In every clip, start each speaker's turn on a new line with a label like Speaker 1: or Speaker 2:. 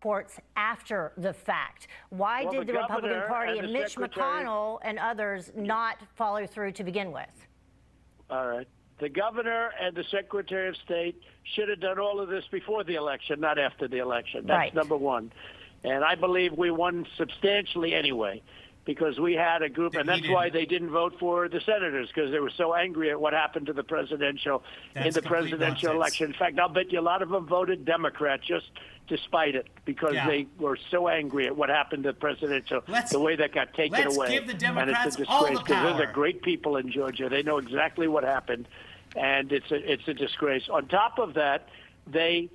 Speaker 1: reports after the fact. Why did the Republican Party and Mitch McConnell and others not follow through to begin with?
Speaker 2: All right. The governor and the Secretary of State should have done all of this before the election, not after the election. That's number one. And I believe we won substantially anyway, because we had a group, and that's why they didn't vote for the senators, because they were so angry at what happened to the presidential election. In fact, I'll bet you a lot of them voted Democrat just despite it, because they were so angry at what happened to the presidential, the way that got taken away.
Speaker 3: Let's give the Democrats
Speaker 2: and it's a disgrace,
Speaker 3: all the power.
Speaker 2: Those are great people in Georgia. They know exactly what happened, and it's a disgrace. On top of that, they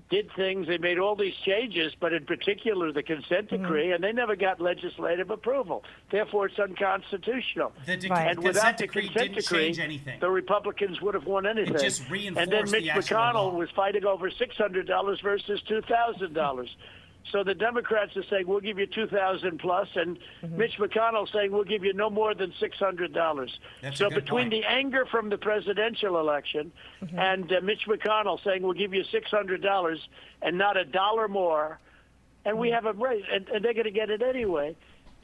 Speaker 2: did things, they made all these changes, but in particular the consent decree, and they never got legislative approval. Therefore, it's unconstitutional.
Speaker 3: And
Speaker 2: without the
Speaker 3: decree
Speaker 2: consent
Speaker 3: didn't
Speaker 2: decree,
Speaker 3: change anything.
Speaker 2: the Republicans would have won anything.
Speaker 3: It just reinforced
Speaker 2: and then Mitch
Speaker 3: the actual
Speaker 2: McConnell
Speaker 3: law.
Speaker 2: was fighting over $600 versus $2,000. So the Democrats are saying, we'll give you $2,000 plus, and Mitch McConnell saying, we'll give you no more than $600. So between the anger from the presidential election and Mitch McConnell saying, we'll give you $600 and not a dollar more, and we have a raise, and they're going to get it anyway.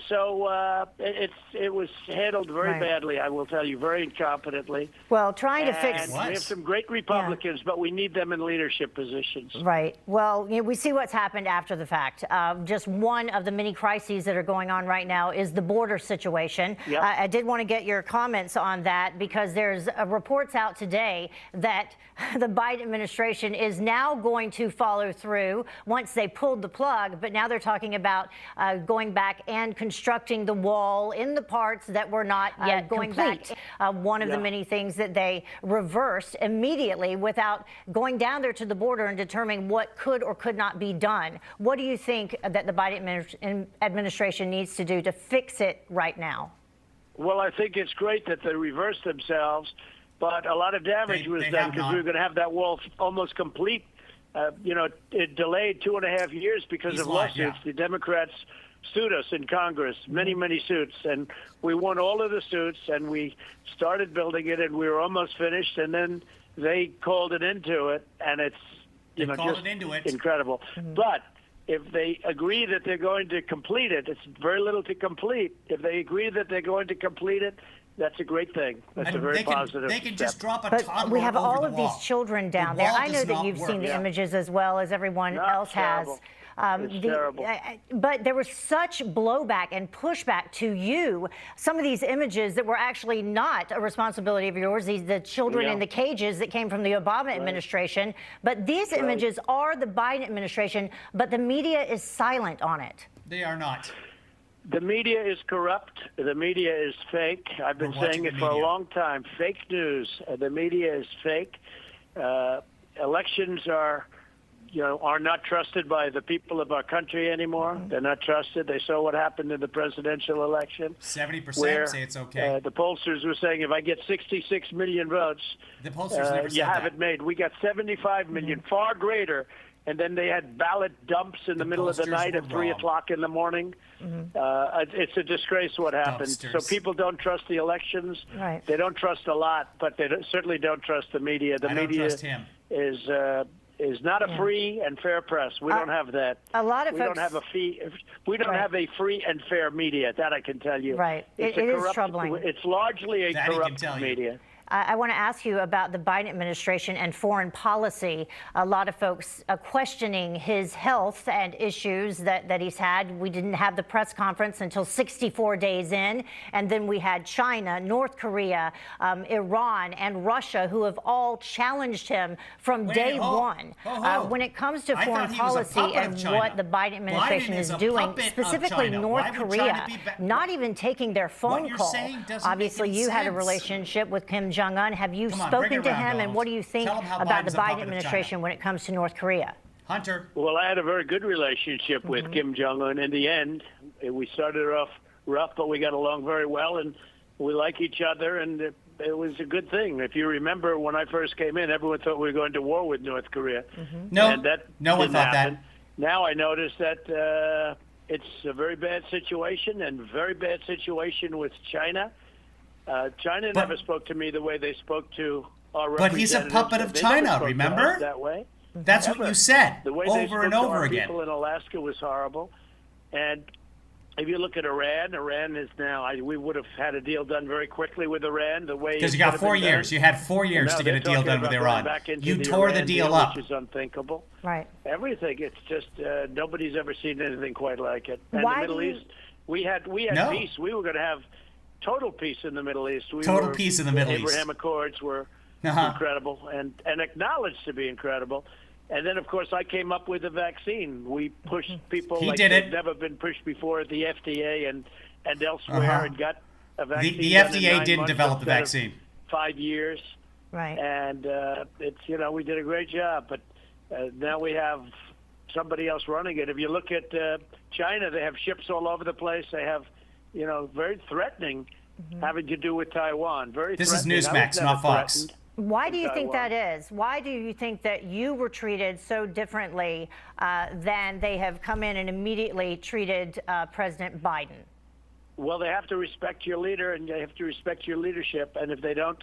Speaker 2: So it was handled very badly, I will tell you, very incompetently.
Speaker 1: Well, trying to fix...
Speaker 2: We have some great Republicans, but we need them in leadership positions.
Speaker 1: Right. Well, we see what's happened after the fact. Just one of the many crises that are going on right now is the border situation. I did want to get your comments on that, because there's reports out today that the Biden administration is now going to follow through once they pulled the plug, but now they're talking about going back and constructing the wall in the parts that were not yet going complete. One of the many things that they reversed immediately without going down there to the border and determining what could or could not be done. What do you think that the Biden administration needs to do to fix it right now?
Speaker 2: Well, I think it's great that they reversed themselves, but a lot of damage was done, because we were going to have that wall almost complete. It delayed 2.5 years because of lawsuits. The Democrats sued us in Congress, many suits, and we won all of the suits, and we started building it, and we were almost finished, and then they called it into it, and it's just incredible. But if they agree that they're going to complete it, it's very little to complete. If they agree that they're going to complete it, that's a great thing. That's a very positive
Speaker 3: They can
Speaker 2: step.
Speaker 3: just drop a
Speaker 1: But
Speaker 3: toddler
Speaker 1: we have
Speaker 3: over
Speaker 1: all
Speaker 3: the
Speaker 1: of
Speaker 3: wall.
Speaker 1: these children down there. I know that you've seen the images as well as everyone else has.
Speaker 2: It's terrible.
Speaker 1: But there was such blowback and pushback to you. Some of these images that were actually not a responsibility of yours, the children in the cages that came from the Obama administration. But these images are the Biden administration, but the media is silent on it.
Speaker 3: They are not.
Speaker 2: The media is corrupt. The media is fake. I've been saying it for a long time. Fake news. The media is fake. Elections are not trusted by the people of our country anymore. They're not trusted. They saw what happened in the presidential election.
Speaker 3: 70% say it's okay.
Speaker 2: The pollsters were saying, if I get 66 million votes,
Speaker 3: the pollsters never said
Speaker 2: you have it made. We got 75 million, far greater. And then they had ballot dumps in the middle of the night at 3 o'clock in the morning. It's a disgrace what happened. So people don't trust the elections. They don't trust a lot, but they certainly don't trust the media. The media is not a free and fair press. We don't have that.
Speaker 1: A lot of
Speaker 2: we
Speaker 1: folks
Speaker 2: don't have a fee. We don't have a free and fair media. That I can tell you.
Speaker 1: It is troubling.
Speaker 2: It's largely a corrupt media.
Speaker 1: I want to ask you about the Biden administration and foreign policy. A lot of folks questioning his health and issues that he's had. We didn't have the press conference until 64 days in. And then we had China, North Korea, Iran, and Russia, who have all challenged him from day one. When it comes to foreign policy and what the Biden administration is doing, specifically North Korea, not even taking their phone call. Obviously, you had a relationship with Kim Jong-un. Have you spoken to him, and what do you think about the Biden administration when it comes to North Korea?
Speaker 3: Hunter.
Speaker 2: Well, I had a very good relationship with Kim Jong-un. In the end, we started off rough, but we got along very well, and we like each other, and it was a good thing. If you remember, when I first came in, everyone thought we were going to war with North Korea.
Speaker 3: No,
Speaker 2: and that
Speaker 3: no one thought
Speaker 2: happen.
Speaker 3: that.
Speaker 2: Now I notice that it's a very bad situation, and very bad situation with China. China never spoke to me the way they spoke to our representatives.
Speaker 3: But he's a puppet of China, remember?
Speaker 2: That way.
Speaker 3: That's what you said
Speaker 2: The way they
Speaker 3: over and
Speaker 2: spoke to
Speaker 3: over
Speaker 2: our
Speaker 3: again.
Speaker 2: people in Alaska was horrible. And if you look at Iran is now, we would have had a deal done very quickly with Iran. The way
Speaker 3: Because you got 4 years. You had 4 years to get a deal done with Iran.
Speaker 2: You
Speaker 3: tore the deal up.
Speaker 2: Which is unthinkable.
Speaker 1: Right.
Speaker 2: Everything. It's just nobody's ever seen anything quite like it. And
Speaker 1: Why
Speaker 2: the Middle East, we had
Speaker 3: No.
Speaker 2: peace. We were going to have total peace in the Middle East.
Speaker 3: Total peace in the Middle East.
Speaker 2: Abraham Accords were incredible and acknowledged to be incredible. And then, of course, I came up with the vaccine. We pushed people like they've never been pushed before at the FDA and elsewhere and got a vaccine.
Speaker 3: The FDA didn't develop the vaccine.
Speaker 2: 5 years.
Speaker 1: Right.
Speaker 2: And it's, we did a great job. But now we have somebody else running it. If you look at China, they have ships all over the place. They have, very threatening having to do with Taiwan.
Speaker 3: This is NEWSMAX, not Fox.
Speaker 1: Why do you think that is? Why do you think that you were treated so differently than they have come in and immediately treated President Biden?
Speaker 2: Well, they have to respect your leader and they have to respect your leadership. And if they don't,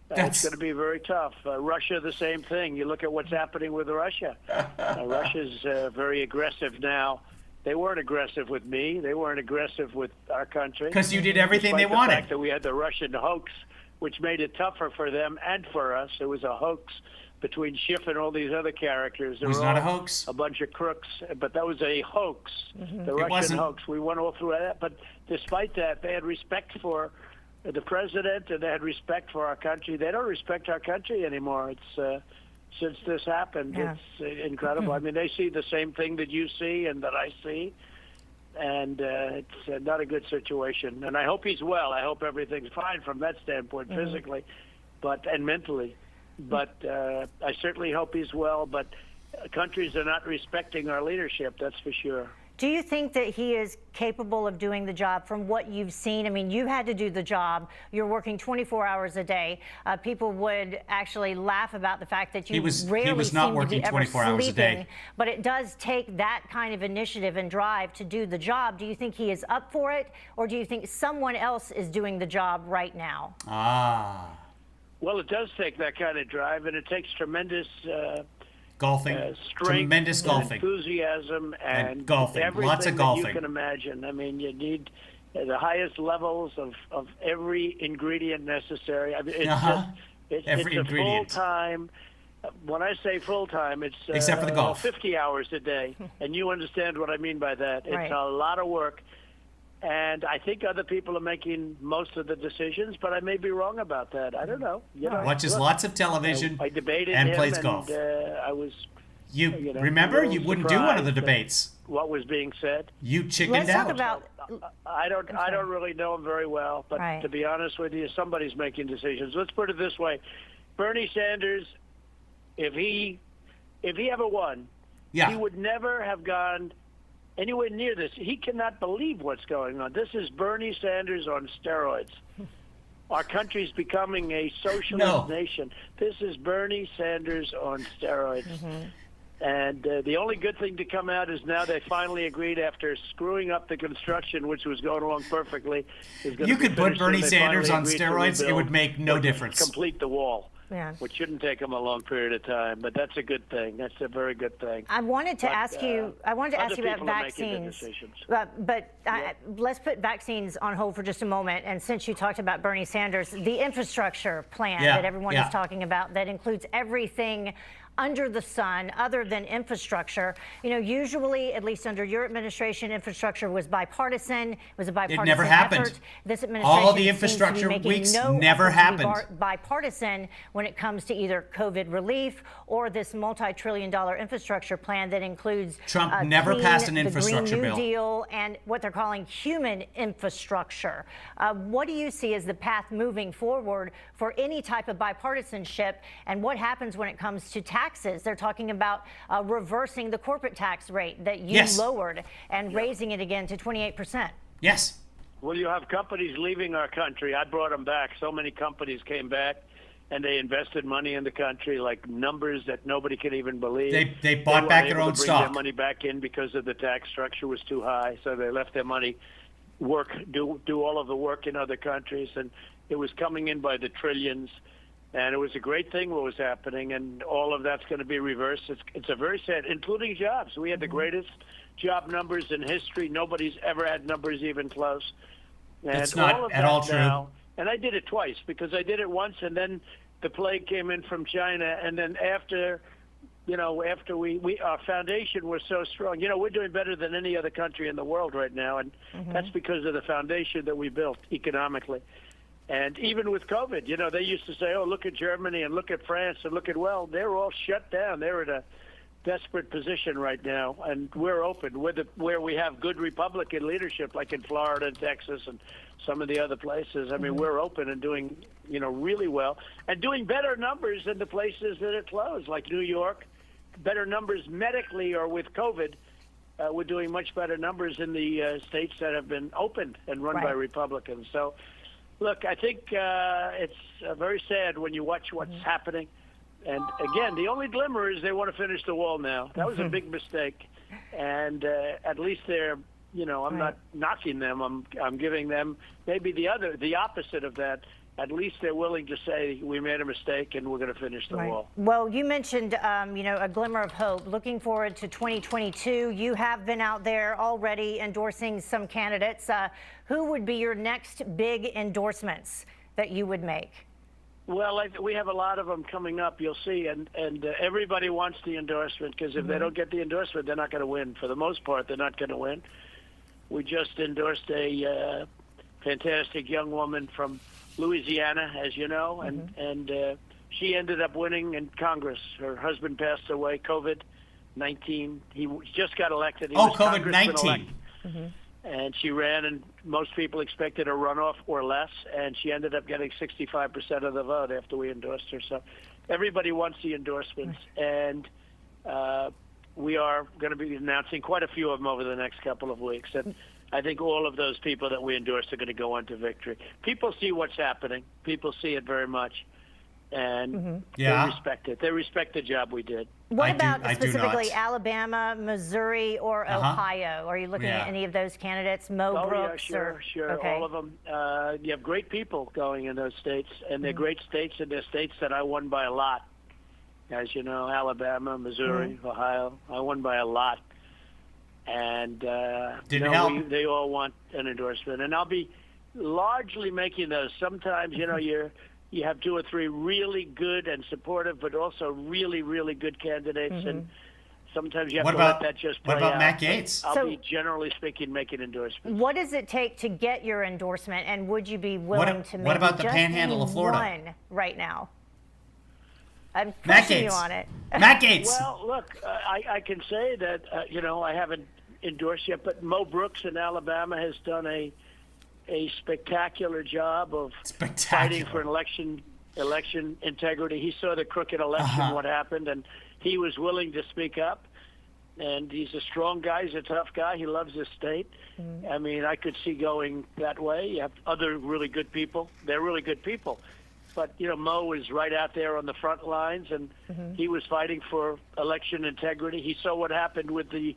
Speaker 2: it's going to be very tough. Russia, the same thing. You look at what's happening with Russia. Russia's very aggressive now. They weren't aggressive with me. They weren't aggressive with our country.
Speaker 3: Because you did everything they
Speaker 2: wanted.
Speaker 3: wanted.
Speaker 2: The fact that we had the Russian hoax, which made it tougher for them and for us. It was a hoax between Schiff and all these other characters.
Speaker 3: It was not a hoax.
Speaker 2: A bunch of crooks, but that was a hoax. The Russian hoax. We went all through that. But despite that, they had respect for the president and they had respect for our country. They don't respect our country anymore. It's since this happened, it's incredible. I mean, they see the same thing that you see and that I see. And it's not a good situation. And I hope he's well. I hope everything's fine from that standpoint, physically, and mentally. But I certainly hope he's well. But countries are not respecting our leadership, that's for sure.
Speaker 1: Do you think that he is capable of doing the job from what you've seen? I mean, you had to do the job. You're working 24 hours a day. People would actually laugh about the fact that you rarely seem to be ever sleeping. But it does take that kind of initiative and drive to do the job. Do you think he is up for it, or do you think someone else is doing the job right now?
Speaker 2: Well, it does take that kind of drive, and it takes tremendous
Speaker 3: golfing, tremendous golfing,
Speaker 2: enthusiasm, and
Speaker 3: golfing, lots of golfing.
Speaker 2: You can imagine. I mean, you need the highest levels of every ingredient necessary. I mean, it's a full-time. When I say full-time, it's
Speaker 3: except for the golf,
Speaker 2: 50 hours a day, and you understand what I mean by that. It's a lot of work. And I think other people are making most of the decisions, but I may be wrong about that. I don't know.
Speaker 3: Watches lots of television
Speaker 2: I debated
Speaker 3: and
Speaker 2: him
Speaker 3: plays golf.
Speaker 2: I was.
Speaker 3: You remember? You wouldn't do one of the debates.
Speaker 2: What was being said?
Speaker 3: You chickened out.
Speaker 1: Talk about.
Speaker 2: I don't really know him very well, but to be honest with you, somebody's making decisions. Let's put it this way: Bernie Sanders, if he ever won, he would never have gone anywhere near this. He cannot believe what's going on. This is Bernie Sanders on steroids. Our country's becoming a socialist nation. This is Bernie Sanders on steroids. And the only good thing to come out is now they finally agreed, after screwing up the construction, which was going along perfectly.
Speaker 3: You could put Bernie Sanders on steroids, it would make no difference.
Speaker 2: Complete the wall. Which shouldn't take them a long period of time, but that's a good thing. That's a very good thing.
Speaker 1: I wanted to ask you about vaccines, let's put vaccines on hold for just a moment. And since you talked about Bernie Sanders, the infrastructure plan that everyone is talking about, that includes everything under the sun other than infrastructure. Usually, at least under your administration, infrastructure was bipartisan. It was a bipartisan
Speaker 3: effort. It never happened.
Speaker 1: This administration
Speaker 3: all the infrastructure weeks never happened.
Speaker 1: Bipartisan when it comes to either COVID relief or this multi-trillion-dollar infrastructure plan that includes
Speaker 3: Trump never passed an infrastructure
Speaker 1: the Green
Speaker 3: bill.
Speaker 1: New Deal and what they're calling human infrastructure. What do you see as the path moving forward for any type of bipartisanship, and what happens when it comes to taxes? They're talking about reversing the corporate tax rate that you lowered and raising it again to 28%.
Speaker 3: Yes.
Speaker 2: Well, you have companies leaving our country. I brought them back. So many companies came back, and they invested money in the country, like numbers that nobody can even believe.
Speaker 3: They bought back their own stock.
Speaker 2: Their money back in because of the tax structure was too high, so they left their money do all of the work in other countries, and it was coming in by the trillions. And it was a great thing what was happening, and all of that's going to be reversed. It's a very sad, including jobs. We had the greatest job numbers in history. Nobody's ever had numbers even close. And
Speaker 3: That's not at all true.
Speaker 2: Now, and I did it twice, because I did it once, and then the plague came in from China, and then after our foundation was so strong. We're doing better than any other country in the world right now, and that's because of the foundation that we built economically. And even with COVID, they used to say, oh, look at Germany and look at France and well, they're all shut down. They're in a desperate position right now, and we're open. Where we have good Republican leadership, like in Florida and Texas and some of the other places. I mean, we're open and doing, really well, and doing better numbers than the places that are closed, like New York. Better numbers medically or with COVID. We're doing much better numbers in the states that have been opened and run by Republicans. So, look, I think it's very sad when you watch what's happening. And again, the only glimmer is they want to finish the wall now. That was a big mistake. And at least they're, I'm not knocking them. I'm giving them maybe the opposite of that. At least they're willing to say we made a mistake and we're going to finish the wall.
Speaker 1: Well, you mentioned, a glimmer of hope. Looking forward to 2022. You have been out there already endorsing some candidates. Who would be your next big endorsements that you would make?
Speaker 2: Well, we have a lot of them coming up, you'll see, and everybody wants the endorsement, because if they don't get the endorsement, they're not going to win. For the most part, they're not going to win. We just endorsed a fantastic young woman from Louisiana, as you know, and she ended up winning in Congress. Her husband passed away, COVID-19. He just got elected. He was
Speaker 3: COVID-19.
Speaker 2: And she ran, and most people expected a runoff or less, and she ended up getting 65% of the vote after we endorsed her. So everybody wants the endorsements, and we are going to be announcing quite a few of them over the next couple of weeks. And I think all of those people that we endorsed are going to go on to victory. People see what's happening. People see it very much. And they respect it. They respect the job we did.
Speaker 1: What about specifically Alabama, Missouri, or Ohio? Are you looking at any of those candidates? Mo Brooks?
Speaker 2: Yeah, sure. Okay. All of them. You have great people going in those states, and they're great states, and they're states that I won by a lot. As you know, Alabama, Missouri, Ohio, I won by a lot. And they all want an endorsement. And I'll be largely making those. Sometimes, you have 2 or 3 really good and supportive, but also really, really good candidates. And sometimes you have to let that just play out.
Speaker 3: What about Matt Gaetz?
Speaker 2: I'll be, generally speaking, making endorsements.
Speaker 1: What does it take to get your endorsement, and would you be willing to make
Speaker 3: what about the
Speaker 1: just
Speaker 3: Panhandle of Florida?
Speaker 1: One right now? I'm pushing you on it.
Speaker 3: Matt Gaetz.
Speaker 2: Well, look, I can say that, I haven't endorsed yet, but Mo Brooks in Alabama has done a spectacular job of fighting for an election integrity. He saw the crooked election, what happened, and he was willing to speak up. And he's a strong guy. He's a tough guy. He loves his state. I mean, I could see going that way. You have other really good people. They're really good people. But, Mo is right out there on the front lines, and he was fighting for election integrity. He saw what happened with the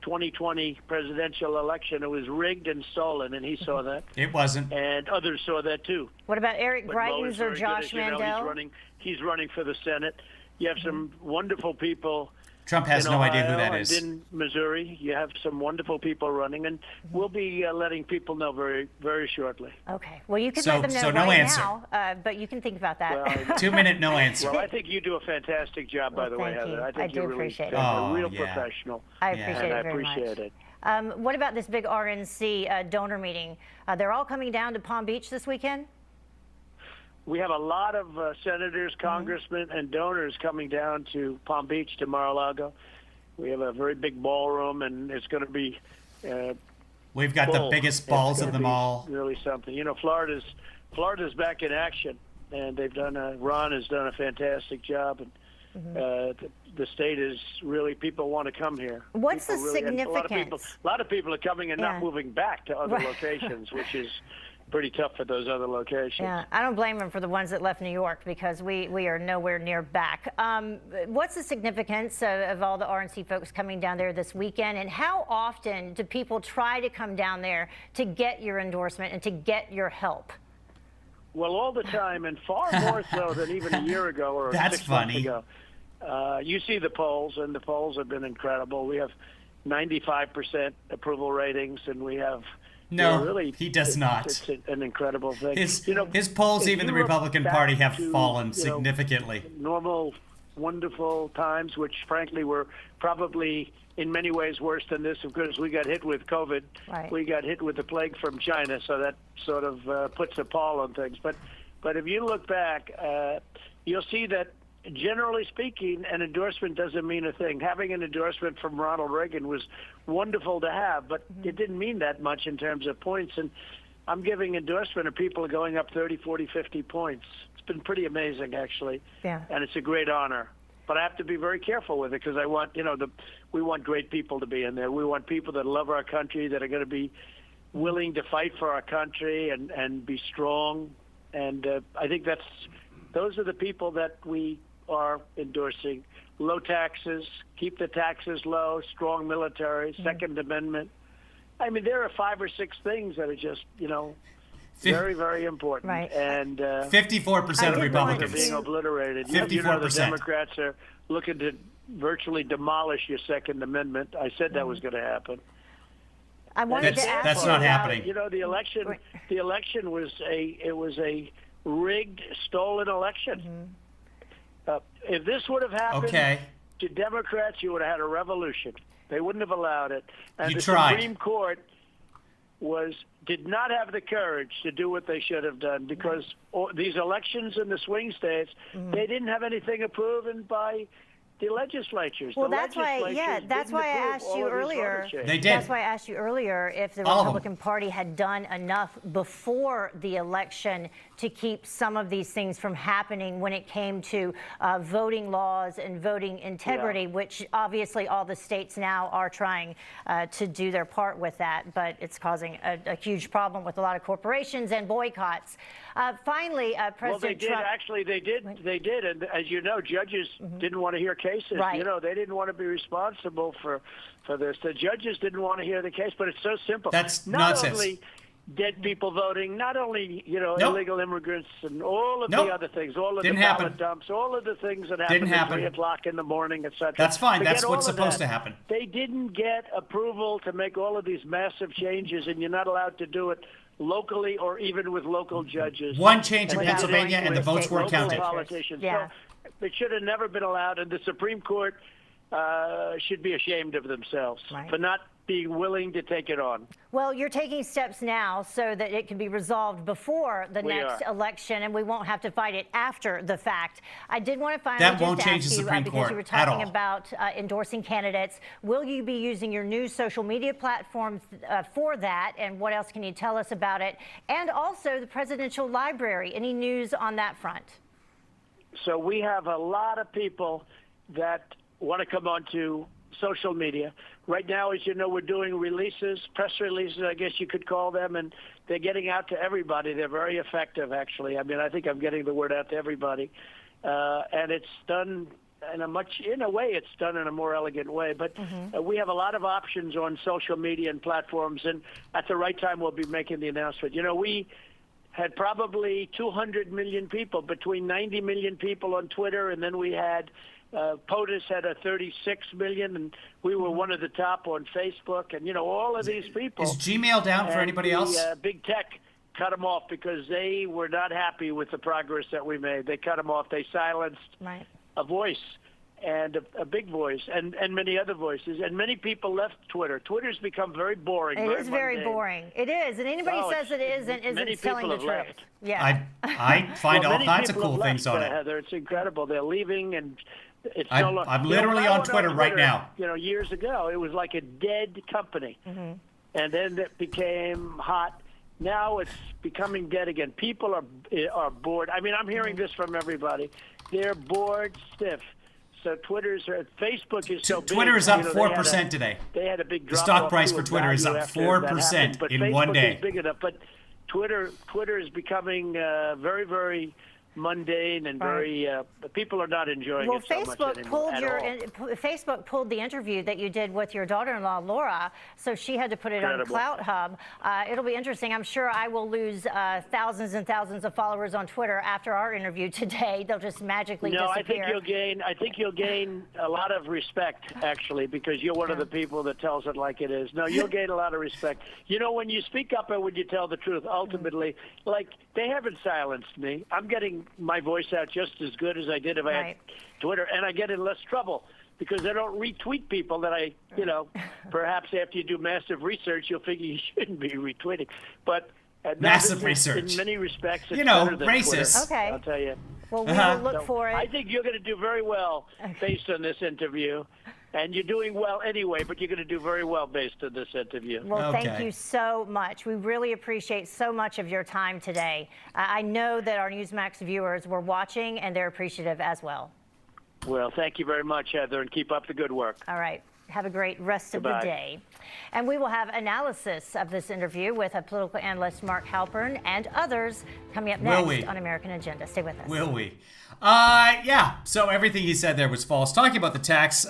Speaker 2: 2020 presidential election. It was rigged and stolen, and he saw that.
Speaker 3: It wasn't.
Speaker 2: And others saw that, too.
Speaker 1: What about Eric Greitens or Josh Mandel?
Speaker 2: He's running for the Senate. You have some wonderful people.
Speaker 3: Trump has no idea who that is.
Speaker 2: And in Missouri, you have some wonderful people running, and we'll be letting people know very, very shortly.
Speaker 1: Okay. Well, you can let them know
Speaker 3: no
Speaker 1: right
Speaker 3: answer.
Speaker 1: now, but you can think about that.
Speaker 2: Well,
Speaker 3: 2 minute, no answer.
Speaker 2: Well, I think you do a fantastic job, by the way, Heather. I think you're really a real professional.
Speaker 1: I appreciate it very much.
Speaker 2: I appreciate it.
Speaker 1: What about this big RNC donor meeting? They're all coming down to Palm Beach this weekend?
Speaker 2: We have a lot of senators, congressmen, and donors coming down to Palm Beach, to Mar-a-Lago. We have a very big ballroom, and it's going to be
Speaker 3: We've got the biggest balls of them all.
Speaker 2: Really something. Florida's back in action, and they've done. Ron has done a fantastic job, and the state is really, people want to come here.
Speaker 1: What's the significance?
Speaker 2: A lot of people are coming and not moving back to other locations, which is pretty tough for those other locations.
Speaker 1: Yeah, I don't blame them for the ones that left New York, because we are nowhere near back. What's the significance of all the RNC folks coming down there this weekend, and how often do people try to come down there to get your endorsement and to get your help?
Speaker 2: Well, all the time, and far more so than even a year ago or
Speaker 3: That's
Speaker 2: 6 months
Speaker 3: funny.
Speaker 2: ago. You see the polls, and the polls have been incredible. We have 95% approval ratings, and we have
Speaker 3: No,
Speaker 2: really,
Speaker 3: he does not.
Speaker 2: It's an incredible thing.
Speaker 3: His polls, even the Republican Party, have fallen significantly.
Speaker 2: Normal, wonderful times, which frankly were probably in many ways worse than this, because we got hit with COVID.
Speaker 1: Right.
Speaker 2: We got hit with the plague from China, so that sort of puts a pall on things. But if you look back, you'll see that, generally speaking, an endorsement doesn't mean a thing. Having an endorsement from Ronald Reagan was wonderful to have, but it didn't mean that much in terms of points. And I'm giving endorsement, and people are going up 30, 40, 50 points. It's been pretty amazing, actually.
Speaker 1: Yeah.
Speaker 2: And it's a great honor. But I have to be very careful with it, because I want, we want great people to be in there. We want people that love our country, that are going to be willing to fight for our country and be strong. And I think those are the people that we are endorsing. Low taxes, keep the taxes low, strong military, Second Amendment. I mean, there are 5 or 6 things that are just, very, very important.
Speaker 1: Right.
Speaker 2: And
Speaker 3: 54% of Republicans
Speaker 2: are being obliterated.
Speaker 3: 54%.
Speaker 2: The Democrats are looking to virtually demolish your Second Amendment. I said that was going to happen.
Speaker 1: I wanted to ask
Speaker 3: That's
Speaker 1: you
Speaker 3: not
Speaker 1: about-
Speaker 3: happening.
Speaker 2: The election was a rigged, stolen election. If this would have happened to Democrats, you would have had a revolution. They wouldn't have allowed it. And
Speaker 3: You
Speaker 2: the
Speaker 3: tried.
Speaker 2: Supreme Court did not have the courage to do what they should have done, because these elections in the swing states, they didn't have anything approved by the legislatures.
Speaker 1: Well,
Speaker 2: The
Speaker 1: that's why. Yeah,
Speaker 2: legislatures
Speaker 1: that's
Speaker 2: didn't
Speaker 1: why I
Speaker 2: approve
Speaker 1: asked
Speaker 2: all
Speaker 1: you
Speaker 2: of these
Speaker 1: earlier.
Speaker 2: voter changes.
Speaker 3: They did.
Speaker 1: That's why I asked you earlier if the
Speaker 3: All of them.
Speaker 1: Republican Party had done enough before the election to keep some of these things from happening when it came to voting laws and voting integrity, which obviously all the states now are trying to do their part with that, but it's causing a huge problem with a lot of corporations and boycotts. Finally, President Trump.
Speaker 2: Actually, they did. And as you know, judges didn't want to hear cases.
Speaker 1: Right.
Speaker 2: They didn't want to be responsible for this. The judges didn't want to hear the case, but it's so simple.
Speaker 3: That's
Speaker 2: not
Speaker 3: nonsense.
Speaker 2: only dead people voting, not only
Speaker 3: Nope.
Speaker 2: illegal immigrants and all of
Speaker 3: Nope.
Speaker 2: the other things, all of
Speaker 3: Didn't
Speaker 2: the ballot
Speaker 3: happen.
Speaker 2: dumps, all of the things that happen
Speaker 3: Didn't
Speaker 2: at
Speaker 3: happen.
Speaker 2: 3 o'clock in the morning, etc.
Speaker 3: That's fine.
Speaker 2: Forget
Speaker 3: That's
Speaker 2: all
Speaker 3: what's
Speaker 2: of
Speaker 3: supposed
Speaker 2: that.
Speaker 3: to happen.
Speaker 2: They didn't get approval to make all of these massive changes, and you're not allowed to do it locally or even with local judges.
Speaker 3: One change in
Speaker 1: Without
Speaker 3: Pennsylvania,
Speaker 1: going
Speaker 3: and the
Speaker 1: through a
Speaker 3: votes
Speaker 1: state
Speaker 3: were
Speaker 2: Local
Speaker 3: counted.
Speaker 2: politicians.
Speaker 1: Yeah.
Speaker 2: So it should have never been allowed, and the Supreme Court should be ashamed of themselves for not being willing to take it on.
Speaker 1: Well, you're taking steps now so that it can be resolved before the next election, and we won't have to fight it after the fact. I did want to finally
Speaker 3: That won't
Speaker 1: just
Speaker 3: change
Speaker 1: ask
Speaker 3: the
Speaker 1: you,
Speaker 3: Supreme
Speaker 1: because
Speaker 3: Court
Speaker 1: you were
Speaker 3: at
Speaker 1: talking
Speaker 3: all.
Speaker 1: about endorsing candidates. Will you be using your new social media platforms for that, and what else can you tell us about it? And also the presidential library. Any news on that front?
Speaker 2: So we have a lot of people that want to come onto social media. Right now, as you know, we're doing releases, press releases, I guess you could call them, and they're getting out to everybody. They're very effective, actually. I mean, I think I'm getting the word out to everybody. And it's done in a way, it's done in a more elegant way. But we have a lot of options on social media and platforms, and at the right time, we'll be making the announcement. We had probably 200 million people, between 90 million people on Twitter, and then we had POTUS had a 36 million, and we were one of the top on Facebook. And, all of these people.
Speaker 3: Is Gmail down for anybody else?
Speaker 2: Big tech cut them off because they were not happy with the progress that we made. They cut them off. They silenced a voice, and a big voice, and many other voices. And many people left Twitter. Twitter's become very boring.
Speaker 1: It is very
Speaker 2: mundane.
Speaker 1: boring. It is. And anybody says it isn't telling the truth.
Speaker 2: Left.
Speaker 1: Yeah.
Speaker 3: I find all
Speaker 2: many
Speaker 3: kinds of
Speaker 2: people
Speaker 3: cool
Speaker 2: have
Speaker 3: things
Speaker 2: left,
Speaker 3: on it.
Speaker 2: Heather, it's incredible. They're leaving, and it's
Speaker 3: I'm-
Speaker 2: no longer.
Speaker 3: I'm literally
Speaker 2: when I
Speaker 3: on
Speaker 2: went
Speaker 3: Twitter right now.
Speaker 2: Years ago, it was like a dead company, and then it became hot. Now it's becoming dead again. People are bored. I mean, I'm hearing this from everybody. They're bored stiff. So Facebook is so big.
Speaker 3: Twitter is up
Speaker 2: they
Speaker 3: 4% today.
Speaker 2: They had a big
Speaker 3: The
Speaker 2: drop
Speaker 3: stock
Speaker 2: off
Speaker 3: price
Speaker 2: to
Speaker 3: for
Speaker 2: a
Speaker 3: Twitter is
Speaker 2: value
Speaker 3: up
Speaker 2: after
Speaker 3: 4%
Speaker 2: that happened. But
Speaker 3: in
Speaker 2: Facebook
Speaker 3: one day.
Speaker 2: is big enough. But Twitter is becoming very, very mundane and very people are not enjoying it so much anymore at all.
Speaker 1: Facebook pulled the interview that you did with your daughter-in-law Laura, so she had to put it on Clout Hub. It'll be interesting. I'm sure I will lose thousands and thousands of followers on Twitter after our interview today. They'll just magically disappear.
Speaker 2: I think you'll gain a lot of respect, actually, because you're one of the people that tells it like it is. No, you'll gain a lot of respect. You know, when you speak up and when you tell the truth, ultimately, like, they haven't silenced me. I'm getting my voice out just as good as I did if I had Twitter, and I get in less trouble because I don't retweet people that I, you know, perhaps after you do massive research, you'll figure you shouldn't be retweeting. But
Speaker 3: massive research.
Speaker 2: In many respects, it's
Speaker 3: you know,
Speaker 2: better than
Speaker 3: racist.
Speaker 2: Twitter, I'll tell you.
Speaker 1: Well, we will look for it.
Speaker 2: I think you're going to do very well based on this interview. And you're doing well anyway, but you're going to do very well based on this interview.
Speaker 1: Well, thank you so much. We really appreciate so much of your time today. I know that our NEWSMAX viewers were watching, and they're appreciative as well.
Speaker 2: Well, thank you very much, Heather, and keep up the good work.
Speaker 1: All right. Have a great rest of the day. And we will have analysis of this interview with a political analyst, Mark Halpern, and others coming up next on American Agenda. Stay with us.
Speaker 3: Will we? Yeah. So everything he said there was false. Talking about the tax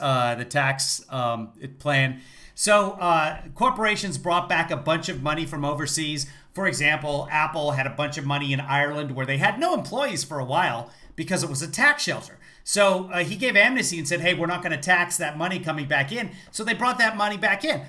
Speaker 3: plan. So corporations brought back a bunch of money from overseas. For example, Apple had a bunch of money in Ireland where they had no employees for a while because it was a tax shelter. So he gave amnesty and said, hey, we're not going to tax that money coming back in. So they brought that money back in.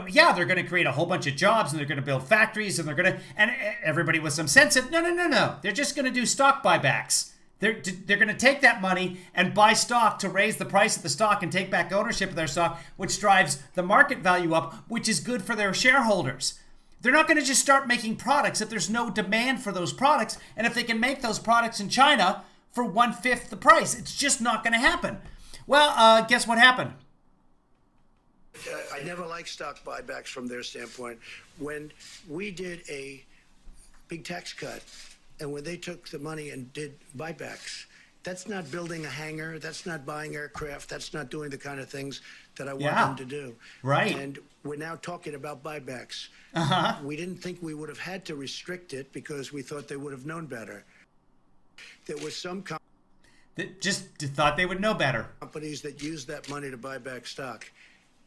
Speaker 3: Yeah, they're going to create a whole bunch of jobs and they're going to build factories and and everybody with some sense said, no. They're just going to do stock buybacks. They're going to take that money and buy stock to raise the price of the stock and take back ownership of their stock, which drives the market value up, which is good for their shareholders. They're not going to just start making products if there's no demand for those products. And if they can make those products in China for 1/5 the price, it's just not going to happen. Well, guess what happened?
Speaker 4: I never liked stock buybacks from their standpoint. When we did a big tax cut, and when they took the money and did buybacks, that's not building a hangar, that's not buying aircraft, that's not doing the kind of things that I want them to do.
Speaker 3: Right.
Speaker 4: And we're now talking about buybacks. We didn't think we would have had to restrict it because we thought they would have known better. There was some
Speaker 3: that just thought they would know better.
Speaker 4: Companies that used that money to buy back stock,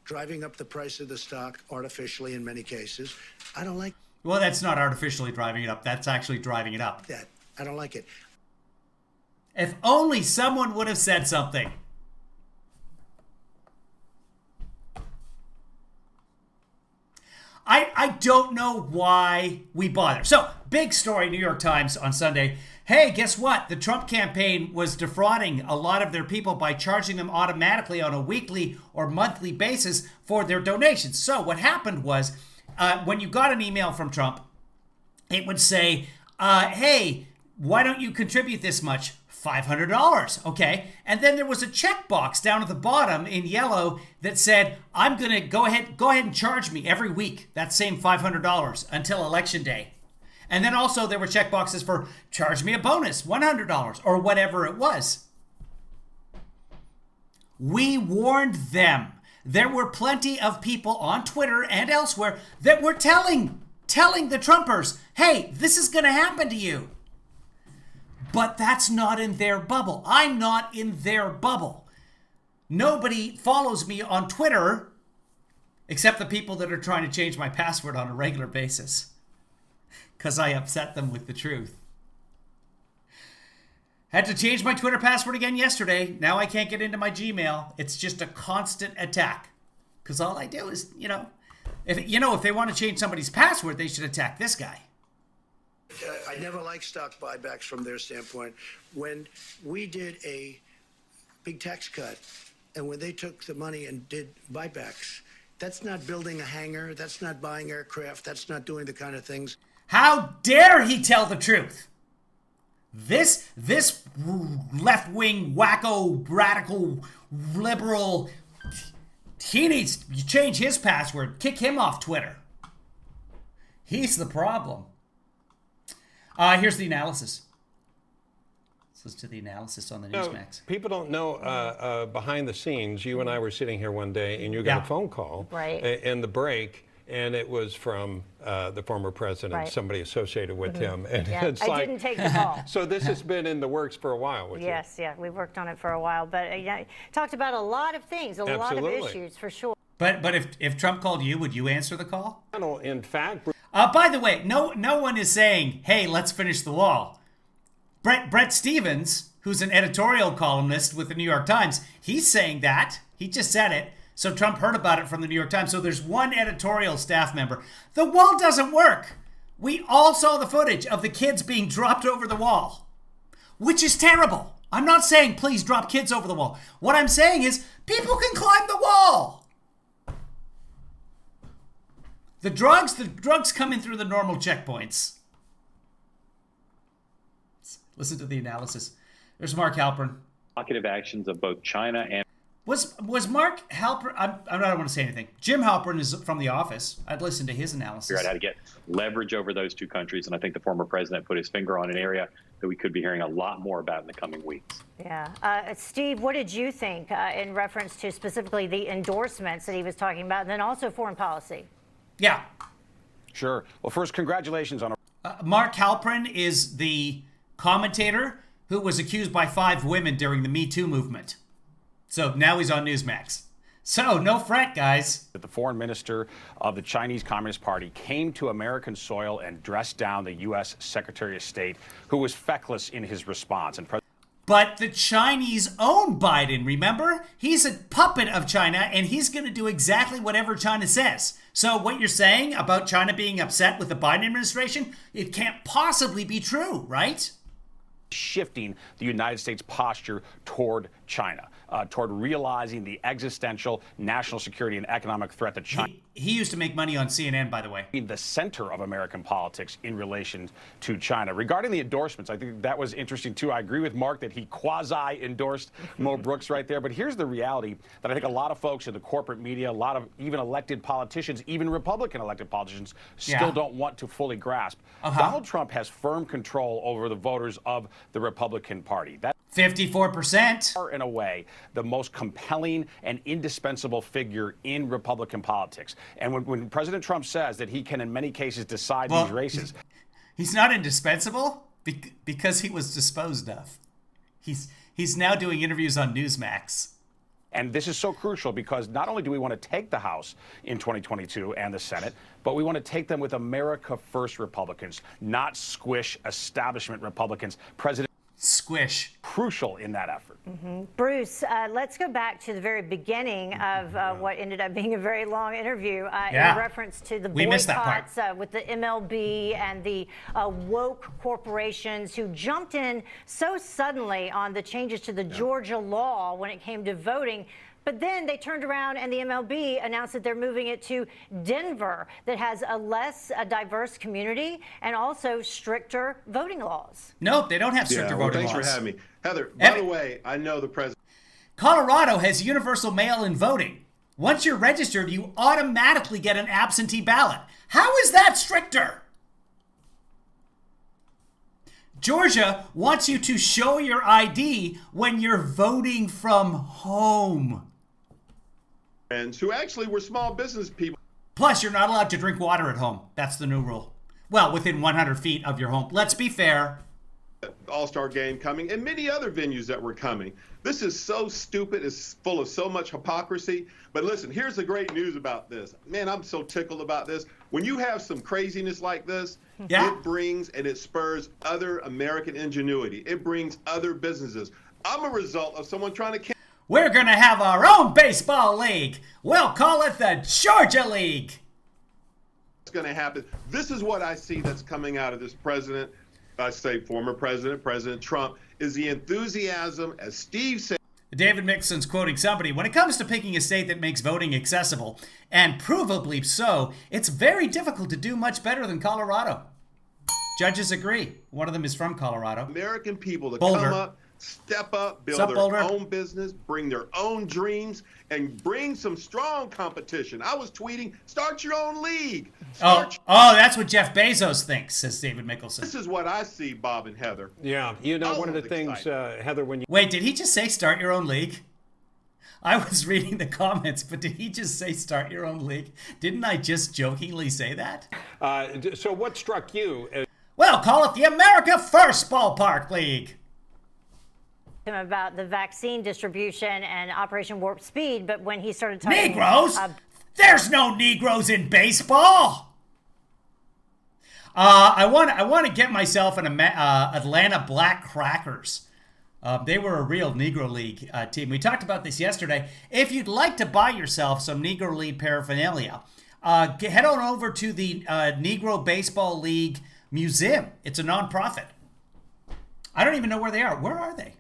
Speaker 4: driving up the price of the stock artificially in many cases. I don't like.
Speaker 3: Well, that's not artificially driving it up. That's actually driving it up.
Speaker 4: That I don't like it.
Speaker 3: If only someone would have said something. I don't know why we bother. So, big story, New York Times on Sunday. Hey, guess what? The Trump campaign was defrauding a lot of their people by charging them automatically on a weekly or monthly basis for their donations. So what happened was, when you got an email from Trump, it would say, hey, why don't you contribute this much? $500. Okay. And then there was a checkbox down at the bottom in yellow that said, I'm going to go ahead and charge me every week that same $500 until Election Day. And then also there were checkboxes for charge me a bonus, $100 or whatever it was. We warned them. There were plenty of people on Twitter and elsewhere that were telling the Trumpers, hey, this is going to happen to you. But that's not in their bubble. I'm not in their bubble. Nobody follows me on Twitter except the people that are trying to change my password on a regular basis because I upset them with the truth. Had to change my Twitter password again yesterday. Now I can't get into my Gmail. It's just a constant attack because all I do is, if they want to change somebody's password, they should attack this guy.
Speaker 4: I never liked stock buybacks from their standpoint. When we did a big tax cut, and when they took the money and did buybacks, that's not building a hangar, that's not buying aircraft, that's not doing the kind of things.
Speaker 3: How dare he tell the truth? This left-wing, wacko, radical, liberal, he needs to change his password, kick him off Twitter. He's the problem. Here's the analysis. Let's listen to the analysis on the NEWSMAX.
Speaker 5: People don't know behind the scenes. You and I were sitting here one day, and you got a phone call in the break, and it was from the former president,
Speaker 1: Right.
Speaker 5: somebody associated with him. And
Speaker 1: Yeah,
Speaker 5: it's
Speaker 1: I
Speaker 5: like,
Speaker 1: didn't take the call.
Speaker 5: so this has been in the works for a while with you.
Speaker 1: Yes, yeah, we've worked on it for a while, but talked about a lot of things, a lot of
Speaker 5: Absolutely.
Speaker 1: issues for sure.
Speaker 3: But if Trump called you, would you answer the call?
Speaker 5: In fact,
Speaker 3: By the way, no one is saying, hey, let's finish the wall. Brett Stevens, who's an editorial columnist with the New York Times, he's saying that. He just said it. So Trump heard about it from the New York Times. So there's one editorial staff member. The wall doesn't work. We all saw the footage of the kids being dropped over the wall, which is terrible. I'm not saying please drop kids over the wall. What I'm saying is people can climb the wall. The drugs come in through the normal checkpoints. Listen to the analysis. There's Mark Halperin.
Speaker 6: Provocative actions of both China and
Speaker 3: Was Mark Halperin? I don't want to say anything. Jim Halperin is from The Office. I'd listen to his analysis.
Speaker 6: figure out how to get leverage over those two countries. And I think the former president put his finger on an area that we could be hearing a lot more about in the coming weeks.
Speaker 1: Yeah. Steve, what did you think in reference to specifically the endorsements that he was talking about, and then also foreign policy?
Speaker 3: Yeah.
Speaker 7: Sure. Well, first, congratulations on
Speaker 3: Mark Halperin is the commentator who was accused by 5 women during the Me Too movement. So now he's on NEWSMAX. So no fret, guys.
Speaker 7: the foreign minister of the Chinese Communist Party came to American soil and dressed down the U.S. Secretary of State, who was feckless in his response. And
Speaker 3: But the Chinese own Biden, remember? He's a puppet of China, and he's going to do exactly whatever China says. So what you're saying about China being upset with the Biden administration, it can't possibly be true, right?
Speaker 7: shifting the United States posture toward China, toward realizing the existential national security and economic threat that China
Speaker 3: He used to make money on CNN, by the way.
Speaker 7: the center of American politics in relation to China. Regarding the endorsements, I think that was interesting too. I agree with Mark that he quasi-endorsed Mo Brooks right there. But here's the reality that I think a lot of folks in the corporate media, a lot of even elected politicians, even Republican elected politicians, still don't want to fully grasp. Donald Trump has firm control over the voters of the Republican Party. That
Speaker 3: 54%.
Speaker 7: in a way, the most compelling and indispensable figure in Republican politics. And when President Trump says that he can, in many cases, decide these races,
Speaker 3: He's not indispensable because he was disposed of. He's now doing interviews on NEWSMAX.
Speaker 7: and this is so crucial because not only do we want to take the House in 2022 and the Senate, but we want to take them with America First Republicans, not squish establishment Republicans. President
Speaker 3: Squish.
Speaker 7: crucial in that effort.
Speaker 1: Bruce, let's go back to the very beginning of what ended up being a very long interview in reference to the
Speaker 3: We missed that part.
Speaker 1: boycotts with the MLB and the woke corporations who jumped in so suddenly on the changes to the Georgia law when it came to voting. But then they turned around and the MLB announced that they're moving it to Denver, that has a less diverse community and also stricter voting laws.
Speaker 3: Nope, they don't have stricter voting
Speaker 8: thanks
Speaker 3: laws.
Speaker 8: for having me. Heather, by the way, I know the president.
Speaker 3: Colorado has universal mail-in voting. Once you're registered, you automatically get an absentee ballot. How is that stricter? Georgia wants you to show your ID when you're voting from home.
Speaker 8: Who actually were small business people.
Speaker 3: Plus, you're not allowed to drink water at home. That's the new rule. Well, within 100 feet of your home. Let's be fair.
Speaker 8: All-Star game coming and many other venues that were coming. This is so stupid. It's full of so much hypocrisy. But listen, here's the great news about this. Man, I'm so tickled about this. When you have some craziness like this, it brings and it spurs other American ingenuity. It brings other businesses. I'm a result of someone trying to...
Speaker 3: We're going to have our own baseball league. We'll call it the Georgia League.
Speaker 8: What's going to happen? This is what I see that's coming out of this president. I say former president, President Trump, is the enthusiasm, as Steve said.
Speaker 3: David Mixon's quoting somebody. When it comes to picking a state that makes voting accessible, and provably so, it's very difficult to do much better than Colorado. Judges agree. One of them is from Colorado.
Speaker 8: American people to
Speaker 3: Boulder.
Speaker 8: come up, step up, build
Speaker 3: Sup,
Speaker 8: their
Speaker 3: Boulder?
Speaker 8: own business, bring their own dreams, and bring some strong competition. I was tweeting, start your own league.
Speaker 3: Oh, that's what Jeff Bezos thinks, says David Mickelson.
Speaker 8: This is what I see, Bob and Heather.
Speaker 5: Yeah, you know,
Speaker 8: I
Speaker 5: one of the
Speaker 8: was
Speaker 5: things,
Speaker 8: excited.
Speaker 5: Heather, when you
Speaker 3: Wait, did he just say start your own league? I was reading the comments, but did he just say start your own league? Didn't I just jokingly say that?
Speaker 5: So what struck you?
Speaker 3: Well, call it the America First Ballpark League.
Speaker 1: About the vaccine distribution and Operation Warp Speed, but when he started talking...
Speaker 3: Negroes? There's no Negroes in baseball. I want to get myself an Atlanta Black Crackers. They were a real Negro League team. We talked about this yesterday. If you'd like to buy yourself some Negro League paraphernalia, head on over to the Negro Baseball League Museum. It's a nonprofit. I don't even know where they are. Where are they?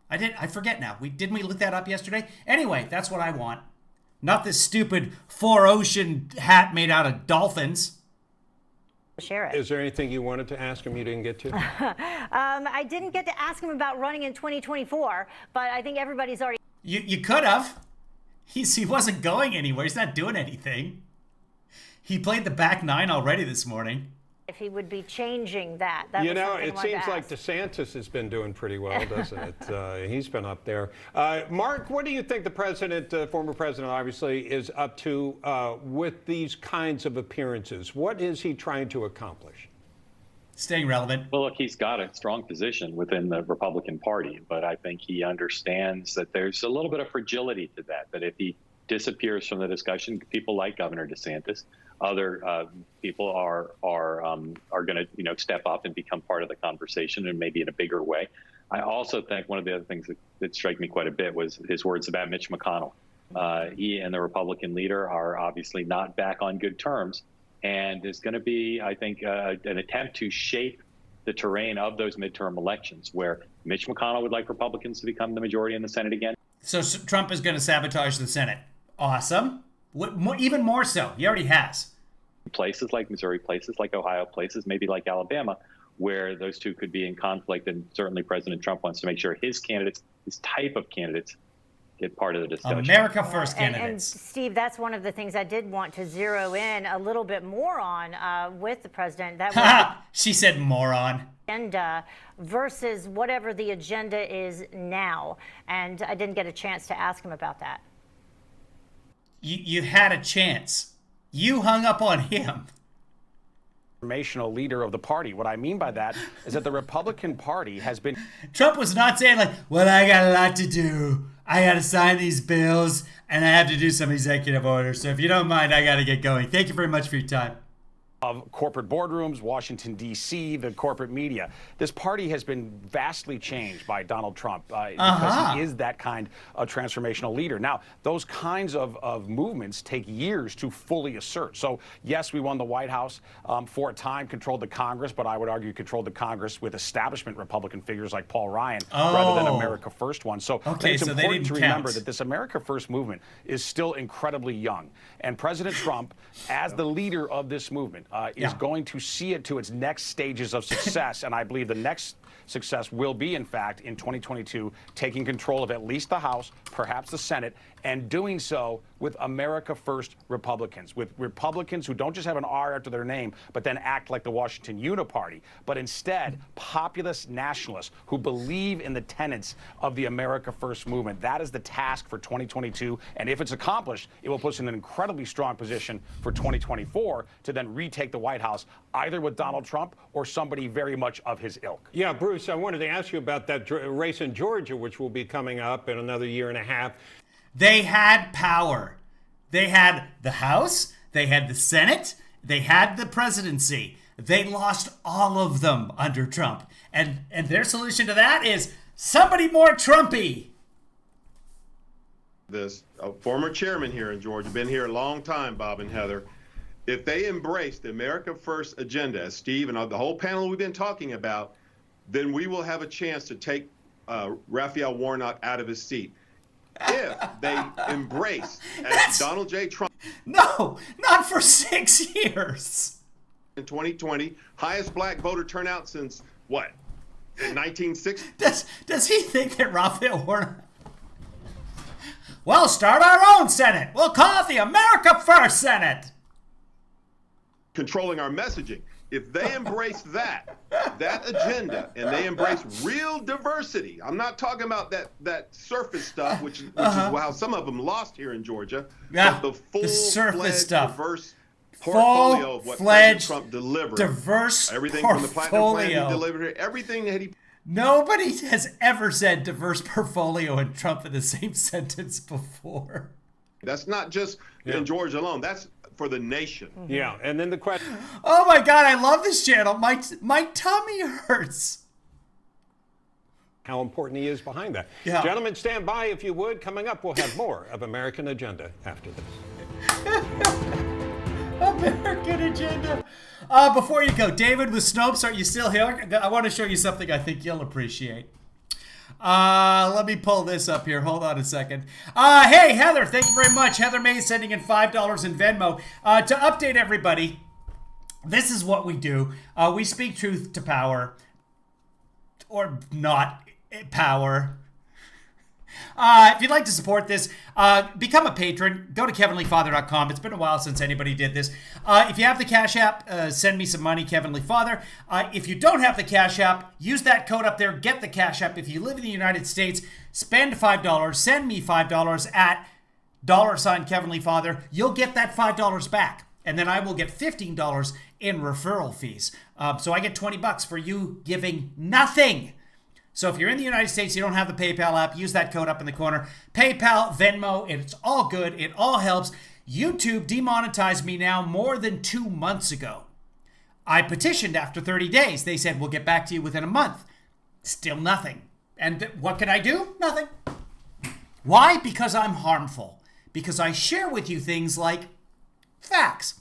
Speaker 3: I forget now. Didn't we look that up yesterday? Anyway, that's what I want. Not this stupid Four Ocean hat made out of dolphins.
Speaker 1: Share it.
Speaker 5: Is there anything you wanted to ask him you didn't get to?
Speaker 1: I didn't get to ask him about running in 2024, but I think everybody's already...
Speaker 3: You could have. He wasn't going anywhere. He's not doing anything. He played the back nine already this morning.
Speaker 1: If he would be changing that.
Speaker 5: You know, it seems like DeSantis has been doing pretty well, doesn't it? He's been up there. Mark, what do you think the president, former president, obviously, is up to with these kinds of appearances? What is he trying to accomplish?
Speaker 3: Staying relevant.
Speaker 6: Well, look, he's got a strong position within the Republican Party, but I think he understands that there's a little bit of fragility to that if he disappears from the discussion, people like Governor DeSantis, other people are going to step up and become part of the conversation, and maybe in a bigger way. I also think one of the other things that struck me quite a bit was his words about Mitch McConnell. He and the Republican leader are obviously not back on good terms, and there's going to be, I think, an attempt to shape the terrain of those midterm elections, where Mitch McConnell would like Republicans to become the majority in the Senate again.
Speaker 3: So Trump is going to sabotage the Senate. Awesome. Even more so. He already has.
Speaker 6: Places like Missouri, places like Ohio, places maybe like Alabama, where those two could be in conflict. And certainly President Trump wants to make sure his candidates, his type of candidates, get part of the discussion.
Speaker 3: America First candidates.
Speaker 1: And Steve, that's one of the things I did want to zero in a little bit more on with the president. That was
Speaker 3: she said moron.
Speaker 1: Agenda versus whatever the agenda is now. And I didn't get a chance to ask him about that.
Speaker 3: You had a chance. You hung up on him.
Speaker 7: Transformational leader of the party. What I mean by that is that the Republican Party has been...
Speaker 3: Trump was not saying like, well, I got a lot to do. I got to sign these bills and I have to do some executive orders. So if you don't mind, I got to get going. Thank you very much for your time.
Speaker 7: Of corporate boardrooms, Washington, D.C., the corporate media. This party has been vastly changed by Donald Trump because he is that kind of transformational leader. Now, those kinds of movements take years to fully assert. So, yes, we won the White House for a time, controlled the Congress, but I would argue controlled the Congress with establishment Republican figures like Paul Ryan rather than America First one. So, I think it's important to remember that this America First movement is still incredibly young. And President Trump, as the leader of this movement, is going to see it to its next stages of success. And I believe the next success will be, in fact, in 2022, taking control of at least the House, perhaps the Senate, and doing so with America First Republicans, with Republicans who don't just have an R after their name, but then act like the Washington Uniparty, but instead populist nationalists who believe in the tenets of the America First movement. That is the task for 2022, and if it's accomplished, it will put us in an incredibly strong position for 2024 to then retake the White House, either with Donald Trump or somebody very much of his ilk.
Speaker 5: Yeah, Bruce, I wanted to ask you about that race in Georgia, which will be coming up in another year and a half.
Speaker 3: They had power. They had the House, they had the Senate, they had the presidency. They lost all of them under Trump. And their solution to that is somebody more Trumpy.
Speaker 8: This former chairman here in Georgia, been here a long time, Bob and Heather. If they embrace the America First agenda, as Steve and the whole panel we've been talking about, then we will have a chance to take Raphael Warnock out of his seat. If they embrace, as Donald J. Trump...
Speaker 3: No, not for 6 years.
Speaker 8: In 2020, highest black voter turnout since, what, in 1960?
Speaker 3: Does he think that Raphael Warnock... We'll start our own Senate. We'll call it the America First Senate.
Speaker 8: Controlling our messaging. if they embrace that agenda, and they embrace real diversity, I'm not talking about that surface stuff, which is how some of them lost here in Georgia.
Speaker 3: Yeah,
Speaker 8: but the
Speaker 3: surface stuff.
Speaker 8: Diverse portfolio of what President Trump delivered.
Speaker 3: Diverse
Speaker 8: everything
Speaker 3: portfolio.
Speaker 8: from the platinum plan he delivered, everything that he.
Speaker 3: Nobody has ever said diverse portfolio and Trump in the same sentence before.
Speaker 8: That's not just in Georgia alone. That's for the nation.
Speaker 5: Yeah, and then the question.
Speaker 3: Oh my God, I love this channel. My tummy hurts.
Speaker 5: How important he is behind that.
Speaker 3: Yeah.
Speaker 5: Gentlemen, stand by if you would. Coming up, we'll have more of American Agenda after this.
Speaker 3: American Agenda. Before you go, David with Snopes, are you still here? I want to show you something I think you'll appreciate. Let me pull this up here. Hold on a second. Hey, Heather, thank you very much. Heather May is sending in $5 in Venmo. To update everybody, this is what we do. We speak truth to power. Or not power. If you'd like to support this, become a patron. Go to kevinleefather.com. It's been a while since anybody did this. If you have the Cash App, send me some money, Kevin Lee Father. If you don't have the Cash App, use that code up there. Get the Cash App. If you live in the United States, spend $5. Send me $5 at $ Kevin Lee Father. You'll get that $5 back. And then I will get $15 in referral fees. So I get $20 for you giving nothing. So if you're in the United States, you don't have the PayPal app, use that code up in the corner. PayPal, Venmo, it's all good. It all helps. YouTube demonetized me now more than 2 months ago. I petitioned after 30 days. They said, we'll get back to you within a month. Still nothing. And what can I do? Nothing. Why? Because I'm harmful. Because I share with you things like facts.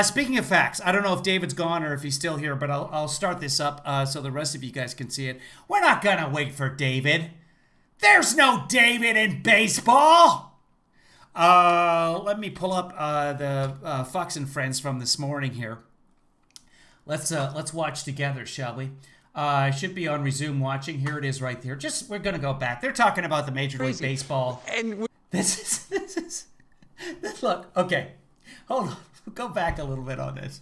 Speaker 3: Speaking of facts, I don't know if David's gone or if he's still here, but I'll start this up so the rest of you guys can see it. We're not going to wait for David. There's no David in baseball. Let me pull up the Fox and Friends from this morning here. Let's watch together, shall we? Should be on resume watching. Here it is right there. We're going to go back. They're talking about the Major League Baseball. And this is look, okay. Hold on. Go back a little bit on this.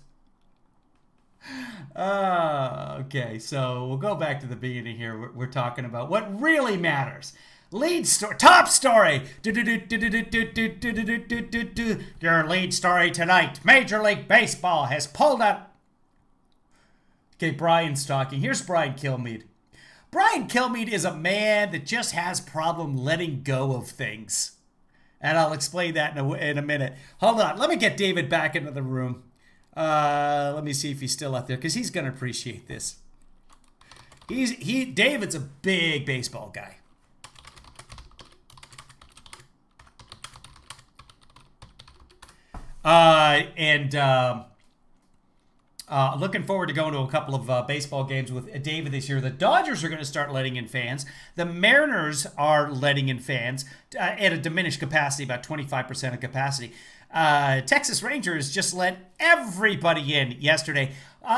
Speaker 3: Okay, so we'll go back to the beginning here. We're talking about what really matters. Lead story, top story. Your lead story tonight. Major League Baseball has pulled up. Okay, Brian's talking. Here's Brian Kilmeade. Brian Kilmeade is a man that just has problem letting go of things. And I'll explain that in a minute. Hold on. Let me get David back into the room. Let me see if he's still out there, because he's going to appreciate this. David's a big baseball guy. Looking forward to going to a couple of baseball games with David this year. The Dodgers are going to start letting in fans. The Mariners are letting in fans at a diminished capacity, about 25% of capacity. Texas Rangers just let everybody in yesterday.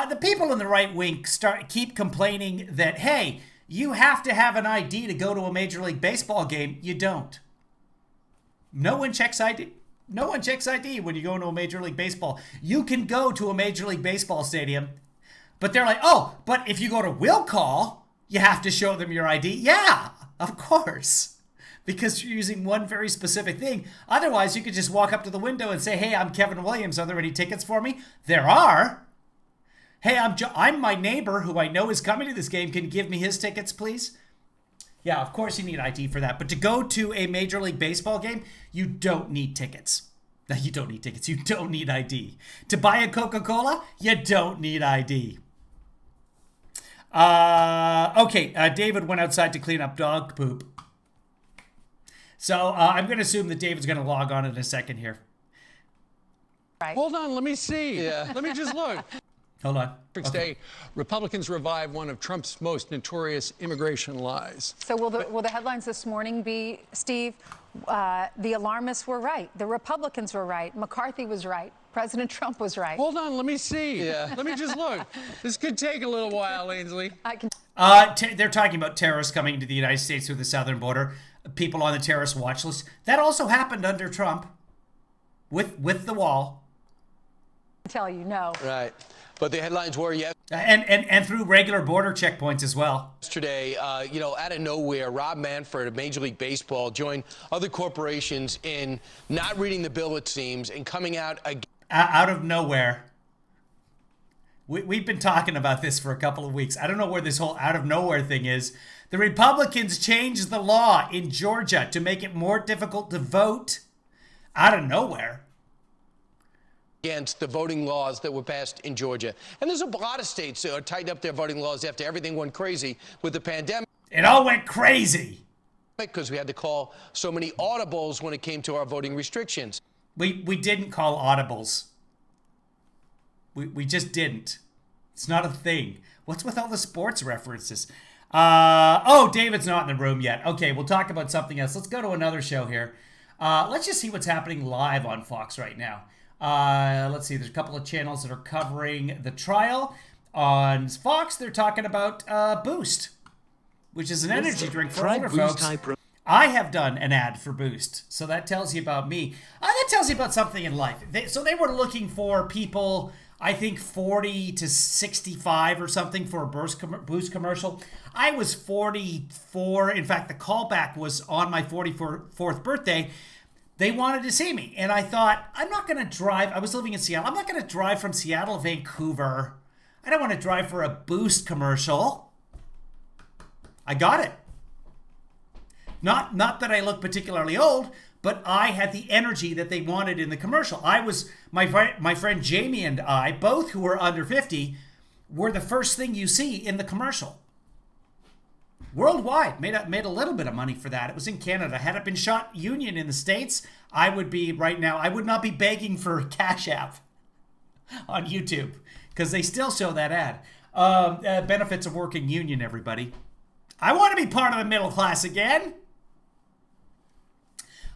Speaker 3: The people in the right wing keep complaining that, hey, you have to have an ID to go to a Major League Baseball game. You don't. No one checks ID. No one checks ID when you go into a Major League Baseball. You can go to a Major League Baseball stadium, but they're like, oh, but if you go to will call, you have to show them your ID. Yeah, of course, because you're using one very specific thing. Otherwise, you could just walk up to the window and say, hey, I'm Kevin Williams. Are there any tickets for me? There are. Hey, I'm my neighbor who I know is coming to this game. Can you give me his tickets, please? Yeah, of course you need ID for that. But to go to a Major League Baseball game, you don't need tickets. No, you don't need tickets. You don't need ID. To buy a Coca-Cola, you don't need ID. Okay, David went outside to clean up dog poop. So I'm going to assume that David's going to log on in a second here.
Speaker 9: Right. Hold on, let me see. Yeah. Let me just look.
Speaker 3: Hold on.
Speaker 9: Day, Republicans revive one of Trump's most notorious immigration lies.
Speaker 10: So will the headlines this morning be, Steve, the alarmists were right, the Republicans were right, McCarthy was right, President Trump was right?
Speaker 9: Hold on, let me see. Yeah. Let me just look. This could take a little while, Ainsley.
Speaker 3: They're talking about terrorists coming to the United States through the southern border, people on the terrorist watch list. That also happened under Trump with the wall.
Speaker 10: tell you no.
Speaker 9: Right. But the headlines were
Speaker 3: and through regular border checkpoints as well.
Speaker 9: yesterday, you know, out of nowhere, Rob Manfred of Major League Baseball joined other corporations in not reading the bill, it seems, and coming out again.
Speaker 3: Out of nowhere. We've been talking about this for a couple of weeks. I don't know where this whole out of nowhere thing is. The Republicans changed the law in Georgia to make it more difficult to vote. Out of nowhere.
Speaker 9: Against the voting laws that were passed in Georgia. And there's a lot of states that tightened up their voting laws after everything went crazy with the pandemic.
Speaker 3: It all went crazy.
Speaker 9: Because we had to call so many audibles when it came to our voting restrictions.
Speaker 3: We didn't call audibles. We just didn't. It's not a thing. What's with all the sports references? Oh, David's not in the room yet. Okay, we'll talk about something else. Let's go to another show here. Let's just see what's happening live on Fox right now. Let's see. There's a couple of channels that are covering the trial. On Fox, they're talking about Boost, which is an energy drink for older folks. I have done an ad for Boost, so that tells you about me. That tells you about something in life. So they were looking for people, I think 40 to 65 or something for a Boost commercial. I was 44. In fact, the callback was on my 44th birthday. They wanted to see me, and I thought, I'm not going to drive. I was living in Seattle. I'm not going to drive from Seattle to Vancouver. I don't want to drive for a Boost commercial. I got it. Not that I look particularly old, but I had the energy that they wanted in the commercial. I was, my friend Jamie and I, both who were under 50, were the first thing you see in the commercial. Worldwide, made a little bit of money for that. It was in Canada. Had it been shot union in the States, I would be right now, I would not be begging for Cash App on YouTube, because they still show that ad. Benefits of working union, everybody. I want to be part of the middle class again.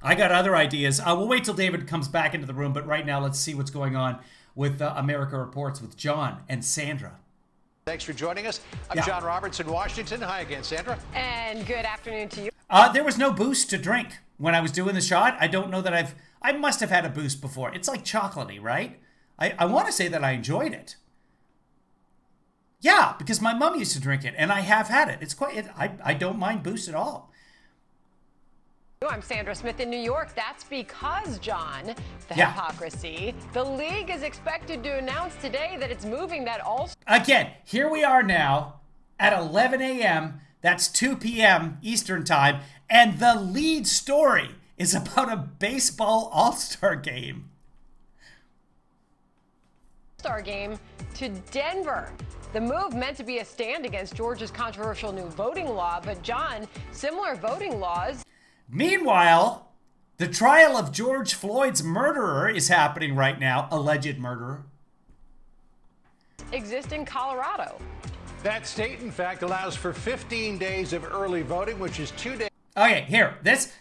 Speaker 3: I got other ideas. We'll wait till David comes back into the room, but right now let's see what's going on with America Reports with John and Sandra.
Speaker 11: Thanks for joining us. I'm John Roberts in Washington. Hi again, Sandra.
Speaker 12: And good afternoon to you.
Speaker 3: There was no Boost to drink when I was doing the shot. I don't know that I must have had a Boost before. It's like chocolatey, right? I want to say that I enjoyed it. Yeah, because my mom used to drink it, and I have had it. It's I don't mind Boost at all.
Speaker 12: I'm Sandra Smith in New York. That's because, John, the hypocrisy. The league is expected to announce today that it's moving that all-star.
Speaker 3: Again, here we are now at 11 a.m. That's 2 p.m. Eastern time, and the lead story is about a baseball all-star game.
Speaker 12: All-star game to Denver. The move meant to be a stand against Georgia's controversial new voting law, but John, similar voting laws.
Speaker 3: Meanwhile, the trial of George Floyd's murderer is happening right now, alleged murderer.
Speaker 12: Exist in Colorado.
Speaker 11: That state, in fact, allows for 15 days of early voting, which is 2 days.
Speaker 3: Okay, here.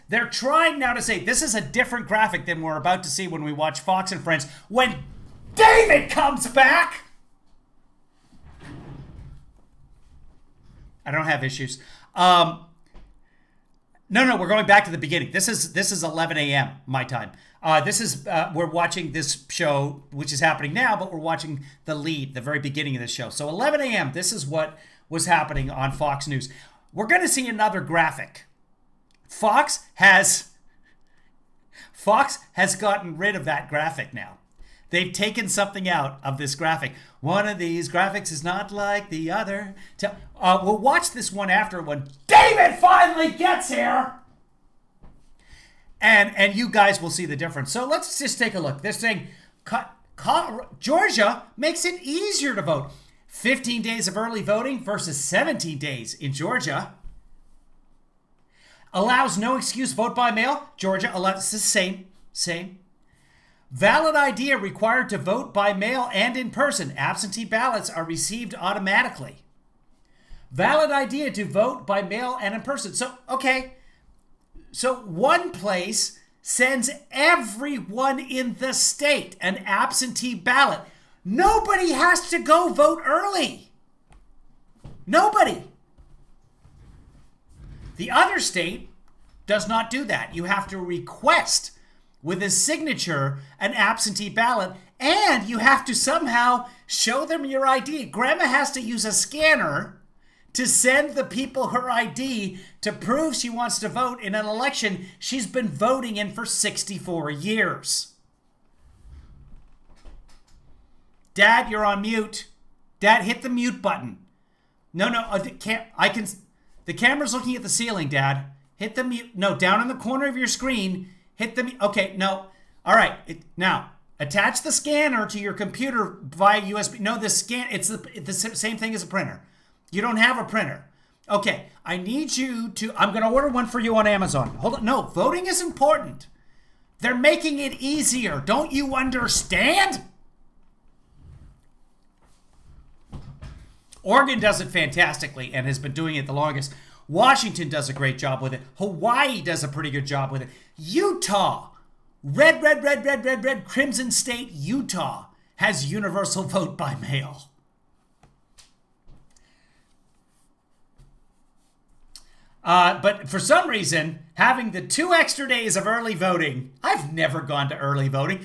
Speaker 3: They're trying now to say this is a different graphic than we're about to see when we watch Fox and Friends. When David comes back! I don't have issues. No, we're going back to the beginning. This is 11 a.m. my time. We're watching this show, which is happening now, but we're watching the lead, the very beginning of this show. So 11 a.m., this is what was happening on Fox News. We're going to see another graphic. Fox has gotten rid of that graphic now. They've taken something out of this graphic. One of these graphics is not like the other. We'll watch this one after when David finally gets here. And you guys will see the difference. So let's just take a look. They're saying Georgia makes it easier to vote. 15 days of early voting versus 17 days in Georgia. Allows no excuse vote by mail. Georgia allows the same. Valid ID required to vote by mail and in person. Absentee ballots are received automatically. Valid ID to vote by mail and in person. So, okay. So one place sends everyone in the state an absentee ballot. Nobody has to go vote early. Nobody. The other state does not do that. You have to request with a signature an absentee ballot, And you have to somehow show them your ID. Grandma has to use a scanner to send the people her ID to prove she wants to vote in an election she's been voting in for 64 years. Dad, you're on mute. Dad, hit the mute button. No, the camera's looking at the ceiling, Dad. Hit the mute. No, down in the corner of your screen. Hit the mute. Okay, no. All right. Now, attach the scanner to your computer via USB. No, the scan, it's the same thing as a printer. You don't have a printer. Okay, I need you to, I'm going to order one for you on Amazon. Hold on. No, voting is important. They're making it easier. Don't you understand? Oregon does it fantastically and has been doing it the longest. Washington does a great job with it. Hawaii does a pretty good job with it. Utah, red, Crimson State, Utah has universal vote by mail. But for some reason, having the 2 extra days of early voting, I've never gone to early voting.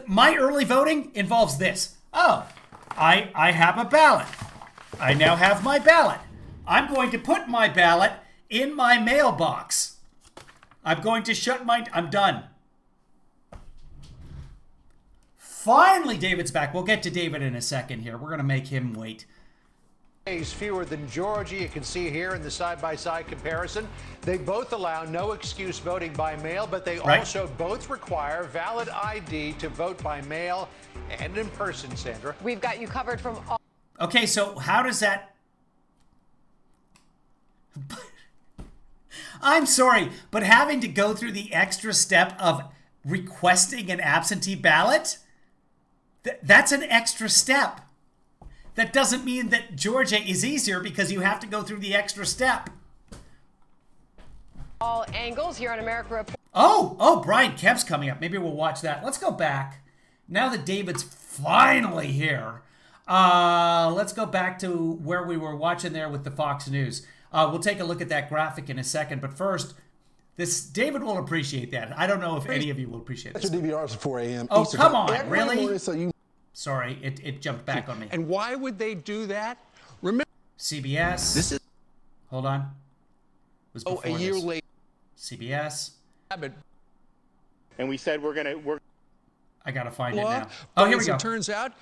Speaker 3: My early voting involves this. Oh, I have a ballot. I now have my ballot. I'm going to put my ballot in my mailbox. I'm going to I'm done. Finally, David's back. We'll get to David in a second here. We're going to make him wait.
Speaker 11: Days fewer than Georgia. You can see here in the side-by-side comparison. They both allow no excuse voting by mail, but they also both require valid ID to vote by mail and in person, Sandra.
Speaker 12: We've got you covered from all.
Speaker 3: Okay, so how does that... I'm sorry, but having to go through the extra step of requesting an absentee ballot, that's an extra step. That doesn't mean that Georgia is easier because you have to go through the extra step.
Speaker 12: All angles here on America Report.
Speaker 3: Oh, Brian Kemp's coming up. Maybe we'll watch that. Let's go back. Now that David's finally here, let's go back to where we were watching there with the Fox News. We'll take a look at that graphic in a second, but first, David will appreciate that. I don't know if any of you will appreciate this.
Speaker 13: That's your DVRs at 4 a.m.
Speaker 3: Oh,
Speaker 13: Eastern
Speaker 3: come
Speaker 13: time.
Speaker 3: on, really?
Speaker 13: Morning, so you...
Speaker 3: Sorry, it jumped back on me.
Speaker 9: And why would they do that? Remember,
Speaker 3: CBS.
Speaker 9: this is
Speaker 3: Hold on. It was
Speaker 9: a year later.
Speaker 3: CBS.
Speaker 14: And we said
Speaker 3: I gotta find it now. Oh, here we go.
Speaker 9: As it turns out,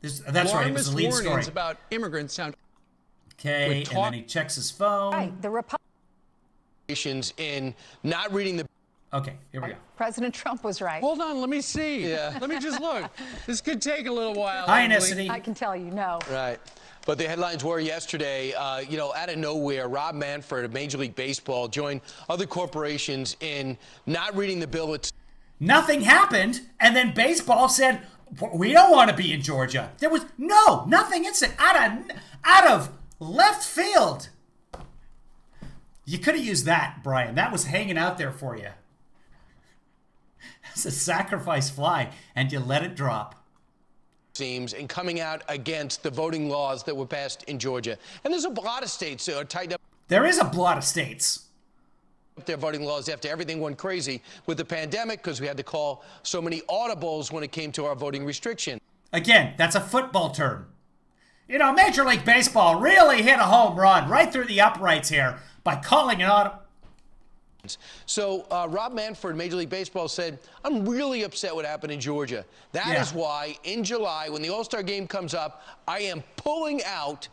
Speaker 3: that's right. It was the lead story.
Speaker 9: Warnings about immigrants sound.
Speaker 3: Okay, and then he checks his phone.
Speaker 10: Right, the
Speaker 9: Republicans in not reading the.
Speaker 3: Okay, here we go.
Speaker 10: President Trump was right.
Speaker 9: Hold on, let me see. Yeah. Let me just look. This could take a little while.
Speaker 3: Hi, Anissity.
Speaker 10: I can tell you, no.
Speaker 9: Right. But the headlines were yesterday, out of nowhere, Rob Manfred of Major League Baseball joined other corporations in not reading the bill.
Speaker 3: Nothing happened, and then baseball said, we don't want to be in Georgia. There was nothing instant out of left field. You could have used that, Brian. That was hanging out there for you. It's a sacrifice fly, and you let it drop.
Speaker 9: Seems and coming out against the voting laws that were passed in Georgia. And there's a lot of states that are tightened up.
Speaker 3: There is a lot of states.
Speaker 9: Their voting laws after everything went crazy with the pandemic because we had to call so many audibles when it came to our voting restriction.
Speaker 3: Again, that's a football term. Major League Baseball really hit a home run right through the uprights here by calling an audible.
Speaker 9: So Rob Manfred, Major League Baseball, said, I'm really upset what happened in Georgia. That is why in July, when the All-Star game comes up, I am pulling out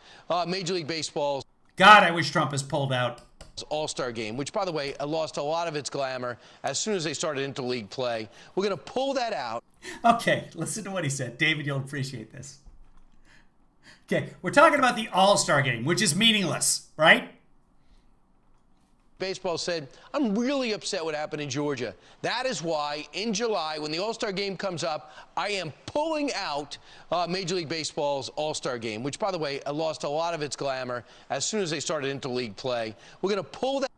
Speaker 9: Major League Baseball's.
Speaker 3: God, I wish Trump has pulled out.
Speaker 9: All-Star game, which, by the way, lost a lot of its glamour as soon as they started interleague play. We're going to pull that out.
Speaker 3: Okay, listen to what he said. David, you'll appreciate this. Okay, we're talking about the All-Star game, which is meaningless, right?
Speaker 9: Baseball said, I'm really upset what happened in Georgia. That is why in July, when the All-Star game comes up, I am pulling out Major League Baseball's All-Star game, which, by the way, lost a lot of its glamour as soon as they started interleague play. We're going to pull that.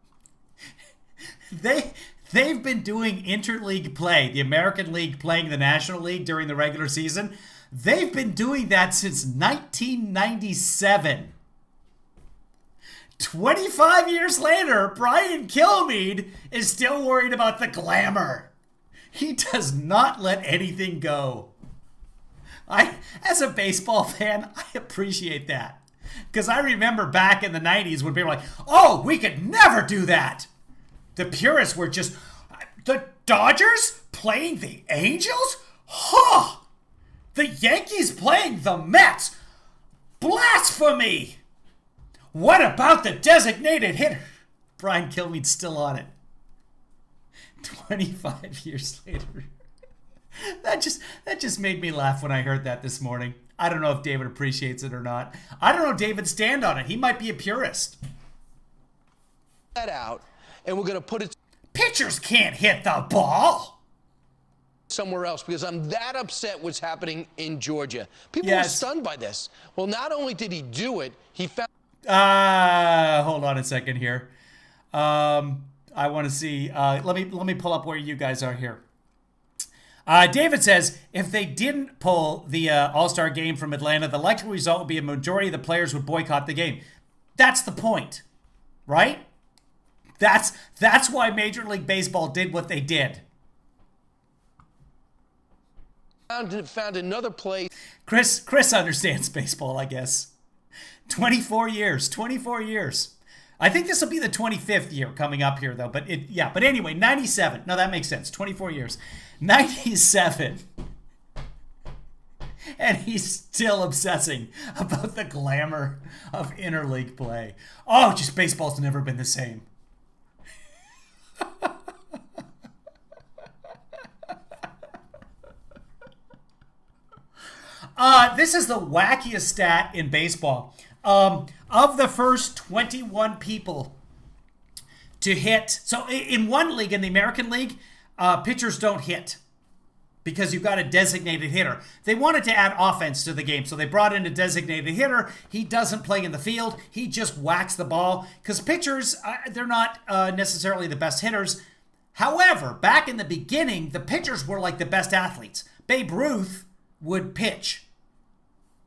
Speaker 3: They've been doing interleague play, the American League playing the National League during the regular season. They've been doing that since 1997. 25 years later, Brian Kilmeade is still worried about the glamour. He does not let anything go. As a baseball fan, I appreciate that. Because I remember back in the 90s when people were like, oh, we could never do that. The purists were just, the Dodgers playing the Angels? Huh! The Yankees playing the Mets? Blasphemy! What about the designated hitter? Brian Kilmeade's still on it. 25 years later. That just made me laugh when I heard that this morning. I don't know if David appreciates it or not. I don't know David's stand on it. He might be a purist.
Speaker 9: That out, and we're going to put it.
Speaker 3: Pitchers can't hit the ball
Speaker 9: somewhere else because I'm that upset what's happening in Georgia. People are stunned by this. Well, not only did he do it, he found.
Speaker 3: Hold on a second here. I want to see. Let me pull up where you guys are here. David says, if they didn't pull the All-Star game from Atlanta, the likely result would be a majority of the players would boycott the game. That's the point, right? That's why Major League Baseball did what they did.
Speaker 9: Found another place.
Speaker 3: Chris understands baseball, I guess. 24 years. I think this will be the 25th year coming up here, though. But anyway, 97. No, that makes sense. 24 years. 97. And he's still obsessing about the glamour of interleague play. Oh, just baseball's never been the same. This is the wackiest stat in baseball. Of the first 21 people to hit, so in one league, in the American League, pitchers don't hit because you've got a designated hitter. They wanted to add offense to the game, so they brought in a designated hitter. He doesn't play in the field. He just whacks the ball because pitchers, they're not necessarily the best hitters. However, back in the beginning, the pitchers were like the best athletes. Babe Ruth would pitch.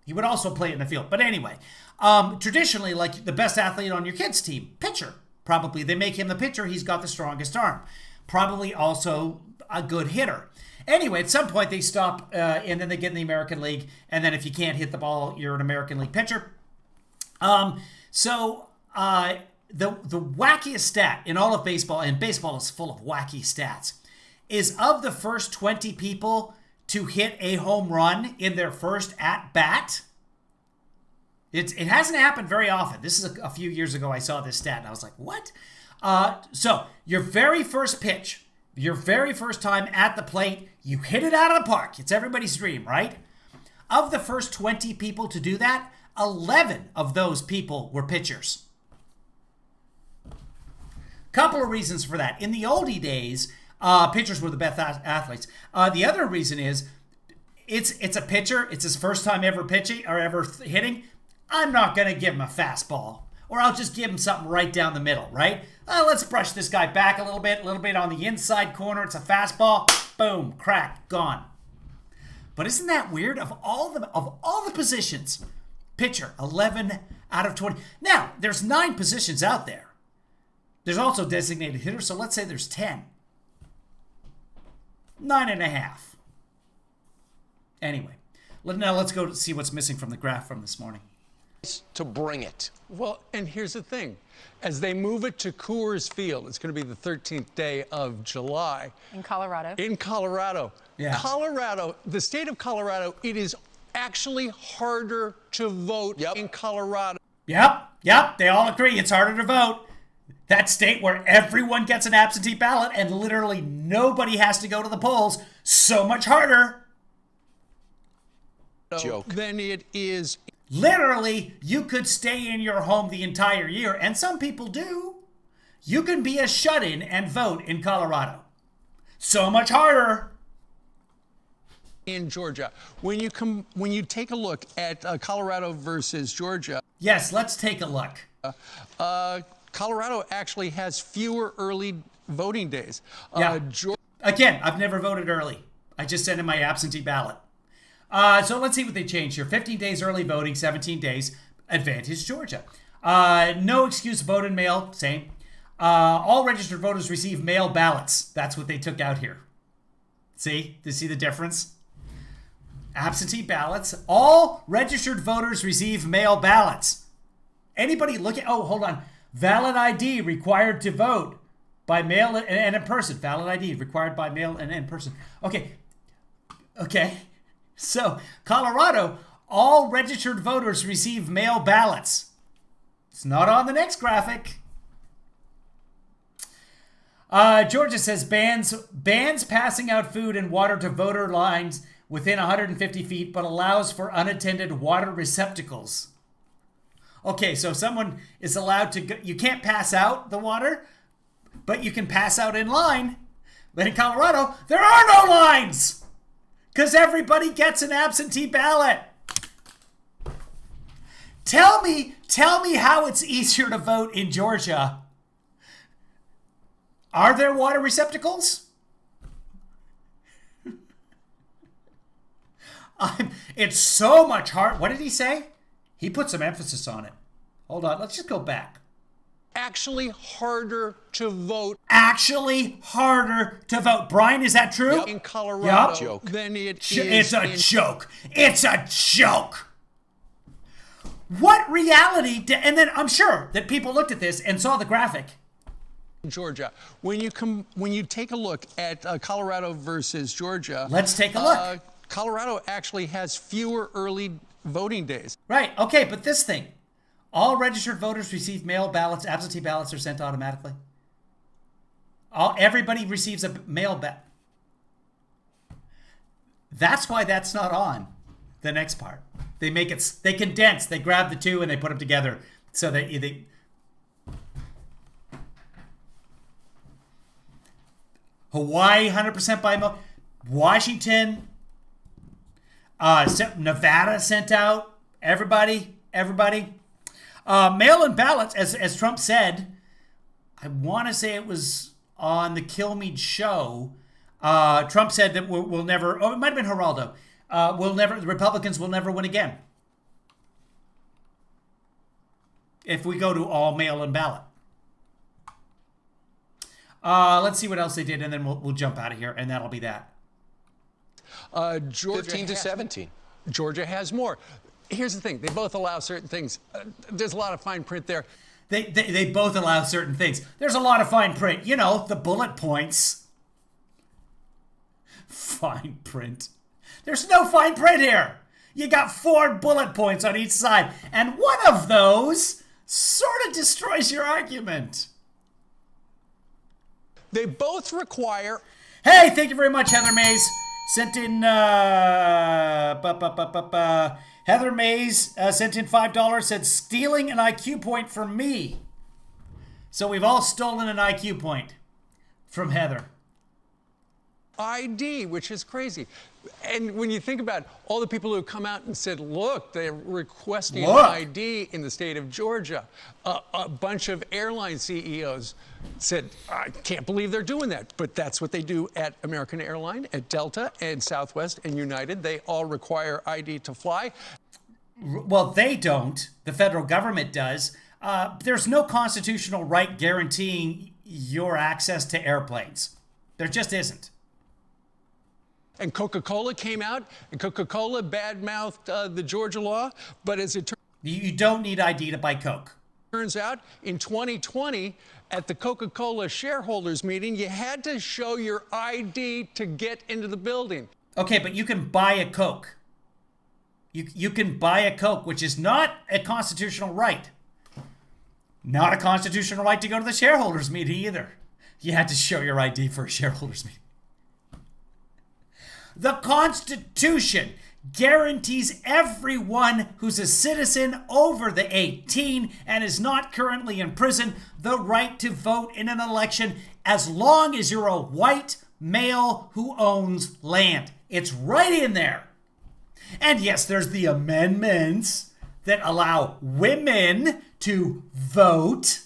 Speaker 3: He would also play in the field. But anyway, traditionally, like the best athlete on your kids' team, pitcher. Probably they make him the pitcher. He's got the strongest arm. Probably also a good hitter. Anyway, at some point they stop and then they get in the American League. And then if you can't hit the ball, you're an American League pitcher. The wackiest stat in all of baseball, and baseball is full of wacky stats, is of the first 20 people to hit a home run in their first at-bat. It hasn't happened very often. This is a few years ago I saw this stat, and I was like, what? So your very first pitch, your very first time at the plate, you hit it out of the park. It's everybody's dream, right? Of the first 20 people to do that, 11 of those people were pitchers. Couple of reasons for that. In the oldie days, pitchers were the best athletes. The other reason is it's a pitcher. It's his first time ever pitching or ever hitting. I'm not going to give him a fastball, or I'll just give him something right down the middle, right? Let's brush this guy back a little bit on the inside corner. It's a fastball. Boom, crack, gone. But isn't that weird? Of all the positions, pitcher, 11 out of 20. Now, there's 9 positions out there. There's also designated hitters, so let's say there's 10. 9.5. Anyway, now let's go see what's missing from the graph from this morning.
Speaker 9: To bring it.
Speaker 13: Well, and here's the thing. As they move it to Coors Field, it's going to be the 13th day of July.
Speaker 10: In Colorado.
Speaker 13: In Colorado.
Speaker 3: Yeah.
Speaker 13: Colorado, the state of Colorado, it is actually harder to vote in Colorado.
Speaker 3: Yep, they all agree it's harder to vote. That state where everyone gets an absentee ballot and literally nobody has to go to the polls, so much harder.
Speaker 9: Joke.
Speaker 13: Than it is.
Speaker 3: Literally, you could stay in your home the entire year, and some people do. You can be a shut-in and vote in Colorado. So much harder.
Speaker 13: In Georgia. When you take a look at Colorado versus Georgia.
Speaker 3: Yes, let's take a look.
Speaker 13: Colorado actually has fewer early voting days.
Speaker 3: Again, I've never voted early. I just sent in my absentee ballot. So let's see what they changed here. 15 days early voting, 17 days. Advantage Georgia. No excuse vote in mail. Same. All registered voters receive mail ballots. That's what they took out here. See? Do you see the difference? Absentee ballots. All registered voters receive mail ballots. Anybody look at, oh, hold on. Valid ID required to vote by mail and in person. Valid ID required by mail and in person. Okay. So, Colorado, all registered voters receive mail ballots. It's not on the next graphic. Georgia says bans passing out food and water to voter lines within 150 feet, but allows for unattended water receptacles. Okay, so someone is allowed to go, you can't pass out the water, but you can pass out in line. But in Colorado, there are no lines because everybody gets an absentee ballot. Tell me how it's easier to vote in Georgia. Are there water receptacles? It's so much hard. What did he say? He put some emphasis on it. Hold on, let's just go back.
Speaker 13: Actually harder to vote.
Speaker 3: Actually harder to vote. Brian, is that true?
Speaker 13: Yep. In Colorado than it is.
Speaker 3: It's a joke. It's a joke. What reality? And then I'm sure that people looked at this and saw the graphic.
Speaker 13: Georgia, when you take a look at Colorado versus Georgia,
Speaker 3: let's take a look.
Speaker 13: Colorado actually has fewer early voting days.
Speaker 3: Right. Okay, but this thing, all registered voters receive mail ballots. Absentee ballots are sent automatically. Everybody receives a mail ballot. That's why that's not on the next part. They make it. They condense. They grab the two and they put them together so that they. Hawaii 100% by mail. Washington, Nevada sent out. Everybody. Mail-in ballots, as Trump said. I want to say it was on the Kilmeade show. Trump said that we'll never. Oh, it might have been Geraldo. The Republicans will never win again if we go to all mail-in ballot. Let's see what else they did, and then we'll jump out of here, and that'll be that.
Speaker 9: Georgia 15 to 17.
Speaker 13: Georgia has more. Here's the thing: they both allow certain things. There's a lot of fine print there.
Speaker 3: They both allow certain things. There's a lot of fine print. You know, the bullet points. Fine print. There's no fine print here. You got 4 bullet points on each side, and one of those sort of destroys your argument.
Speaker 13: They both require.
Speaker 3: Hey, thank you very much, Heather Mays. Sent in. Heather Mays sent in $5. Said stealing an IQ point from me. So we've all stolen an IQ point from Heather.
Speaker 13: ID, which is crazy. And when you think about all the people who have come out and said, look, they're requesting ID in the state of Georgia. A bunch of airline CEOs said, I can't believe they're doing that. But that's what they do at American Airline, at Delta, and Southwest, and United. They all require ID to fly.
Speaker 3: Well, they don't. The federal government does. There's no constitutional right guaranteeing your access to airplanes. There just isn't.
Speaker 13: And Coca-Cola came out, and Coca-Cola badmouthed the Georgia law. But as it turns out,
Speaker 3: you don't need ID to buy Coke.
Speaker 13: Turns out, in 2020, at the Coca-Cola shareholders meeting, you had to show your ID to get into the building.
Speaker 3: Okay, but you can buy a Coke. You can buy a Coke, which is not a constitutional right. Not a constitutional right to go to the shareholders meeting either. You had to show your ID for a shareholders meeting. The Constitution guarantees everyone who's a citizen over the 18 and is not currently in prison the right to vote in an election as long as you're a white male who owns land. It's right in there. And yes, there's the amendments that allow women to vote.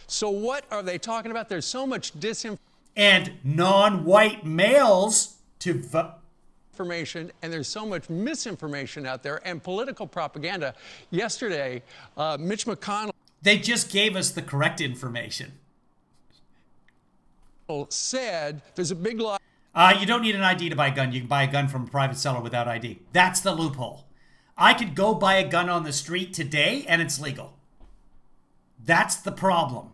Speaker 13: So what are they talking about? There's so much disinformation.
Speaker 3: And non-white males to vote.
Speaker 13: And there's so much misinformation out there and political propaganda. Yesterday, Mitch McConnell.
Speaker 3: They just gave us the correct information.
Speaker 13: Said there's a big lie.
Speaker 3: You don't need an ID to buy a gun. You can buy a gun from a private seller without ID. That's the loophole. I could go buy a gun on the street today and it's legal. That's the problem.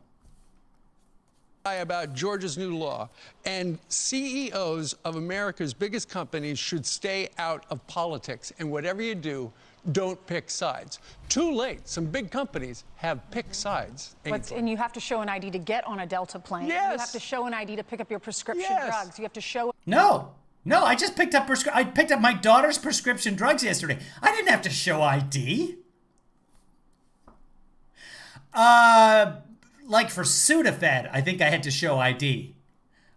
Speaker 13: About Georgia's new law, and CEOs of America's biggest companies should stay out of politics, and whatever you do, don't pick sides. Too late. Some big companies have picked sides.
Speaker 10: And you have to show an ID to get on a Delta plane.
Speaker 13: Yes.
Speaker 10: You have to show an ID to pick up your prescription drugs. You have to show.
Speaker 3: No, I just picked up I picked up my daughter's prescription drugs yesterday. I didn't have to show ID. Like for Sudafed, I think I had to show ID.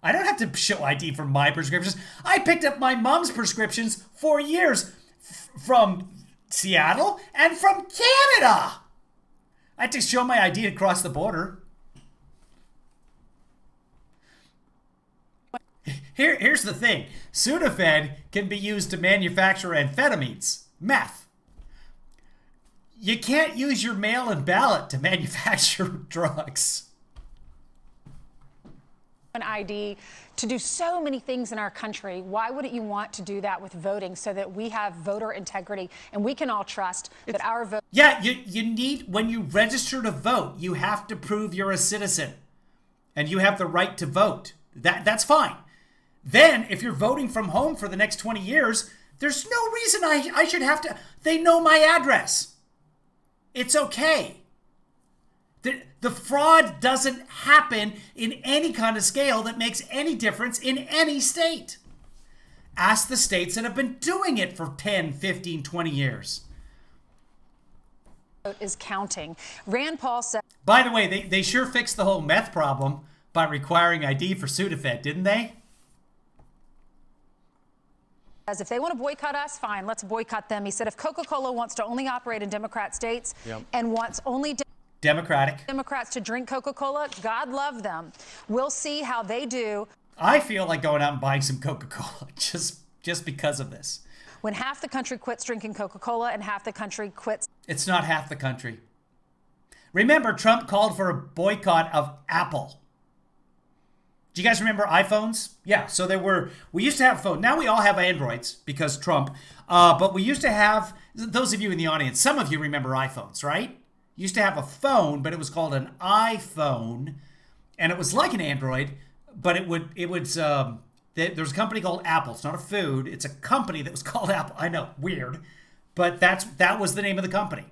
Speaker 3: I don't have to show ID for my prescriptions. I picked up my mom's prescriptions for years from Seattle and from Canada. I had to show my ID to cross the border. Here's the thing. Sudafed can be used to manufacture amphetamines, meth. You can't use your mail-in ballot to manufacture drugs.
Speaker 10: An ID to do so many things in our country. Why wouldn't you want to do that with voting so that we have voter integrity and we can all trust that our vote?
Speaker 3: Yeah, you need, when you register to vote, you have to prove you're a citizen and you have the right to vote. That's fine. Then, if you're voting from home for the next 20 years, there's no reason I should have to. They know my address. It's okay. The fraud doesn't happen in any kind of scale that makes any difference in any state. Ask the states that have been doing it for 10, 15, 20 years.
Speaker 10: Is counting. Rand Paul said.
Speaker 3: By the way, they sure fixed the whole meth problem by requiring ID for Sudafed, didn't they?
Speaker 10: As if they want to boycott us, fine, let's boycott them. He said if Coca-Cola wants to only operate in Democrat states and wants only Democrats to drink Coca-Cola, God love them. We'll see how they do.
Speaker 3: I feel like going out and buying some Coca-Cola just because of this.
Speaker 10: When half the country quits drinking Coca-Cola and half the country quits.
Speaker 3: It's not half the country. Remember, Trump called for a boycott of Apple. Do you guys remember iPhones? Yeah, so we used to have phones. Now we all have Androids because Trump. But we used to have, those of you in the audience, some of you remember iPhones, right? You used to have a phone, but it was called an iPhone. And it was like an Android, but there was a company called Apple. It's not a food. It's a company that was called Apple. I know, weird. But that was the name of the company.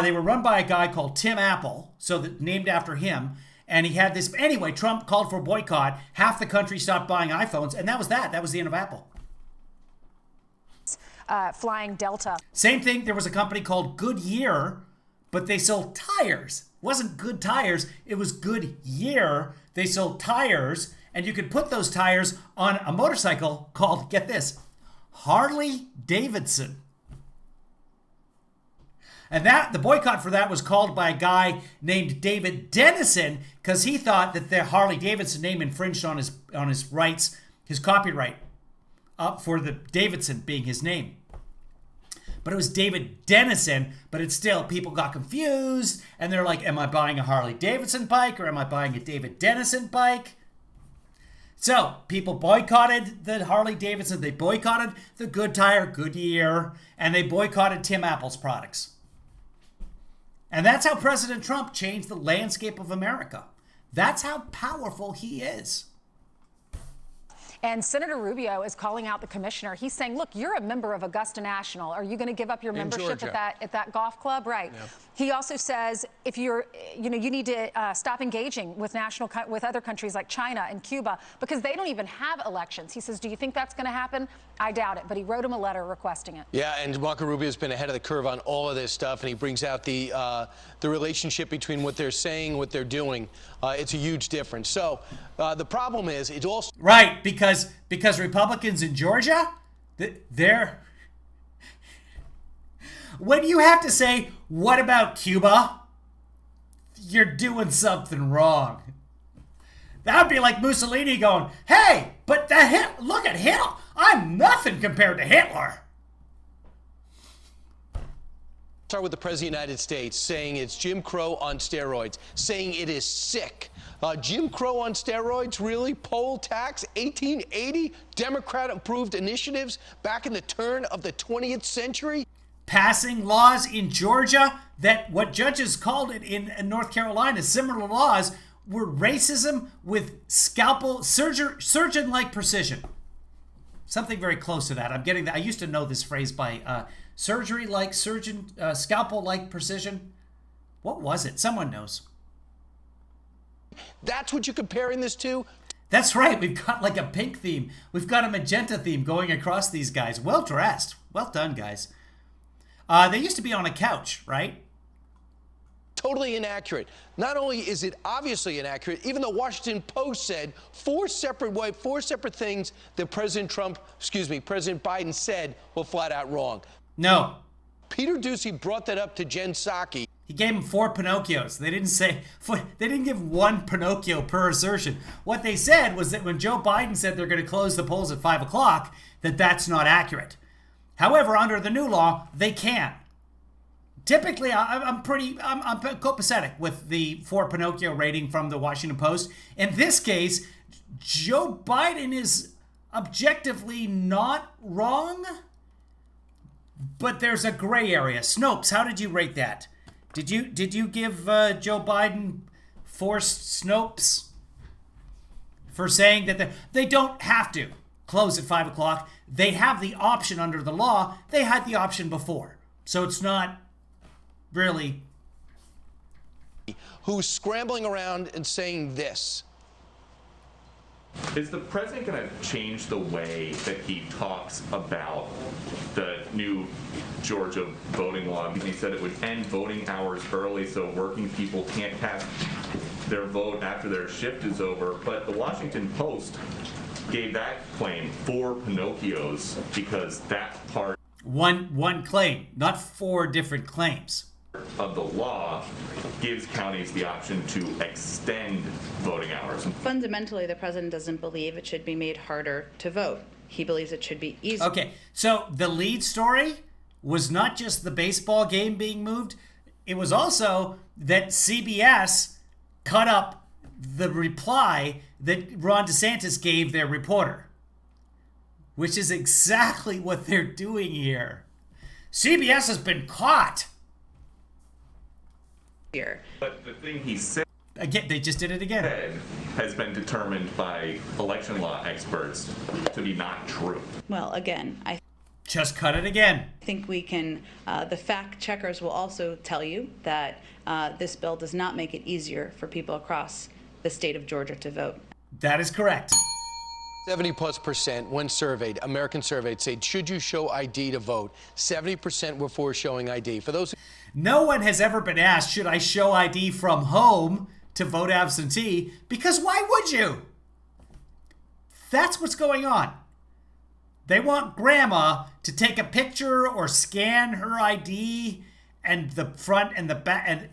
Speaker 3: They were run by a guy called Tim Apple, named after him. And he had this. Anyway, Trump called for a boycott. Half the country stopped buying iPhones. And that was that. That was the end of Apple.
Speaker 10: Flying Delta.
Speaker 3: Same thing. There was a company called Goodyear, but they sold tires. It wasn't good tires. It was Goodyear. They sold tires. And you could put those tires on a motorcycle called, get this, Harley Davidson. And the boycott for that was called by a guy named David Dennison because he thought that the Harley Davidson name infringed on his rights, his copyright, for the Davidson being his name. But it was David Dennison, but it's still, people got confused and they're like, am I buying a Harley Davidson bike or am I buying a David Dennison bike? So people boycotted the Harley Davidson, they boycotted the Goodyear, and they boycotted Tim Apple's products. And that's how President Trump changed the landscape of America. That's how powerful he is.
Speaker 10: And Senator Rubio is calling out the commissioner. He's saying, look, you're a member of Augusta National. Are you going to give up your membership at that golf club? Right. Yeah. He also says if you need to stop engaging with other countries like China and Cuba because they don't even have elections. He says, do you think that's going to happen? I doubt it. But he wrote him a letter requesting it.
Speaker 9: Yeah, and Marco Rubio's been ahead of the curve on all of this stuff, and he brings out the relationship between what they're saying and what they're doing. It's a huge difference. So the problem is it's all
Speaker 3: right because Republicans in Georgia, they're when you have to say, what about Cuba? You're doing something wrong. That would be like Mussolini going, hey, but look at Hitler. I'm nothing compared to Hitler.
Speaker 9: Start with the President of the United States saying it's Jim Crow on steroids, saying it is sick. Jim Crow on steroids, really? Poll tax, 1880? Democrat-approved initiatives back in the turn of the 20th century?
Speaker 3: Passing laws in Georgia that what judges called it in North Carolina, similar laws, were racism with scalpel, surgeon-like precision. Something very close to that. I'm getting that. I used to know this phrase by surgery-like surgeon, scalpel-like precision. What was it? Someone knows.
Speaker 9: That's what you're comparing this to?
Speaker 3: That's right. We've got like a pink theme. We've got a magenta theme going across these guys. Well dressed. Well done, guys. They used to be on a couch, right?
Speaker 9: Totally inaccurate. Not only is it obviously inaccurate, even the Washington Post said four separate things that President Biden said were flat out wrong.
Speaker 3: No.
Speaker 9: Peter Doocy brought that up to Jen Psaki.
Speaker 3: He gave him 4 Pinocchios. They didn't give 1 Pinocchio per assertion. What they said was that when Joe Biden said they're going to close the polls at 5 o'clock, that's not accurate. However, under the new law, they can. Typically, I'm copacetic with the 4 Pinocchio rating from the Washington Post. In this case, Joe Biden is objectively not wrong, but there's a gray area. Snopes, how did you rate that? Did you give Joe Biden forced Snopes for saying that they don't have to close at 5 o'clock? They have the option under the law. They had the option before. So it's not really.
Speaker 9: Who's scrambling around and saying this?
Speaker 15: Is the president going to change the way that he talks about the new Georgia voting law? He said it would end voting hours early so working people can't cast their vote after their shift is over. But the Washington Post gave that claim 4 Pinocchios because that part
Speaker 3: one claim, not 4 different claims
Speaker 15: of the law gives counties the option to extend voting hours.
Speaker 16: Fundamentally, the president doesn't believe it should be made harder to vote. He believes it should be easier.
Speaker 3: Okay, so the lead story was not just the baseball game being moved. It was also that CBS cut up the reply that Ron DeSantis gave their reporter, which is exactly what they're doing here. CBS has been caught.
Speaker 15: But the thing he said
Speaker 3: again, they just did it again,
Speaker 15: has been determined by election law experts to be not true.
Speaker 16: Well, again, I
Speaker 3: just cut it again.
Speaker 16: think we can, the fact checkers will also tell you that this bill does not make it easier for people across the state of Georgia to vote.
Speaker 3: That is correct.
Speaker 9: 70+%, when surveyed, American surveyed, said, should you show ID to vote? 70% were for showing ID. For those
Speaker 3: no one has ever been asked, should I show ID from home to vote absentee? Because why would you? That's what's going on. They want grandma to take a picture or scan her ID and the front and the back. And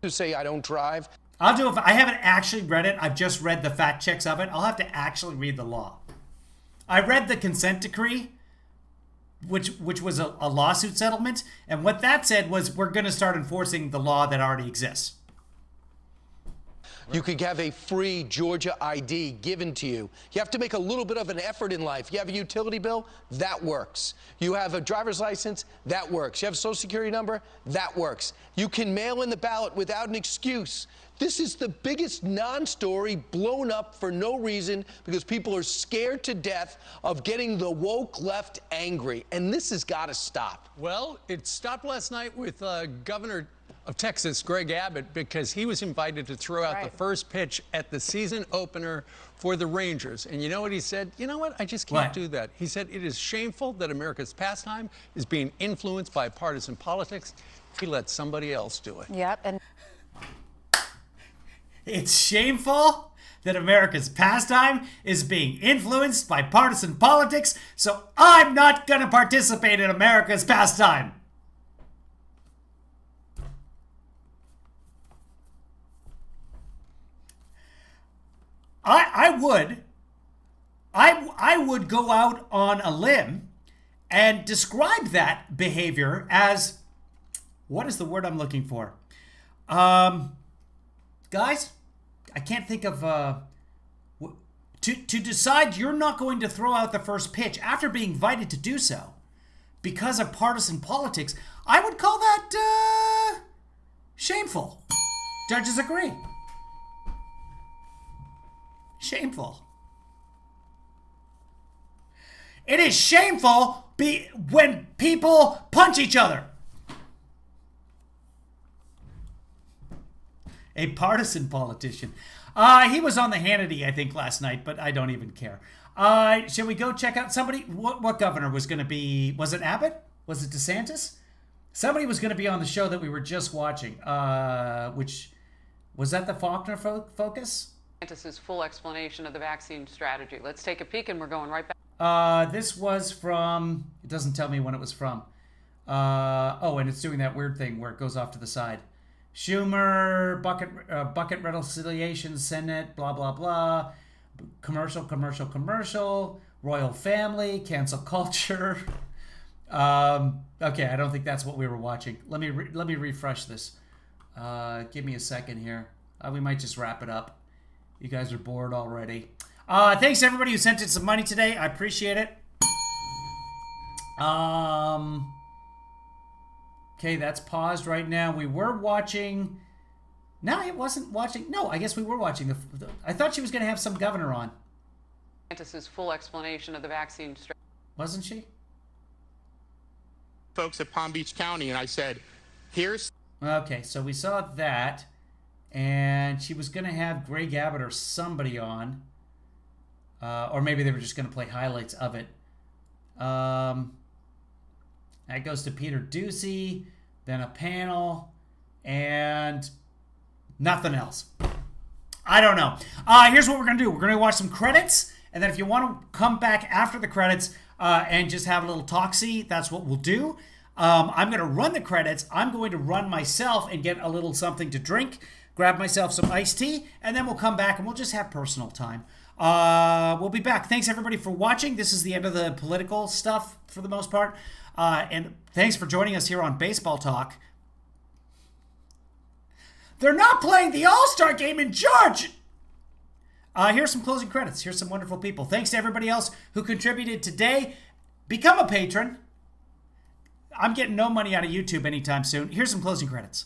Speaker 9: who say I don't drive.
Speaker 3: I'll do it. I haven't actually read it. I've just read the fact checks of it. I'll have to actually read the law. I read the consent decree, which was a lawsuit settlement. And what that said was we're going to start enforcing the law that already exists.
Speaker 9: You could have a free Georgia ID given to you. You have to make a little bit of an effort in life. You have a utility bill, that works. You have a driver's license, that works. You have a social security number, that works. You can mail in the ballot without an excuse. This is the biggest non-story blown up for no reason because people are scared to death of getting the woke left angry. And this has got to stop.
Speaker 13: Well, it stopped last night with Governor of Texas, Greg Abbott, because he was invited to throw out the first pitch at the season opener for the Rangers. And you know what he said? You know what? I just can't do that. He said it is shameful that America's pastime is being influenced by partisan politics. He let somebody else do it.
Speaker 10: Yep. And
Speaker 3: it's shameful that America's pastime is being influenced by partisan politics, so I'm not going to participate in America's pastime. I would go out on a limb and described that behavior as, what is the word I'm looking for? Guys, I can't think of, to decide you're not going to throw out the first pitch after being invited to do so because of partisan politics, I would call that shameful. Judges agree. Shameful. It is shameful when people punch each other. A partisan politician. He was on the Hannity, I think, last night, but I don't even care. Should we go check out somebody? What governor was going to be? Was it Abbott? Was it DeSantis? Somebody was going to be on the show that we were just watching. Which was that the Faulkner focus?
Speaker 17: DeSantis' full explanation of the vaccine strategy. Let's take a peek, and we're going right back.
Speaker 3: This was from. It doesn't tell me when it was from. Oh, and it's doing that weird thing where it goes off to the side. Schumer, bucket reconciliation, Senate, blah, blah, blah. Commercial. Royal family, cancel culture. Okay, I don't think that's what we were watching. Let me refresh this. Give me a second here. We might just wrap it up. You guys are bored already. Thanks to everybody who sent in some money today. I appreciate it. Okay, that's paused right now. We were watching. No, it wasn't watching. No, I guess we were watching. I thought she was going to have some governor on.
Speaker 17: DeSantis' full explanation of the vaccine strategy.
Speaker 3: Wasn't she?
Speaker 14: Folks at Palm Beach County, and I said, here's...
Speaker 3: Okay, so we saw that, and she was going to have Greg Abbott or somebody on, or maybe they were just going to play highlights of it. That goes to Peter Ducey, then a panel, and nothing else. I don't know. Here's what we're going to do. We're going to watch some credits, and then if you want to come back after the credits and just have a little talk-see, that's what we'll do. I'm going to run the credits. I'm going to run myself and get a little something to drink, grab myself some iced tea, and then we'll come back and we'll just have personal time. We'll be back. Thanks, everybody, for watching. This is the end of the political stuff for the most part. And thanks for joining us here on Baseball Talk. They're not playing the All-Star game in Georgia. Here's some closing credits. Here's some wonderful people. Thanks to everybody else who contributed today. Become a patron. I'm getting no money out of YouTube anytime soon. Here's some closing credits.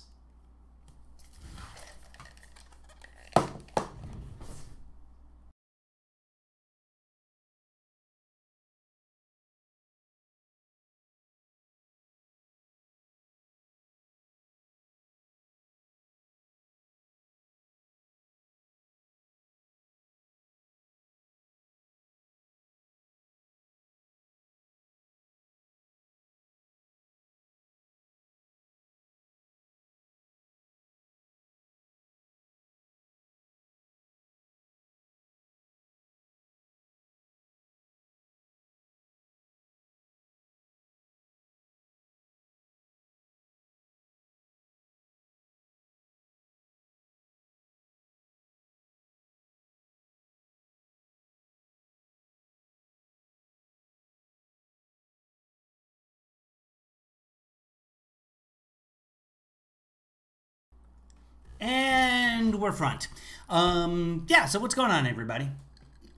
Speaker 3: And we're front. Yeah, so what's going on, everybody?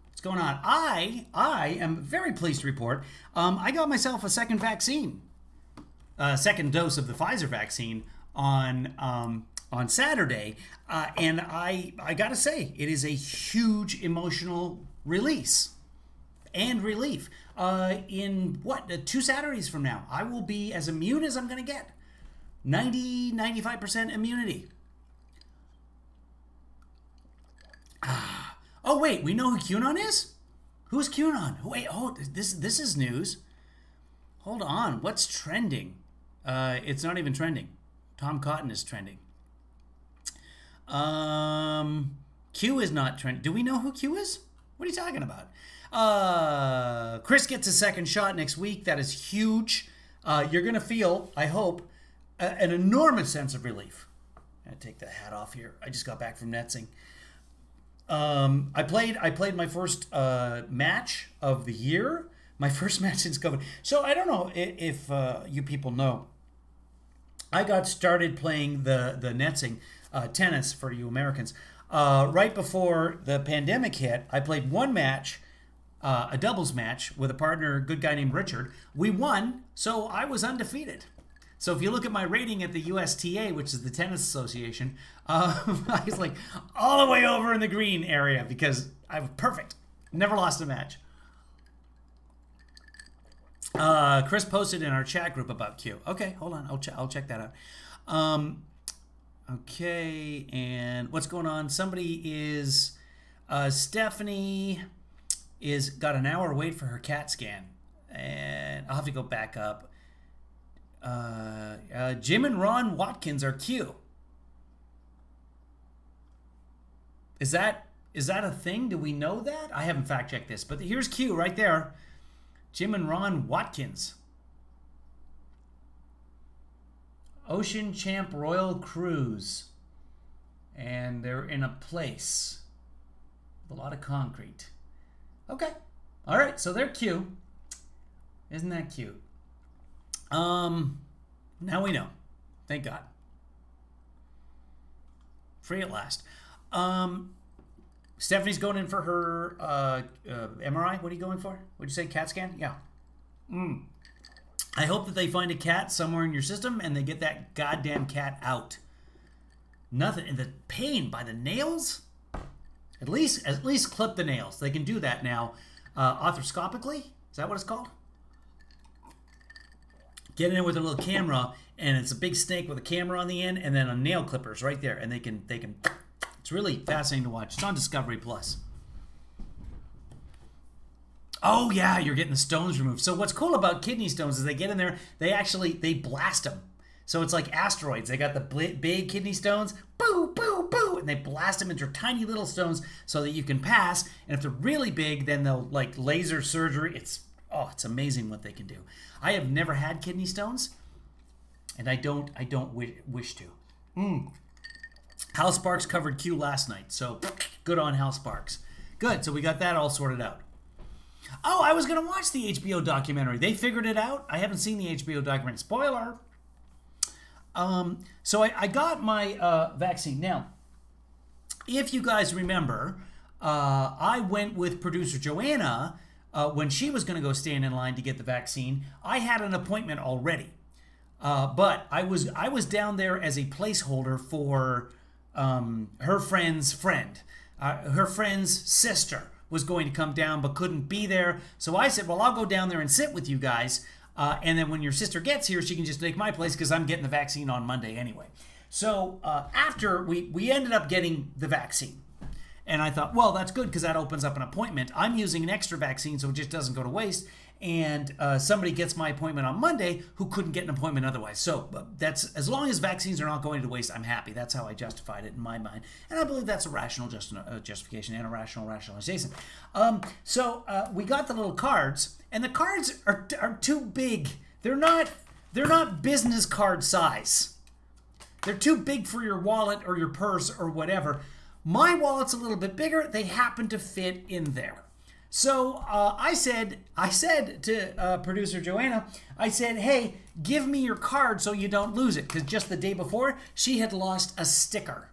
Speaker 3: What's going on? I am very pleased to report I got myself a second vaccine, second dose of the Pfizer vaccine on Saturday, and I got to say, it is a huge emotional release and relief. In 2 Saturdays from now, I will be as immune as I'm going to get. 95% immunity. Oh, wait, we know who QAnon is? Who's QAnon? Wait, this is news. Hold on, what's trending? It's not even trending. Tom Cotton is trending. Q is not trending. Do we know who Q is? What are you talking about? Chris gets a second shot next week. That is huge. You're going to feel, I hope, an enormous sense of relief. I'm going to take the hat off here. I just got back from Netsing. I played my first match of the year My first match since COVID. So I don't know if you people know. I got started playing the netsing, tennis for you Americans, right before the pandemic hit. I played one match, a doubles match with a partner, a good guy named Richard. We won, so I was undefeated. So if you look at my rating at the USTA, which is the Tennis Association, I was like all the way over in the green area because I was perfect. Never lost a match. Chris posted in our chat group about Q. Okay, hold on. I'll check that out. Okay, and what's going on? Somebody is Stephanie is got an hour wait for her CAT scan, and I'll have to go back up. Jim and Ron Watkins are Q. Is that a thing? Do we know that? I haven't fact checked this, but here's Q right there. Jim and Ron Watkins. Ocean Champ Royal Cruise. And they're in a place with a lot of concrete. Okay. All right, so they're Q. Isn't that cute? Now we know. Thank God. Free at last. Stephanie's going in for her MRI. What are you going for? What'd you say? CAT scan? Yeah. I hope that they find a cat somewhere in your system and they get that goddamn cat out. Nothing. And the pain by the nails? At least clip the nails. They can do that now. Arthroscopically? Is that what it's called? Get in there with a little camera, and it's a big snake with a camera on the end, and then a nail clippers right there, and they can. It's really fascinating to watch. It's on Discovery Plus. Oh yeah, you're getting the stones removed. So what's cool about kidney stones is they get in there, they blast them. So it's like asteroids. They got the big kidney stones, boo, boo, boo, and they blast them into tiny little stones so that you can pass. And if they're really big, then they'll like laser surgery. It's amazing what they can do. I have never had kidney stones, and I don't wish to. Hal Sparks covered Q last night, so good on Hal Sparks. Good, so we got that all sorted out. Oh, I was going to watch the HBO documentary. They figured it out. I haven't seen the HBO documentary. Spoiler. So I got my vaccine. Now, if you guys remember, I went with producer Joanna when she was going to go stand in line to get the vaccine. I had an appointment already, but I was down there as a placeholder for her friend's friend. Her friend's sister was going to come down but couldn't be there. So I said, well, I'll go down there and sit with you guys. And then when your sister gets here, she can just take my place because I'm getting the vaccine on Monday anyway. So after we ended up getting the vaccine. And I thought, well, that's good because that opens up an appointment. I'm using an extra vaccine so it just doesn't go to waste. And somebody gets my appointment on Monday who couldn't get an appointment otherwise. So that's as long as vaccines are not going to waste, I'm happy. That's how I justified it in my mind. And I believe that's a rational justification and a rational rationalization. So we got the little cards, and the cards are too big. They're not business card size. They're too big for your wallet or your purse or whatever. My wallet's a little bit bigger. They happen to fit in there. So I said to producer Joanna, I said, hey, give me your card so you don't lose it. Because just the day before, she had lost a sticker.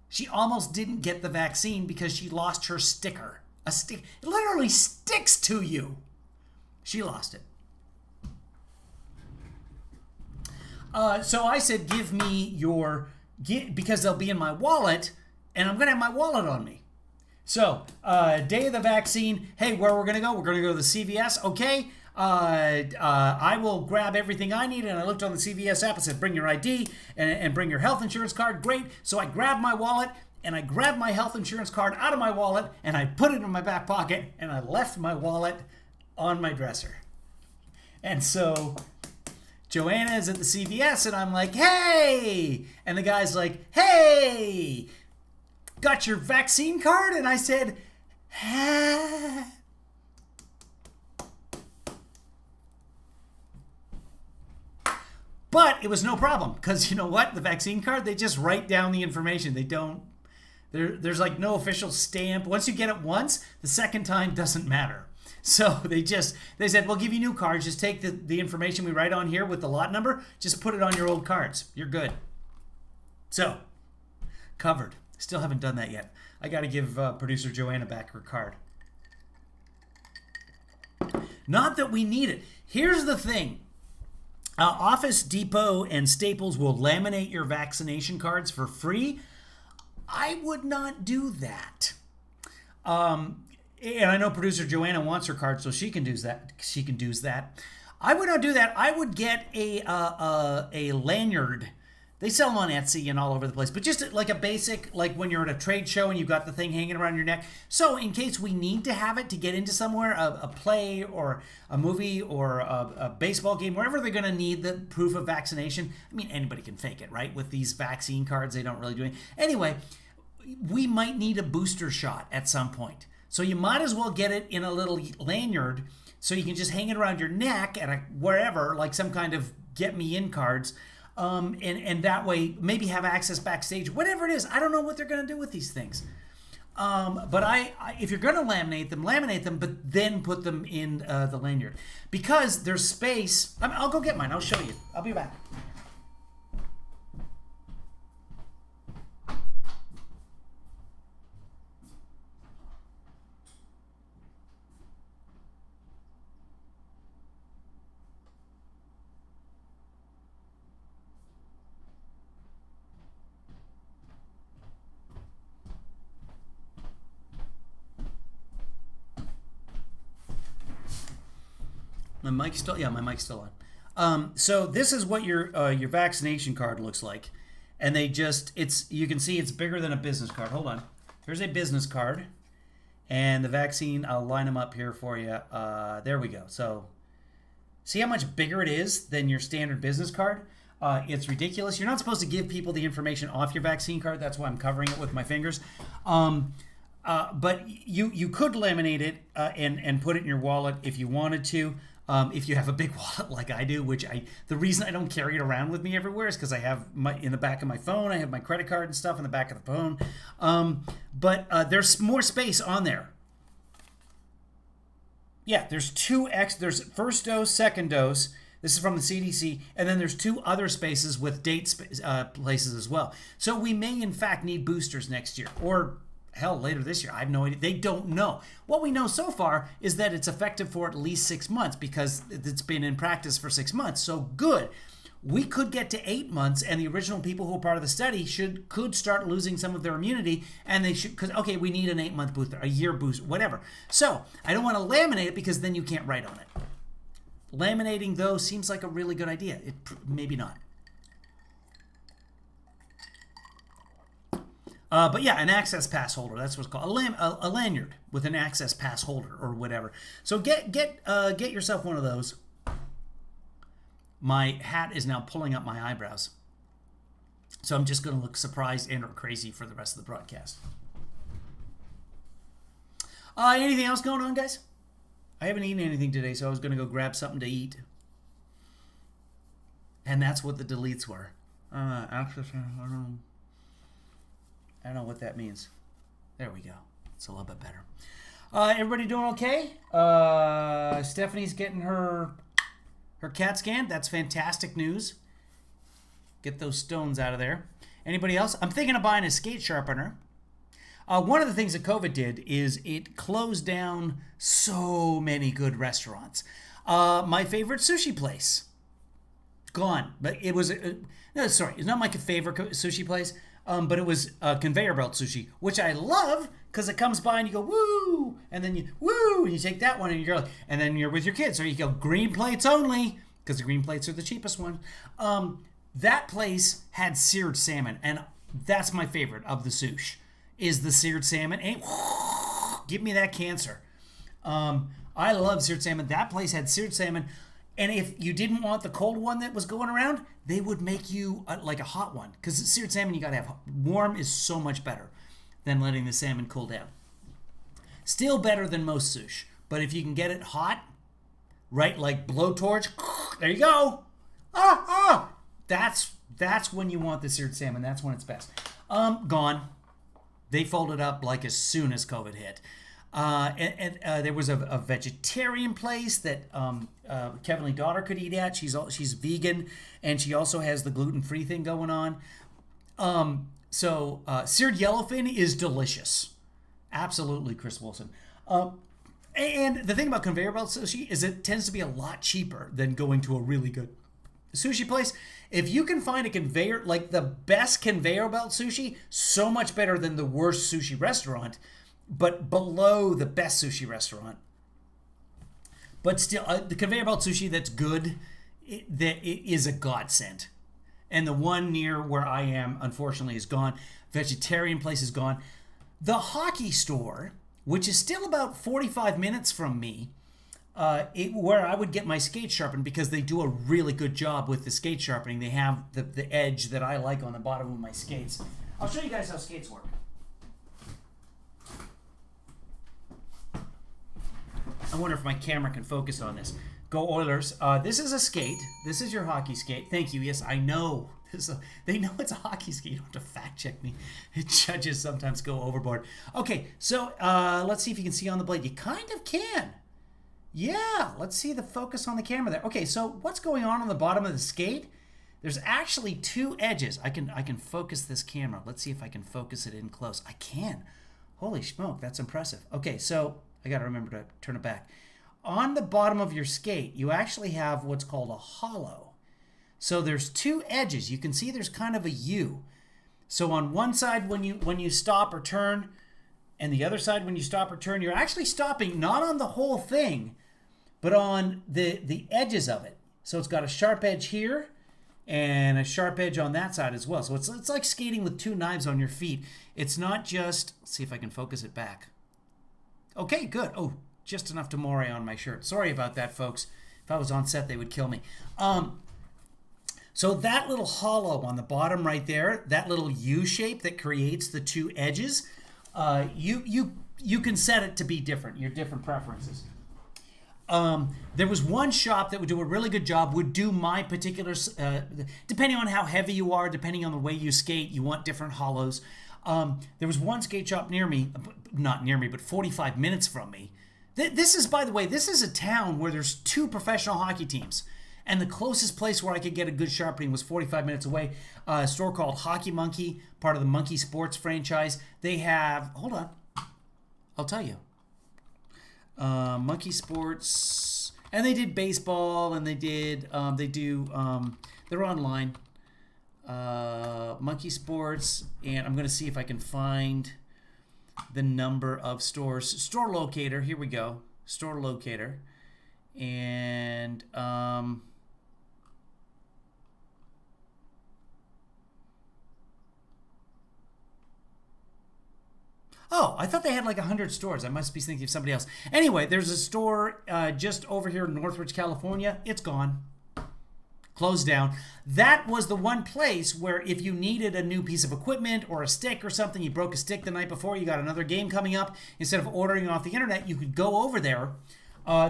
Speaker 3: She almost didn't get the vaccine because she lost her sticker. It literally sticks to you. She lost it. So I said, give me because they'll be in my wallet, and I'm going to have my wallet on me. So, day of the vaccine, hey, where we're going to go? We're going to go to the CVS, okay? I will grab everything I need, and I looked on the CVS app and said, bring your ID and bring your health insurance card. Great. So I grabbed my wallet, and I grabbed my health insurance card out of my wallet, and I put it in my back pocket, and I left my wallet on my dresser. And so Joanna is at the CVS, and I'm like, hey! And the guy's like, hey! Got your vaccine card? And I said, ah. But it was no problem because you know what? The vaccine card, they just write down the information. They don't, there's like no official stamp. Once you get it once, the second time doesn't matter. So they said, we'll give you new cards. Just take the information we write on here with the lot number. Just put it on your old cards. You're good. So, covered. Still haven't done that yet. I got to give producer Joanna back her card. Not that we need it. Here's the thing. Office Depot and Staples will laminate your vaccination cards for free. I would not do that. And I know producer Joanna wants her card, so she can do that. I would not do that. I would get a lanyard. They sell them on Etsy and all over the place, but just like a basic, like when you're at a trade show and you've got the thing hanging around your neck. So in case we need to have it to get into somewhere, a play or a movie or a baseball game, wherever they're going to need the proof of vaccination. I mean, anybody can fake it, right? With these vaccine cards, they don't really do anything. Anyway, we might need a booster shot at some point. So you might as well get it in a little lanyard so you can just hang it around your neck at wherever, like some kind of get me in cards. And that way maybe have access backstage, whatever it is. I don't know what they're going to do with these things. But if you're going to laminate them, but then put them in the lanyard. Because there's space. I'll go get mine. I'll show you. I'll be back. My mic's still, yeah, my mic's still on. So this is what your vaccination card looks like, and you can see it's bigger than a business card. Hold on, here's a business card, and the vaccine. I'll line them up here for you. There we go. So see how much bigger it is than your standard business card. It's ridiculous. You're not supposed to give people the information off your vaccine card. That's why I'm covering it with my fingers. But you could laminate it and put it in your wallet if you wanted to. If you have a big wallet like I do, the reason I don't carry it around with me everywhere is because I have in the back of my phone, I have my credit card and stuff in the back of the phone. But there's more space on there. Yeah, there's there's first dose, second dose. This is from the CDC, and then there's 2 other spaces with date places as well. So we may in fact need boosters next year, or hell, later this year. I have no idea. They don't know. What we know so far is that it's effective for at least 6 months because it's been in practice for 6 months. So good. We could get to 8 months, and the original people who were part of the study could start losing some of their immunity, and they should, because, okay, we need an 8-month booster, a year booster, whatever. So I don't want to laminate it because then you can't write on it. Laminating, though, seems like a really good idea. Maybe not. But yeah, an access pass holder. That's what's called a lanyard with an access pass holder or whatever. So get yourself one of those. My hat is now pulling up my eyebrows, so I'm just going to look surprised and or crazy for the rest of the broadcast. Anything else going on, guys? I haven't eaten anything today, so I was going to go grab something to eat, and that's what the deletes were. Access. I don't know what that means. There we go. It's a little bit better. Everybody doing okay? Stephanie's getting her CAT scan. That's fantastic news. Get those stones out of there. Anybody else? I'm thinking of buying a skate sharpener. One of the things that COVID did is it closed down so many good restaurants. My favorite sushi place, gone. But it was, it's not my favorite sushi place. But it was conveyor belt sushi, which I love because it comes by and you go, woo, and then you, woo, and you take that one and you're like, and then you're with your kids. So you go, green plates only, because the green plates are the cheapest one. That place had seared salmon, and that's my favorite of the sushi, is the seared salmon. And give me that cancer. I love seared salmon. That place had seared salmon. And if you didn't want the cold one that was going around, they would make you like a hot one. Because seared salmon, you got to have warm is so much better than letting the salmon cool down. Still better than most sushi. But if you can get it hot, right, like blowtorch, there you go. That's when you want the seared salmon. That's when it's best. Gone. They folded up like as soon as COVID hit. And there was a vegetarian place that Kevin Lee's daughter could eat at. She's vegan, and she also has the gluten-free thing going on. So seared yellowfin is delicious. Absolutely, Chris Wilson. And the thing about conveyor belt sushi is it tends to be a lot cheaper than going to a really good sushi place. If you can find a conveyor, like the best conveyor belt sushi, so much better than the worst sushi restaurant, but below the best sushi restaurant. But still, the conveyor belt sushi that's good, that is a godsend. And the one near where I am, unfortunately, is gone. Vegetarian place is gone. The hockey store, which is still about 45 minutes from me, where I would get my skate sharpened, because they do a really good job with the skate sharpening. They have the edge that I like on the bottom of my skates. I'll show you guys how skates work. I wonder if my camera can focus on this. Go Oilers. This is a skate. This is your hockey skate. Thank you. Yes, I know. They know it's a hockey skate. You don't have to fact check me. Judges sometimes go overboard. Okay, so let's see if you can see on the blade. You kind of can. Yeah, let's see the focus on the camera there. Okay, so what's going on the bottom of the skate? There's actually two edges. I can focus this camera. Let's see if I can focus it in close. I can. Holy smoke, that's impressive. Okay, so I got to remember to turn it back. On the bottom of your skate, you actually have what's called a hollow. So there's two edges. You can see there's kind of a U. So on one side, when you stop or turn, and the other side when you stop or turn, you're actually stopping not on the whole thing, but on the edges of it. So it's got a sharp edge here and a sharp edge on that side as well. So it's like skating with two knives on your feet. It's not just, let's see if I can focus it back. Okay, good. Oh, just enough to moire on my shirt. Sorry about that, folks. If I was on set, they would kill me. So that little hollow on the bottom right there, that little U shape that creates the two edges, you can set it to be different, your different preferences. There was one shop that would do a really good job, would do my particular, depending on how heavy you are, depending on the way you skate, you want different hollows. There was one skate shop near me, not near me, but 45 minutes from me. This is, by the way, this is a town where there's two professional hockey teams. And the closest place where I could get a good sharpening was 45 minutes away. A store called Hockey Monkey, part of the Monkey Sports franchise. They have, hold on, I'll tell you. Monkey Sports, and they did baseball, and they're online. Monkey Sports, and I'm going to see if I can find the number of stores. Store locator, here we go. Store locator. And oh, I thought they had like 100 stores. I must be thinking of somebody else. Anyway, there's a store just over here in Northridge, California. It's gone. Closed down. That was the one place where if you needed a new piece of equipment or a stick or something, you broke a stick the night before, you got another game coming up, instead of ordering off the internet, you could go over there.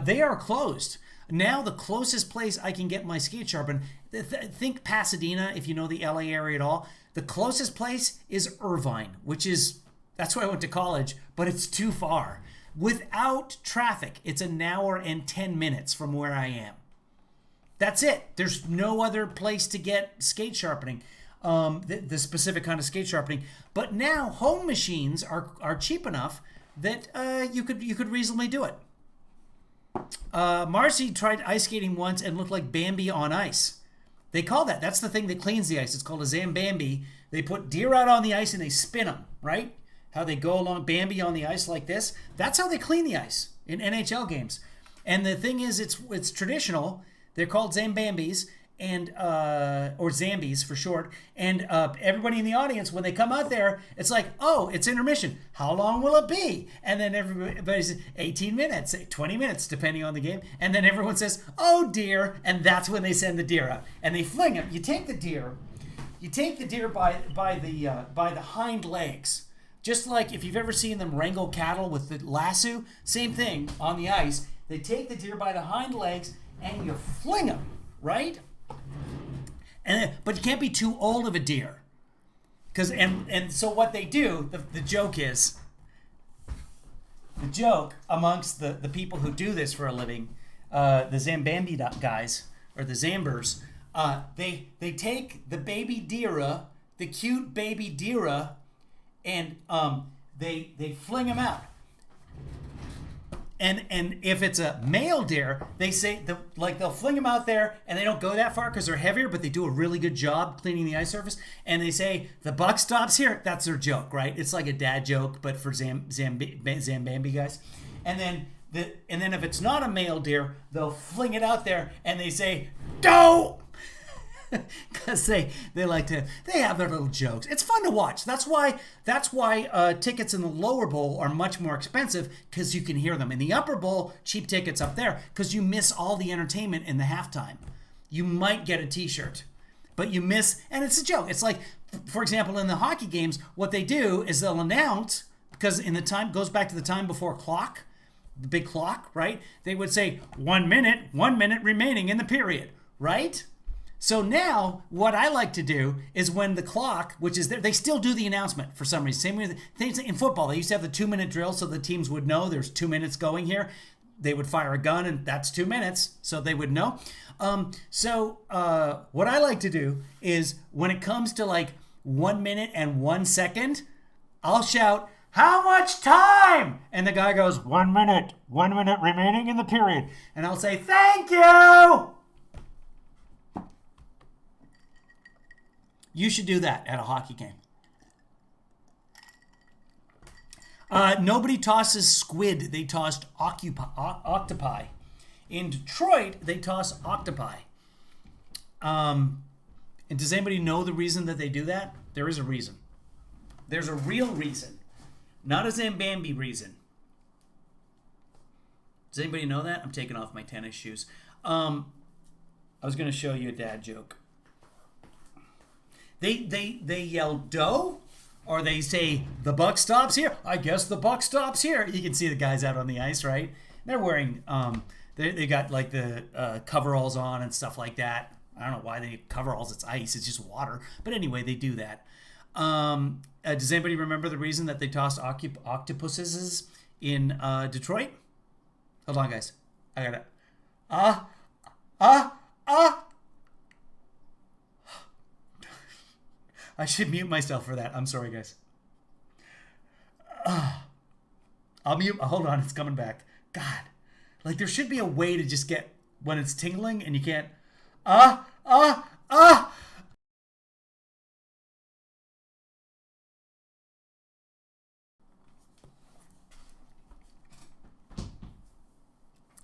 Speaker 3: They are closed. Now the closest place I can get my skate sharpened, think Pasadena, if you know the LA area at all. The closest place is Irvine, that's where I went to college, but it's too far. Without traffic, it's an hour and 10 minutes from where I am. That's it. There's no other place to get skate sharpening, the specific kind of skate sharpening. But now home machines are cheap enough that you could reasonably do it. Marcy tried ice skating once and looked like Bambi on ice. They call that's the thing that cleans the ice. It's called a Zambambi. They put deer out on the ice and they spin them, right? How they go along Bambi on the ice like this. That's how they clean the ice in NHL games. And the thing is, it's traditional. They're called Zambambis, and or Zambies for short. And everybody in the audience, when they come out there, it's like, oh, it's intermission. How long will it be? And then everybody says 18 minutes, 20 minutes, depending on the game. And then everyone says, oh dear, and that's when they send the deer out. And they fling him. You take the deer by the hind legs. Just like if you've ever seen them wrangle cattle with the lasso, same thing on the ice. They take the deer by the hind legs and you fling them, right? But you can't be too old of a deer. So what they do, the joke is, the joke amongst the people who do this for a living, the Zambambi guys, or the Zambers, they take the baby deer, the cute baby deer, and they fling them out. And if it's a male deer, they say they'll fling them out there, and they don't go that far because they're heavier, but they do a really good job cleaning the ice surface. And they say the buck stops here. That's their joke, right? It's like a dad joke, but for Zambambi guys. And then if it's not a male deer, they'll fling it out there, and they say go. Because they have their little jokes. It's fun to watch. That's why tickets in the lower bowl are much more expensive, because you can hear them. In the upper bowl, cheap tickets up there, because you miss all the entertainment in the halftime. You might get a T-shirt, but you miss, and it's a joke. It's like, for example, in the hockey games, what they do is they'll announce, because in the time goes back to the time before clock, the big clock, right? They would say 1 minute remaining in the period, right? So now, what I like to do is when the clock, which is there, they still do the announcement for some reason. Same way in football, they used to have the 2-minute drill so the teams would know there's 2 minutes going here. They would fire a gun, and that's 2 minutes, so they would know. What I like to do is when it comes to like 1 minute and 1 second, I'll shout, "How much time?" And the guy goes, 1 minute remaining in the period. And I'll say, "Thank you." You should do that at a hockey game. Nobody tosses squid. They tossed octopi. In Detroit, they toss octopi. And does anybody know the reason that they do that? There is a reason. There's a real reason. Not a Zambambi reason. Does anybody know that? I'm taking off my tennis shoes. I was going to show you a dad joke. They yell dough, or they say the buck stops here. I guess the buck stops here. You can see the guys out on the ice, right? They're wearing they got like the coveralls on and stuff like that. I don't know why they need coveralls. It's ice. It's just water. But anyway, they do that. Does anybody remember the reason that they tossed octopuses in Detroit? Hold on, guys. I got it. I should mute myself for that. I'm sorry, guys. I'll mute. Hold on, it's coming back. God, like there should be a way to just get when it's tingling and you can't.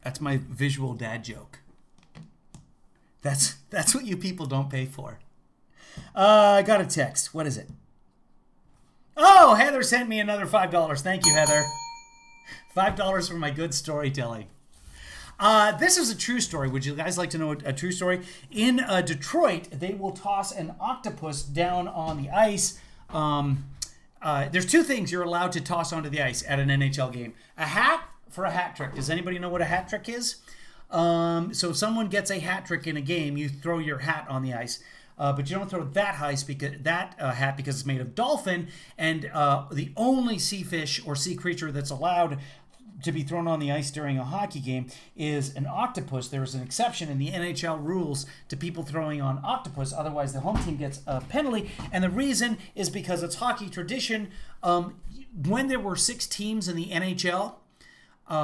Speaker 3: That's my visual dad joke. That's what you people don't pay for. I got a text. What is it? Oh, Heather sent me another $5. Thank you, Heather. $5 for my good storytelling. This is a true story. Would you guys like to know a true story? In Detroit, they will toss an octopus down on the ice. There's two things you're allowed to toss onto the ice at an NHL game. A hat for a hat trick. Does anybody know what a hat trick is? So if someone gets a hat trick in a game, you throw your hat on the ice. But you don't throw that hat because it's made of dolphin, and the only sea fish or sea creature that's allowed to be thrown on the ice during a hockey game is an octopus. There is an exception in the NHL rules to people throwing on octopus. Otherwise, the home team gets a penalty. And the reason is because it's hockey tradition. When there were 6 teams in the NHL,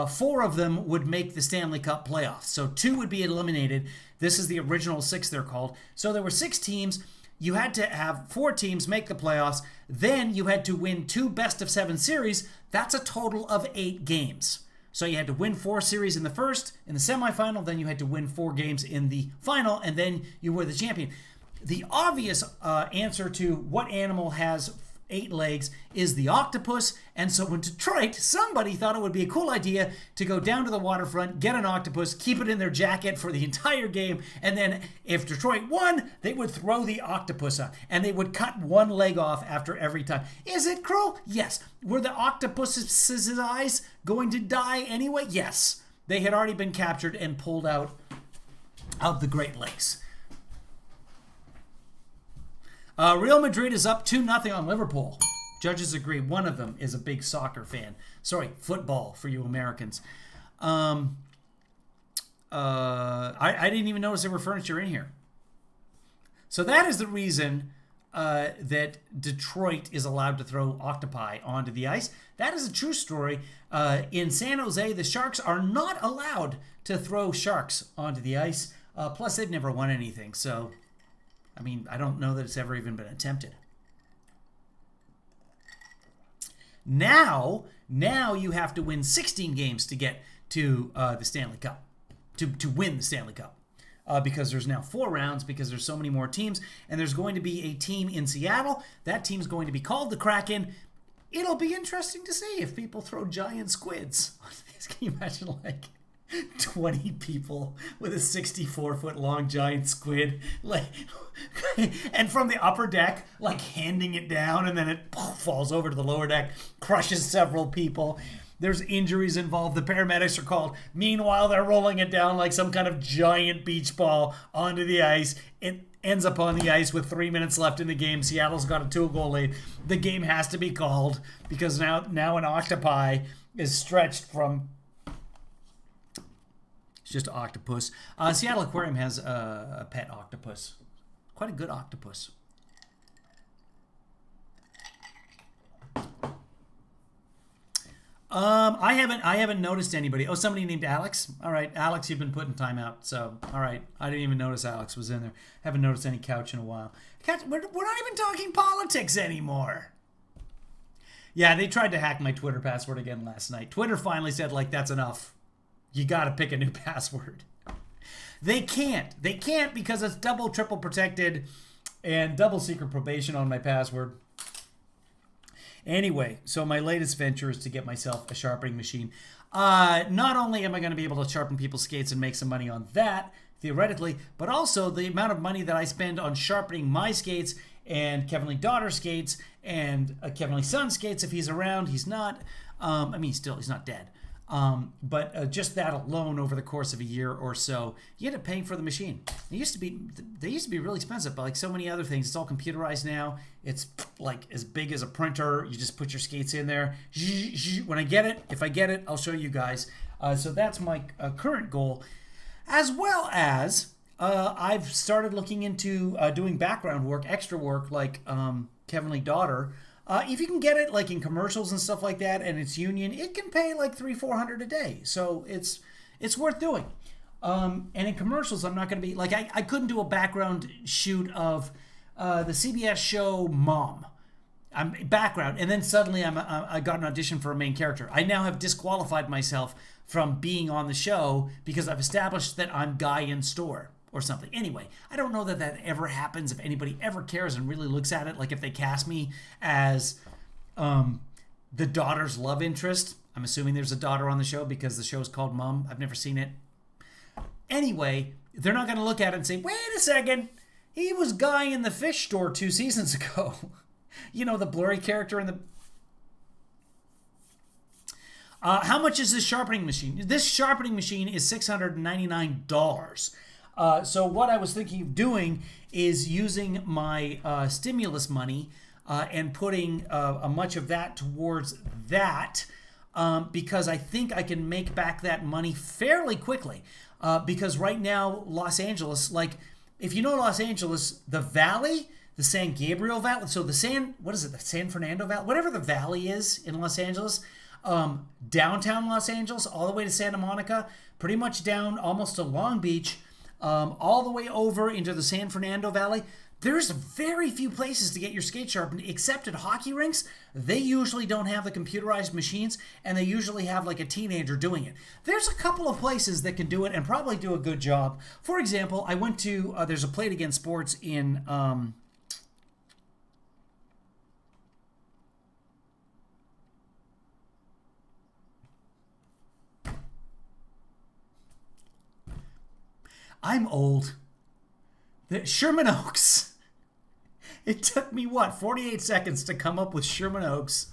Speaker 3: 4 of them would make the Stanley Cup playoffs. So 2 would be eliminated. This is the original 6, they're called. So there were 6 teams. You had to have 4 teams make the playoffs. Then you had to win 2 best-of-7 series. That's a total of 8 games. So you had to win 4 series in the first, in the semifinal. Then you had to win 4 games in the final, and then you were the champion. The obvious answer to what animal has 8 legs is the octopus. And so in Detroit, somebody thought it would be a cool idea to go down to the waterfront, get an octopus, keep it in their jacket for the entire game, and then if Detroit won, they would throw the octopus on, and they would cut 1 leg off after every time. Is it cruel? Yes. Were the octopus's eyes going to die anyway? Yes. They had already been captured and pulled out of the Great Lakes. Real Madrid is up 2-0 on Liverpool. Judges agree. One of them is a big soccer fan. Sorry, football for you Americans. I didn't even notice there were furniture in here. So that is the reason that Detroit is allowed to throw octopi onto the ice. That is a true story. In San Jose, the Sharks are not allowed to throw sharks onto the ice. Plus, they've never won anything. So, I mean, I don't know that it's ever even been attempted. Now you have to win 16 games to get to the Stanley Cup, to win the Stanley Cup. Because there's now 4 rounds, because there's so many more teams, and there's going to be a team in Seattle. That team's going to be called the Kraken. It'll be interesting to see if people throw giant squids. Can you imagine, like, 20 people with a 64-foot long giant squid, like, and from the upper deck, like, handing it down, and then it falls over to the lower deck, crushes several people. There's injuries involved. The paramedics are called. Meanwhile, they're rolling it down like some kind of giant beach ball onto the ice. It ends up on the ice with 3 minutes left in the game. Seattle's got a 2-goal lead. The game has to be called because now an octopi is stretched from... It's just an octopus. Seattle Aquarium has a pet octopus. Quite a good octopus. I haven't noticed anybody. Oh, somebody named Alex. All right, Alex, you've been put in timeout. So, all right, I didn't even notice Alex was in there. Haven't noticed any couch in a while. We're not even talking politics anymore. Yeah, they tried to hack my Twitter password again last night. Twitter finally said, like, that's enough. You got to pick a new password. They can't. They can't because it's double, triple protected and double secret probation on my password. Anyway, so my latest venture is to get myself a sharpening machine. Not only am I going to be able to sharpen people's skates and make some money on that, theoretically, but also the amount of money that I spend on sharpening my skates and Kevin Lee daughter's skates and Kevin Lee's son's skates if he's around. He's not. I mean, he's not dead. But just that alone over the course of a year or so, you end up paying for the machine. They used to be really expensive, but like so many other things, it's all computerized now. It's like as big as a printer. You just put your skates in there. When I get it, if I get it, I'll show you guys. So that's my current goal, as well as I've started looking into doing background work, extra work, like Kevin Lee daughter. If you can get it like in commercials and stuff like that, and it's union, it can pay like $300-400 a day. So it's worth doing. And in commercials, I'm not going to be like I couldn't do a background shoot of the CBS show Mom. I'm background, and then suddenly I got an audition for a main character. I now have disqualified myself from being on the show because I've established that I'm guy in store or something. Anyway, I don't know that that ever happens, if anybody ever cares and really looks at it. Like if they cast me as the daughter's love interest. I'm assuming there's a daughter on the show because the show's called Mom. I've never seen it. Anyway, they're not going to look at it and say, wait a second, he was Guy in the Fish Store 2 seasons ago. You know, the blurry character in the... how much is this sharpening machine? This sharpening machine is $699. So what I was thinking of doing is using my stimulus money and putting much of that towards that because I think I can make back that money fairly quickly. Because right now, Los Angeles, like, if you know Los Angeles, the valley, the San Gabriel Valley, so the San Fernando Valley, whatever the valley is in Los Angeles, downtown Los Angeles, all the way to Santa Monica, pretty much down almost to Long Beach, all the way over into the San Fernando Valley. There's very few places to get your skate sharpened except at hockey rinks. They usually don't have the computerized machines, and they usually have like a teenager doing it. There's a couple of places that can do it and probably do a good job. For example, I went to, there's a Play It Again Sports in... I'm old. Sherman Oaks. It took me, 48 seconds to come up with Sherman Oaks.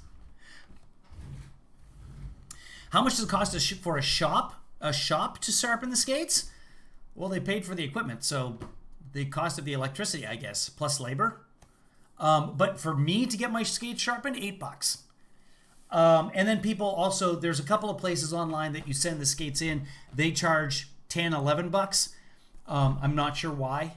Speaker 3: How much does it cost for a shop to sharpen the skates? Well, they paid for the equipment, so the cost of the electricity, I guess, plus labor. But for me to get my skates sharpened, $8. And then people also, there's a couple of places online that you send the skates in. They charge $10, $11. I'm not sure why,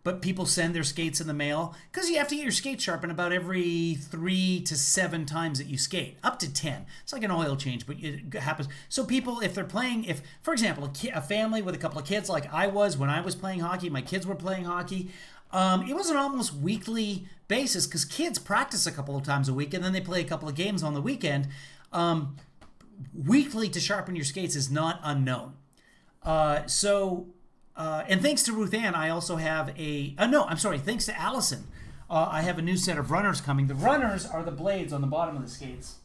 Speaker 3: but people send their skates in the mail because you have to get your skates sharpened about every 3 to 7 times that you skate, up to 10. It's like an oil change, but it happens. So people, if they're playing, if, for example, a family with a couple of kids like I was when I was playing hockey, my kids were playing hockey, it was an almost weekly basis because kids practice a couple of times a week and then they play a couple of games on the weekend. Weekly to sharpen your skates is not unknown. And thanks to Ruth Ann, I also have thanks to Allison, I have a new set of runners coming. The runners are the blades on the bottom of the skates.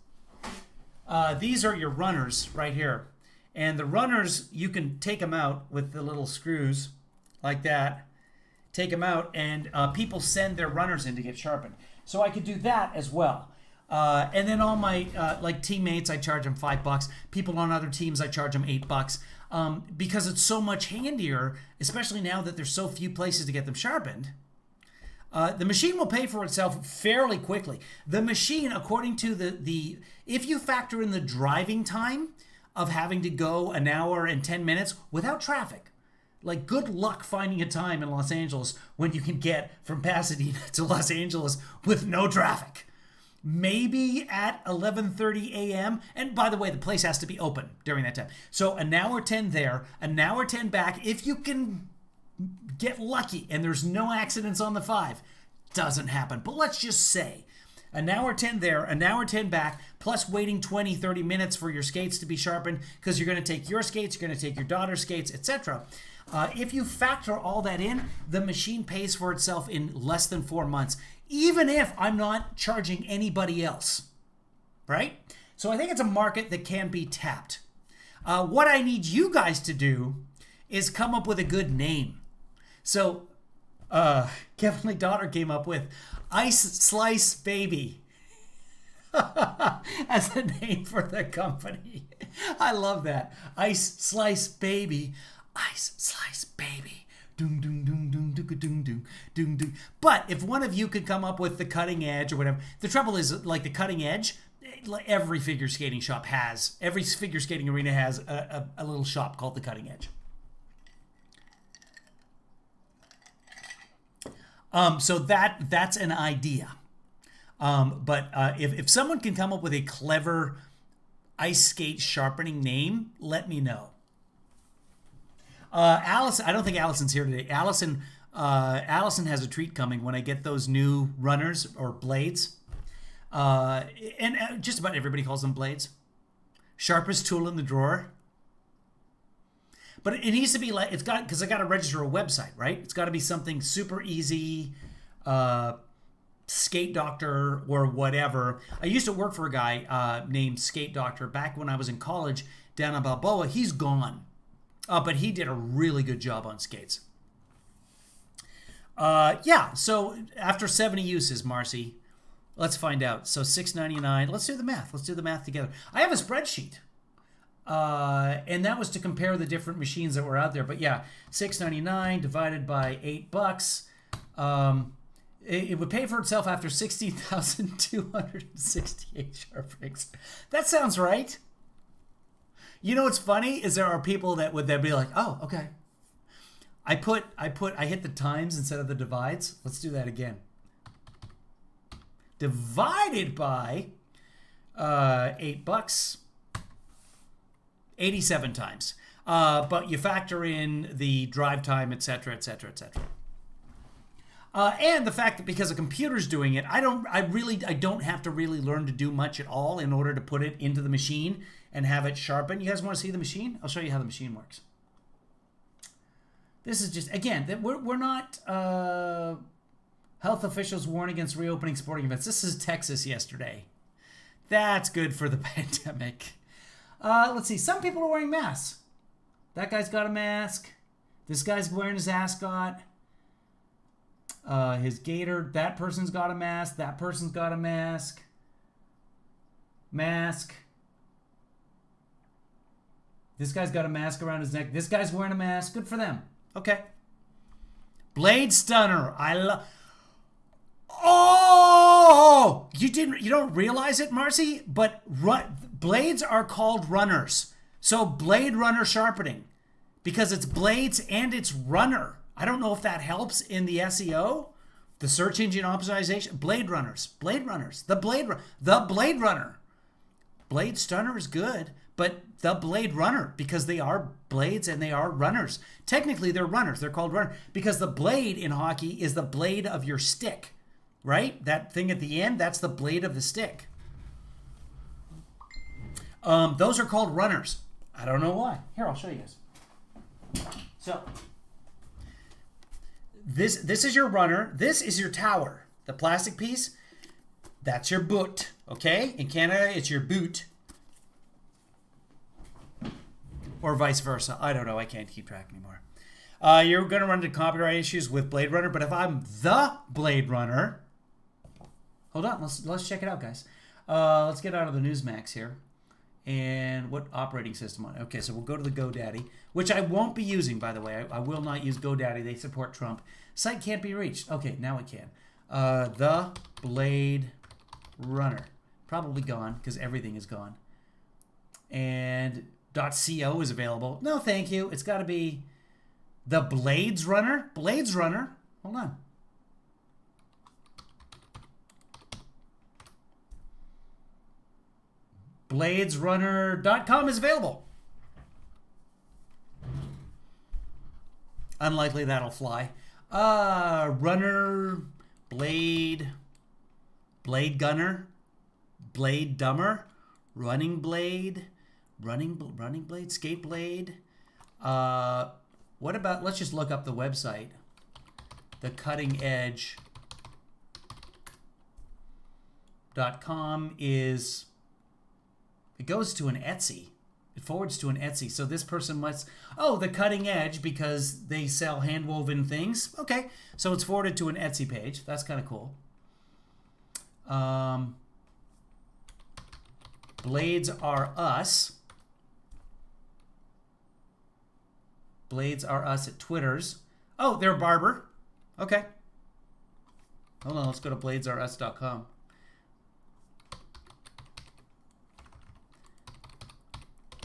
Speaker 3: These are your runners right here. And the runners, you can take them out with the little screws like that. Take them out, and people send their runners in to get sharpened. So I could do that as well. And then all my teammates, I charge them $5. People on other teams, I charge them $8. Because it's so much handier, especially now that there's so few places to get them sharpened. The machine will pay for itself fairly quickly. The machine, according to the if you factor in the driving time of having to go an hour and 10 minutes without traffic, like good luck finding a time in Los Angeles when you can get from Pasadena to Los Angeles with no traffic. Maybe at 11:30 a.m. And by the way, the place has to be open during that time. So an hour 10 there, an hour 10 back. If you can get lucky and there's no accidents on the 5, doesn't happen. But let's just say an hour 10 there, an hour 10 back, plus waiting 20, 30 minutes for your skates to be sharpened because you're going to take your skates, you're going to take your daughter's skates, etc. If you factor all that in, the machine pays for itself in less than 4 months, even if I'm not charging anybody else, right? So I think it's a market that can be tapped. What I need you guys to do is come up with a good name. So Kevin Lee's daughter came up with Ice Slice Baby as a name for the company. I love that. Ice Slice Baby. Ice Slice Baby. Doom, doom, doom, doom, doom, doom, doom, doom, doom. But if one of you could come up with the cutting edge or whatever, the trouble is, like the cutting edge, every figure skating shop has, every figure skating arena has a little shop called the Cutting Edge. So that's an idea. But if someone can come up with a clever ice skate sharpening name, let me know. Allison, I don't think Allison's here today. Allison has a treat coming when I get those new runners or blades. And just about everybody calls them blades. Sharpest tool in the drawer. But it needs to be like, because I got to register a website, right? It's got to be something super easy, Skate Doctor or whatever. I used to work for a guy named Skate Doctor back when I was in college down in Balboa. He's gone. But he did a really good job on skates. Yeah, so after 70 uses, Marcy, let's find out. So $6.99. Let's do the math. Let's do the math together. I have a spreadsheet. And that was to compare the different machines that were out there. But yeah, $6.99 divided by $8. It would pay for itself after 60,268 sharpenings. That sounds right. You know what's funny is there are people that would then be like, oh, okay. I hit the times instead of the divides. Let's do that again. Divided by $8, 87 times. But you factor in the drive time, etc., etc., etc. And the fact that because a computer's doing it, I don't have to really learn to do much at all in order to put it into the machine and have it sharpen. You guys want to see the machine? I'll show you how the machine works. This is just, again, we're not health officials warn against reopening sporting events. This is Texas yesterday. That's good for the pandemic. Let's see. Some people are wearing masks. That guy's got a mask. This guy's wearing his ascot. His gator. That person's got a mask. That person's got a mask. Mask. This guy's got a mask around his neck. This guy's wearing a mask. Good for them. Okay. Blade Stunner. I love... Oh, you don't realize it, Marcy, but blades are called runners. So Blade Runner sharpening, because it's blades and it's runner. I don't know if that helps in the SEO, the search engine optimization. Blade runners, the Blade Runner. Blade Stunner is good, but the Blade Runner, because they are blades and they are runners. Technically, they're runners. They're called runner because the blade in hockey is the blade of your stick. Right? That thing at the end, that's the blade of the stick. Those are called runners. I don't know why. Here, I'll show you guys. So, this is your runner. This is your tower. The plastic piece, that's your boot. Okay? In Canada, it's your boot. Or vice versa. I don't know. I can't keep track anymore. You're going to run into copyright issues with Blade Runner, but if I'm the Blade Runner... Hold on, let's check it out, guys. Let's get out of the NEWSMAX here. And what operating system on? Okay, so we'll go to the GoDaddy, which I won't be using, by the way. I will not use GoDaddy. They support Trump. Site can't be reached. Okay, now it can. The Blade Runner. Probably gone, because everything is gone. And .co is available. No, thank you. It's got to be the Blades Runner. Blades Runner. Hold on. bladesrunner.com is available. Unlikely that'll fly. Runner, Blade, Blade Gunner, Blade Dumber, Running Blade, Running Blade, Skate Blade. What about, let's just look up the website. The Cutting Edge.com is... It goes to an Etsy. It forwards to an Etsy. So this person must... Oh, the Cutting Edge, because they sell hand-woven things. Okay. So it's forwarded to an Etsy page. That's kind of cool. Blades Are Us. Blades Are Us at Twitter's. Oh, they're a barber. Okay. Hold on. Let's go to bladesareus.com.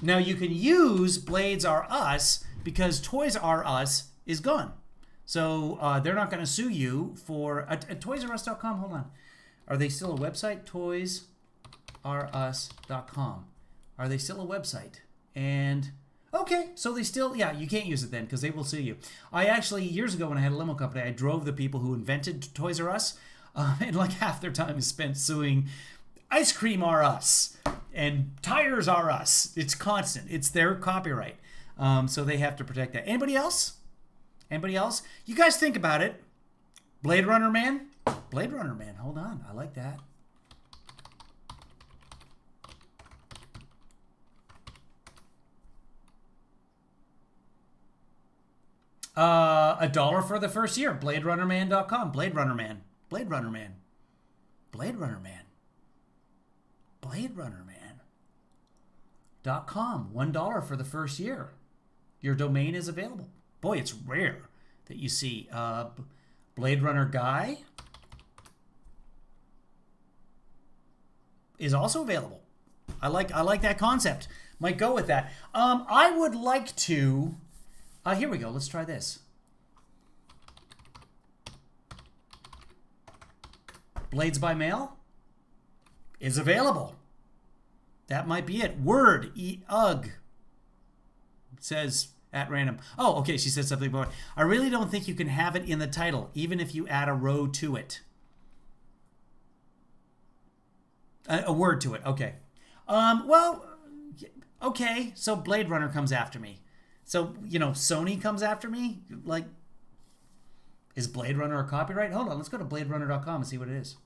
Speaker 3: Now, you can use Blades Are Us because Toys R Us is gone. So they're not going to sue you for... ToysRUs.com, hold on. Are they still a website? ToysRUs.com. Are they still a website? And... Okay, so they still... Yeah, you can't use it then because they will sue you. I actually, years ago when I had a limo company, I drove the people who invented Toys R Us. And like half their time is spent suing Ice Cream R Us. And Tires R Us. It's constant. It's their copyright. So they have to protect that. Anybody else? Anybody else? You guys think about it. Blade Runner Man? Blade Runner Man. Hold on. I like that. $1 for the first year. BladeRunnerMan.com. Blade Runner Man. Blade Runner Man. Blade Runner Man. Blade Runner Man.com. $1 for the first year. Your domain is available. Boy, it's rare that you see Blade Runner Guy is also available. I like that concept. Might go with that. I would like to... here we go. Let's try this. Blades by Mail is available. That might be it. Word, ugh. Says at random. Oh, okay. She said something about it. I really don't think you can have it in the title, even if you add a row to it. A word to it. Okay. Well, okay. So Blade Runner comes after me. So, you know, Sony comes after me? Like, is Blade Runner a copyright? Hold on, let's go to bladerunner.com and see what it is.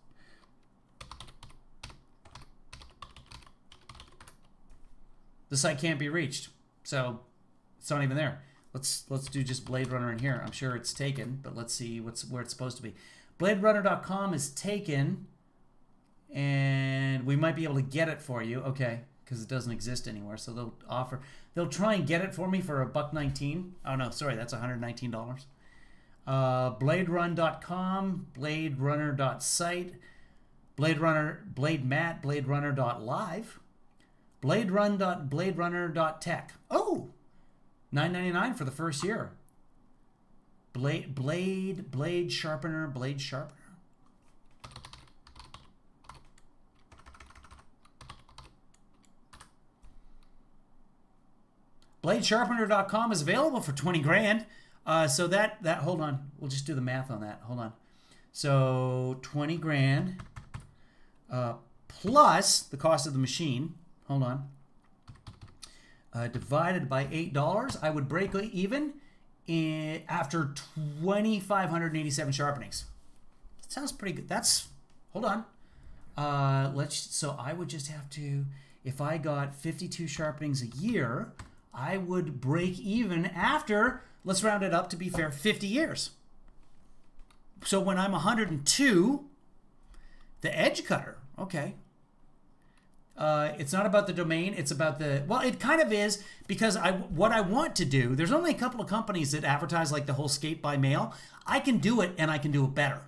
Speaker 3: The site can't be reached, so it's not even there. Let's do just Blade Runner in here. I'm sure it's taken, but let's see where it's supposed to be. Bladerunner.com is taken, and we might be able to get it for you. Okay, because it doesn't exist anywhere, so they'll try and get it for me for $1.19. Oh no, sorry, that's $119. BladeRun.com, BladeRunner.site, BladeMat, BladeRunner.live, BladeRunner.tech. Oh, $9.99 for the first year. Blade Sharpener. BladeSharpener.com is available for 20 grand. So that hold on, we'll just do the math on that. Hold on. So 20 grand plus the cost of the machine. Hold on. Divided by $8, I would break even after 2,587 sharpenings. That sounds pretty good. That's, hold on. So I would just have to, if I got 52 sharpenings a year, I would break even after, let's round it up to be fair, 50 years. So when I'm 102, the edge cutter, okay. It's not about the domain, it's about the, well, it kind of is, because what I want to do, there's only a couple of companies that advertise like the whole skate by mail. I can do it, and I can do it better.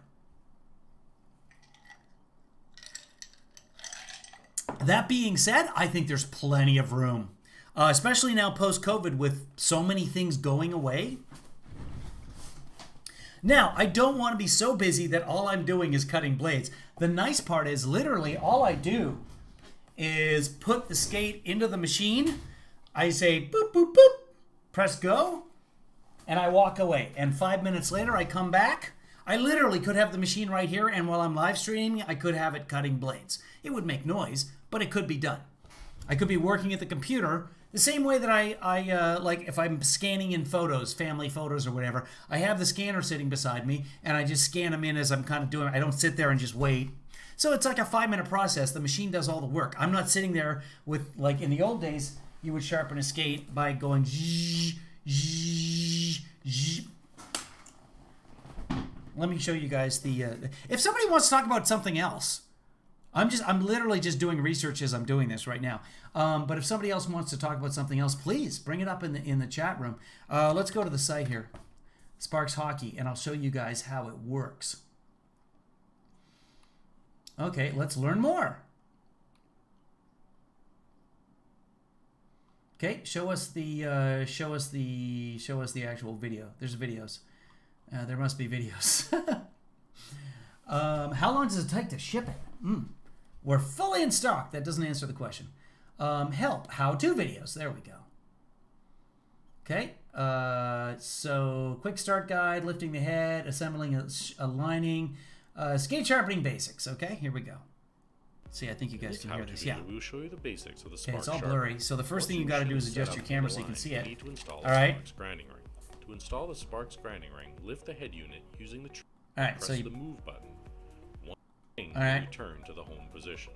Speaker 3: That being said, I think there's plenty of room, especially now post-COVID with so many things going away. Now, I don't want to be so busy that all I'm doing is cutting blades. The nice part is literally all I do is put the skate into the machine. I say boop, boop, boop, press go, and I walk away. And 5 minutes later, I come back. I literally could have the machine right here, and while I'm live streaming, I could have it cutting blades. It would make noise, but it could be done. I could be working at the computer the same way that I like if I'm scanning in photos, family photos or whatever. I have the scanner sitting beside me, and I just scan them in as I'm kind of doing. I don't sit there and just wait. So it's like a 5-minute process. The machine does all the work. I'm not sitting there with, like in the old days, you would sharpen a skate by going zzz, zzz, zzz. Let me show you guys the, if somebody wants to talk about something else, I'm literally just doing research as I'm doing this right now. But if somebody else wants to talk about something else, please bring it up in the chat room. Let's go to the site here, Sparks Hockey, and I'll show you guys how it works. Okay, let's learn more. Okay, show us the actual video. There's videos. There must be videos. How long does it take to ship it? We're fully in stock. That doesn't answer the question. Help, how-to videos. There we go. Okay, so quick start guide, lifting the head, assembling a lining, skate sharpening basics. Okay, here we go. See, I think you guys can hear this. Yeah.
Speaker 18: We will show you the basics of the
Speaker 3: Okay,
Speaker 18: spark
Speaker 3: it's all
Speaker 18: sharpener.
Speaker 3: blurry. So the first thing you got to do is adjust your camera so you can see it.
Speaker 18: You need to install
Speaker 3: all right.
Speaker 18: Sparks grinding ring. To install the Sparks grinding ring, lift the head unit using the
Speaker 3: all right,
Speaker 18: press
Speaker 3: so you,
Speaker 18: the move button. One ring
Speaker 3: all right.
Speaker 18: return to the home position.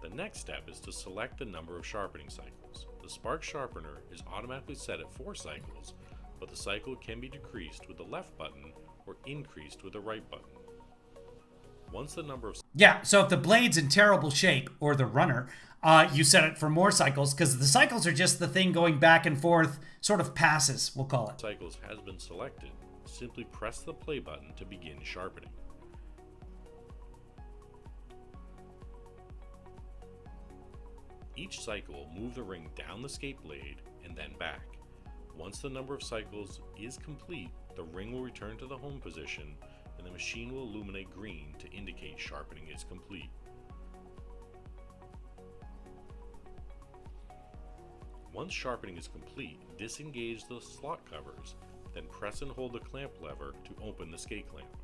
Speaker 18: The next step is to select the number of sharpening cycles. The Spark sharpener is automatically set at 4 cycles, but the cycle can be decreased with the left button or increased with the right button. Once the number of
Speaker 3: yeah, so if the blade's in terrible shape, or the runner, you set it for more cycles, because the cycles are just the thing going back and forth, sort of passes, we'll call it.
Speaker 18: Cycles has been selected, simply press the play button to begin sharpening. Each cycle will move the ring down the skate blade and then back. Once the number of cycles is complete, the ring will return to the home position and the machine will illuminate green to indicate sharpening is complete. Once sharpening is complete, disengage the slot covers, then press and hold the clamp lever to open the skate clamp.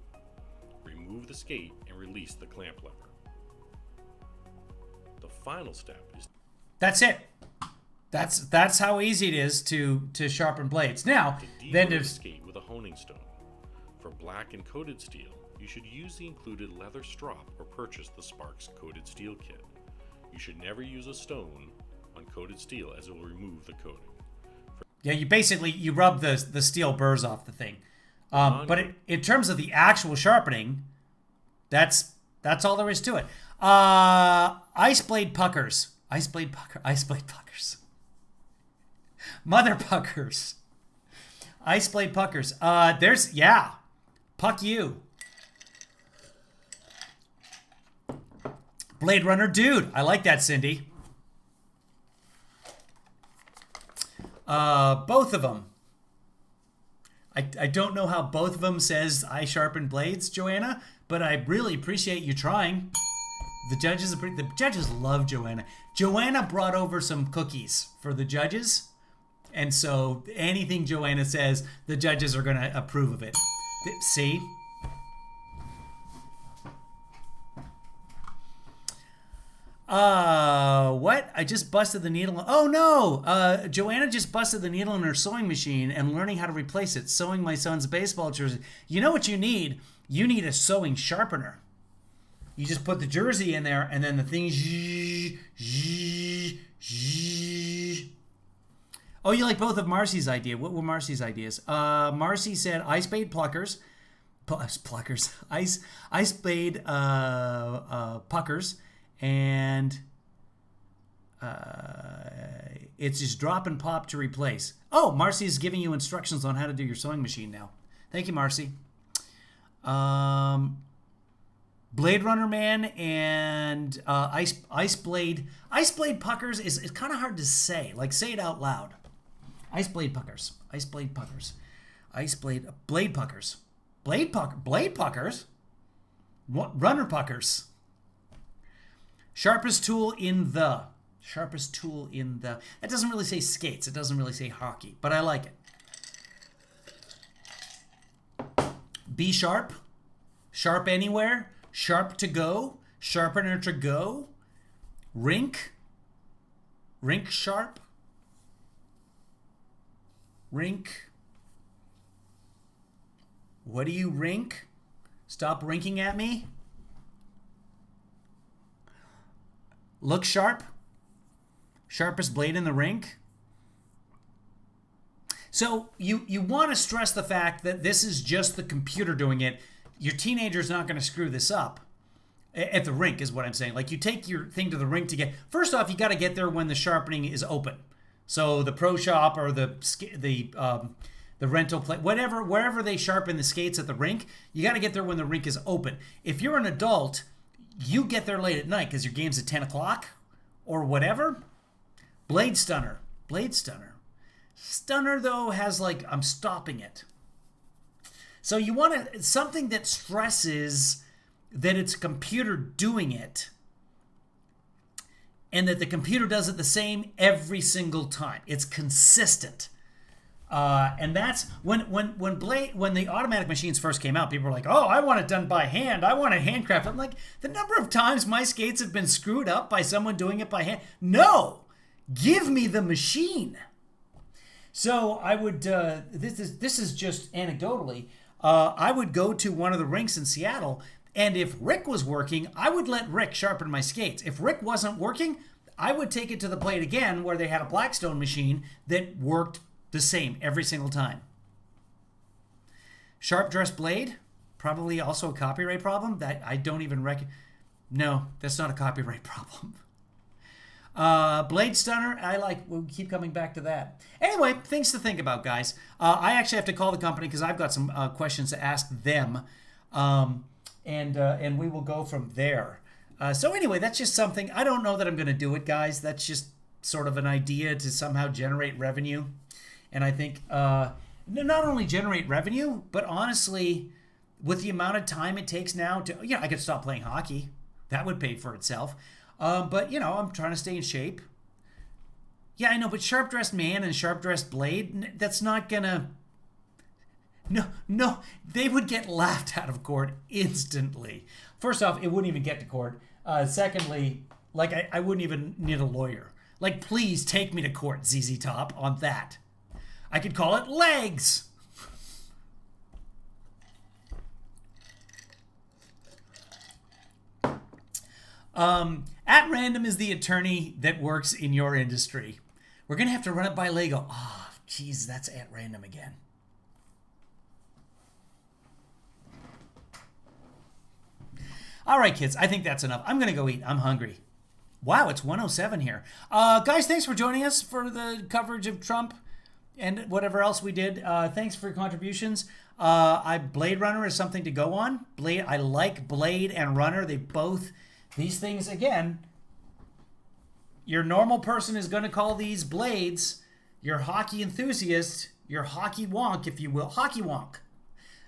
Speaker 18: Remove the skate and release the clamp lever. The final step is...
Speaker 3: That's it. That's how easy it is to sharpen blades. Now, then
Speaker 18: to
Speaker 3: there's
Speaker 18: skate with a honing stone. For black and coated steel, you should use the included leather strop or purchase the Sparks coated steel kit. You should never use a stone on coated steel as it will remove the coating.
Speaker 3: Yeah, you rub the steel burrs off the thing. But in terms of the actual sharpening, that's all there is to it. Ice blade puckers. Mother puckers. Ice blade puckers. Puck you. Blade Runner dude. I like that, Cindy. Both of them. I don't know how both of them says I sharpen blades, Joanna, but I really appreciate you trying. The judges love Joanna. Joanna brought over some cookies for the judges, and so anything Joanna says, the judges are going to approve of it. See? What? I just busted the needle. Oh no! Joanna just busted the needle in her sewing machine and learning how to replace it. Sewing my son's baseball jersey. You know what you need? You need a sewing sharpener. You just put the jersey in there and then the thing. Oh, you like both of Marcy's idea. What were Marcy's ideas? Marcy said ice blade pluckers. Ice blade puckers. And it's just drop and pop to replace. Oh, Marcy is giving you instructions on how to do your sewing machine now. Thank you, Marcy. Blade Runner Man and ice blade puckers is kind of hard to say. Like, say it out loud. Ice blade puckers. Ice blade puckers. Ice blade puckers. Blade puckers. What? Runner puckers. Sharpest tool in the. That doesn't really say skates. It doesn't really say hockey, but I like it. Be sharp. Sharp anywhere. Sharp to go. Sharpener to go. Rink. Rink sharp. Rink. What do you rink? Stop rinking at me. Look sharp. Sharpest blade in the rink. So you want to stress the fact that this is just the computer doing it. Your teenager's not going to screw this up at the rink is what I'm saying. Like, you take your thing to the rink to get... First off, you got to get there when the sharpening is open. So the pro shop or the rental place, wherever they sharpen the skates at the rink, you got to get there when the rink is open. If you're an adult, you get there late at night because your game's at 10 o'clock or whatever. Blade Stunner. Stunner, though, has like, I'm stopping it. So you want something that stresses that it's a computer doing it and that the computer does it the same every single time. It's consistent. And that's when the automatic machines first came out, people were like, oh, I want it done by hand. I want it handcrafted. I'm like, the number of times my skates have been screwed up by someone doing it by hand. No, give me the machine. So I would, this is just anecdotally, I would go to one of the rinks in Seattle, and if Rick was working, I would let Rick sharpen my skates. If Rick wasn't working, I would take it to the plate again where they had a Blackstone machine that worked the same every single time. Sharp dress blade, probably also a copyright problem that I don't even No, that's not a copyright problem. Blade Stunner, we'll keep coming back to that. Anyway, things to think about, guys. I actually have to call the company because I've got some questions to ask them, and we will go from there. So anyway, that's just something. I don't know that I'm going to do it, guys. That's just sort of an idea to somehow generate revenue. And I think not only generate revenue, but honestly, with the amount of time it takes now to, I could stop playing hockey. That would pay for itself. But, I'm trying to stay in shape. Yeah, I know, but Sharp Dressed Man and Sharp Dressed Blade, that's not gonna... No, they would get laughed out of court instantly. First off, it wouldn't even get to court. Secondly, I wouldn't even need a lawyer. Please take me to court, ZZ Top, on that. I could call it legs. At Random is the attorney that works in your industry. We're going to have to run it by Lego. Oh, geez, that's At Random again. All right, kids, I think that's enough. I'm going to go eat. I'm hungry. Wow, it's 1:07 here. Guys, thanks for joining us for the coverage of Trump and whatever else we did. Thanks for your contributions. Blade Runner is something to go on. I like Blade and Runner. These things, again, your normal person is going to call these blades. Your hockey enthusiast, your hockey wonk, if you will, hockey wonk.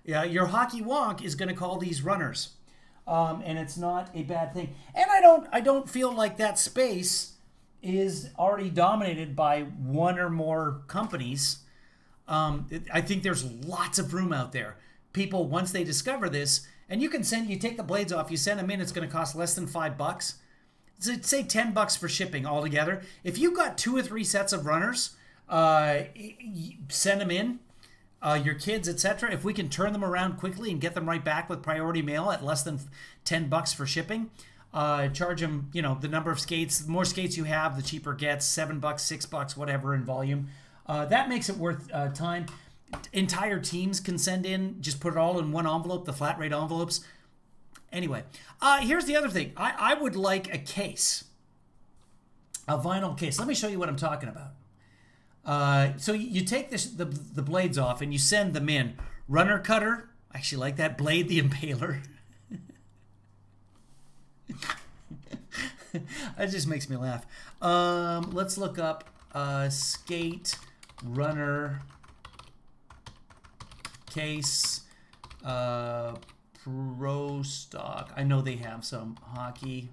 Speaker 3: Yeah, your hockey wonk is going to call these runners. And it's not a bad thing. And I don't feel like that space is already dominated by one or more companies. I think there's lots of room out there. People, once they discover this, and you take the blades off, you send them in, it's going to cost less than $5. So say $10 for shipping altogether. If you've got 2 or 3 sets of runners, send them in. Your kids, etc. If we can turn them around quickly and get them right back with priority mail at less than $10 for shipping, charge them, the number of skates. The more skates you have, the cheaper it gets. $7, $6, whatever in volume. That makes it worth time. Entire teams can send in, just put it all in one envelope, the flat rate envelopes. Anyway, here's the other thing. I would like a case, a vinyl case. Let me show you what I'm talking about. So you take the blades off and you send them in. Runner cutter, I actually like that. Blade the Impaler. That just makes me laugh. Let's look up skate runner case pro stock. I know they have some hockey.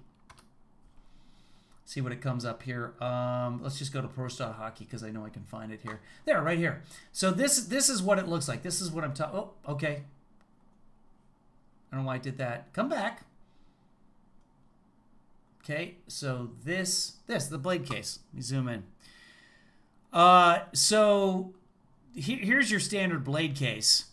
Speaker 3: See what it comes up here. Let's just go to Pro Stock Hockey because I know I can find it here. There, right here. So this is what it looks like. This is what I'm talking. Oh, okay. I don't know why I did that. Come back. Okay, so this the blade case. Let me zoom in. So here's your standard blade case.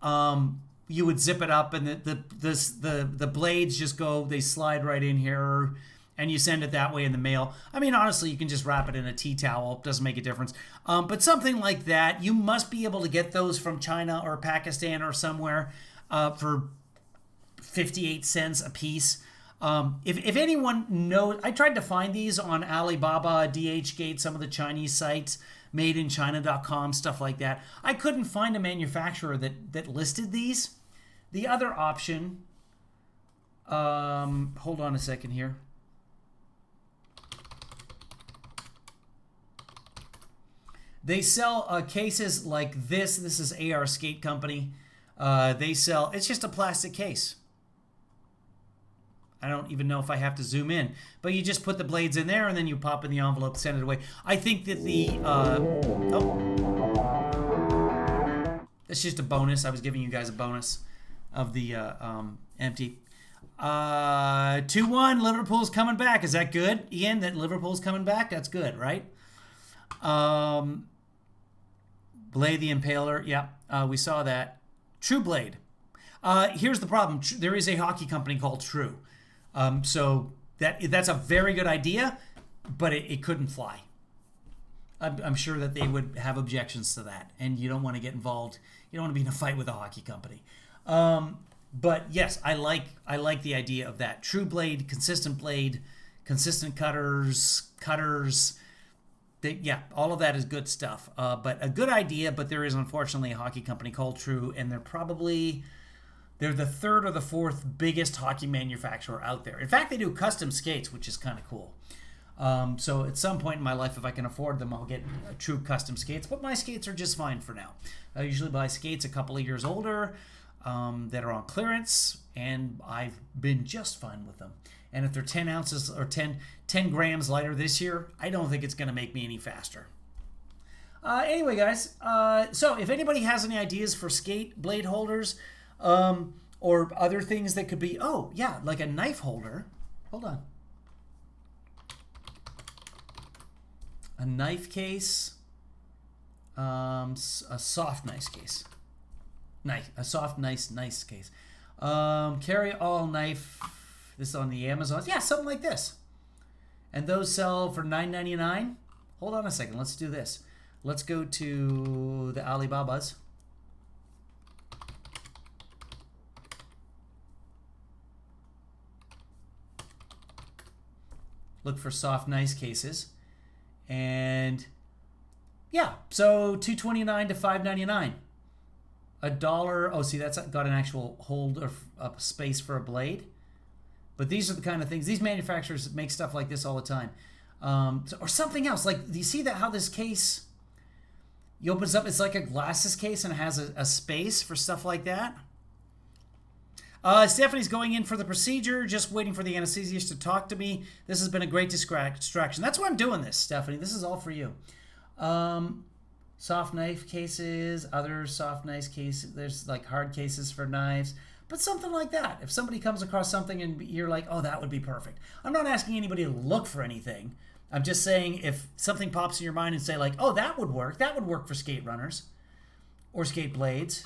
Speaker 3: You would zip it up, and the blades just go. They slide right in here. And you send it that way in the mail. I mean, honestly, you can just wrap it in a tea towel. It doesn't make a difference. But something like that, you must be able to get those from China or Pakistan or somewhere for 58 cents a piece. If anyone knows, I tried to find these on Alibaba, DHgate, some of the Chinese sites, madeinchina.com, stuff like that. I couldn't find a manufacturer that listed these. The other option, hold on a second here. They sell cases like this. This is AR Skate Company. They sell, it's just a plastic case. I don't even know if I have to zoom in. But you just put the blades in there and then you pop in the envelope, send it away. I think that that's just a bonus. I was giving you guys a bonus of the empty. 2-1, Liverpool's coming back. Is that good, Ian, that Liverpool's coming back? That's good, right? Blade the Impaler. Yeah, we saw that. True Blade. Here's the problem. There is a hockey company called True. So that's a very good idea, but it couldn't fly. I'm sure that they would have objections to that, and you don't want to get involved. You don't want to be in a fight with a hockey company. But yes, I like the idea of that. True Blade, consistent cutters. Yeah, all of that is good stuff. But a good idea, but there is unfortunately a hockey company called True, and they're the 3rd or the 4th biggest hockey manufacturer out there. In fact, they do custom skates, which is kind of cool. So at some point in my life, if I can afford them, I'll get True custom skates, but my skates are just fine for now. I usually buy skates a couple of years older that are on clearance, and I've been just fine with them. And if they're 10 ounces or 10 grams lighter this year, I don't think it's going to make me any faster. Anyway, guys, so if anybody has any ideas for skate blade holders or other things that could be, oh, yeah, like a knife holder. Hold on. A knife case, a soft nice case. A soft nice case. Carry all knife. This is on the Amazon. Yeah, something like this. And those sell for $9.99. Hold on a second. Let's do this. Let's go to the Alibabas. Look for soft, nice cases. And Yeah, so $2.29 to $5.99. $1. Oh, see, that's got an actual hold of space for a blade. But these are the kind of things, these manufacturers make stuff like this all the time. Or something else, like, do you see that how this case, you opens up, it's like a glasses case and it has a space for stuff like that. Stephanie's going in for the procedure, just waiting for the anesthesiast to talk to me. This has been a great distraction. That's why I'm doing this, Stephanie. This is all for you. Soft knife cases, other soft knife cases. There's like hard cases for knives. But something like that. If somebody comes across something and you're like, oh, that would be perfect. I'm not asking anybody to look for anything. I'm just saying if something pops in your mind and say like, oh, that would work. That would work for skate runners or skate blades.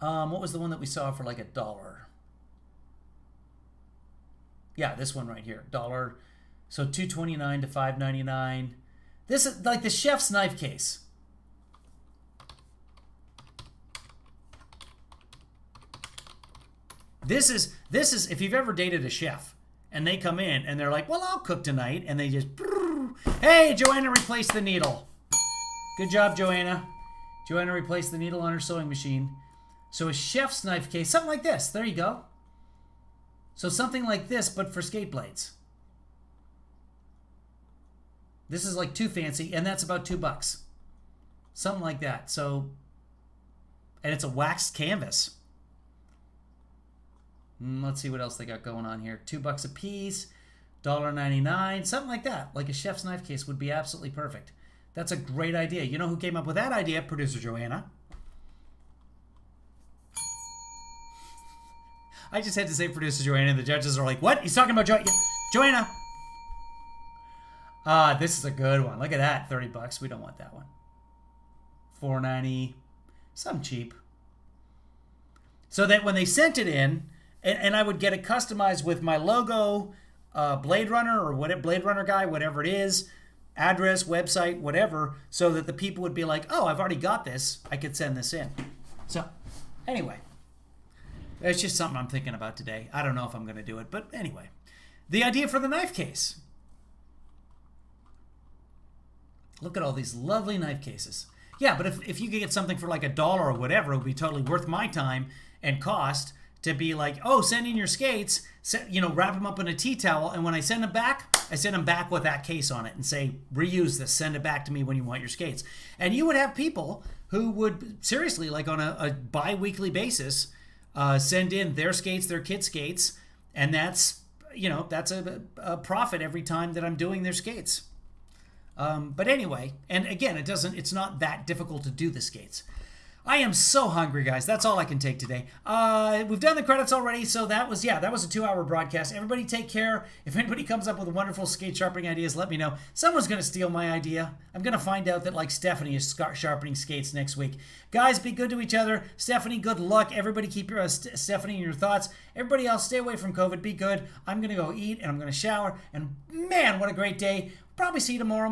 Speaker 3: What was the one that we saw for like $1? Yeah, this one right here, $1. So $2.29 to $5.99. This is like the chef's knife case. This is if you've ever dated a chef and they come in and they're like, well, I'll cook tonight, and they just, hey, Joanna replaced the needle. Good job, Joanna. Joanna replaced the needle on her sewing machine. So a chef's knife case, something like this. There you go. So something like this, but for skate blades. This is like too fancy, and that's about $2. Something like that. So, and it's a waxed canvas. Let's see what else they got going on here. $2 a piece, $1.99, something like that. Like a chef's knife case would be absolutely perfect. That's a great idea. You know who came up with that idea? Producer Joanna. I just had to say producer Joanna, and the judges are like, what? He's talking about Joanna. This is a good one. Look at that, $30. We don't want that one. $4.90, something cheap. So that when they sent it in, and I would get it customized with my logo, Blade Runner or whatever, Blade Runner guy, whatever it is, address, website, whatever, so that the people would be like, oh, I've already got this. I could send this in. So, anyway. It's just something I'm thinking about today. I don't know if I'm going to do it, but anyway. The idea for the knife case. Look at all these lovely knife cases. Yeah, but if you could get something for like $1 or whatever, it would be totally worth my time and cost to be like, oh, send in your skates, wrap them up in a tea towel, and when I send them back, I send them back with that case on it and say, reuse this, send it back to me when you want your skates. And you would have people who would, seriously, like on a bi-weekly basis, send in their skates, their kids' skates, and that's a profit every time that I'm doing their skates. But anyway, and again, it's not that difficult to do the skates. I am so hungry, guys. That's all I can take today. We've done the credits already, so that was a 2-hour broadcast. Everybody take care. If anybody comes up with wonderful skate sharpening ideas, let me know. Someone's going to steal my idea. I'm going to find out that, like, Stephanie is sharpening skates next week. Guys, be good to each other. Stephanie, good luck. Everybody keep your Stephanie in your thoughts. Everybody else, stay away from COVID. Be good. I'm going to go eat, and I'm going to shower. And, man, what a great day. Probably see you tomorrow.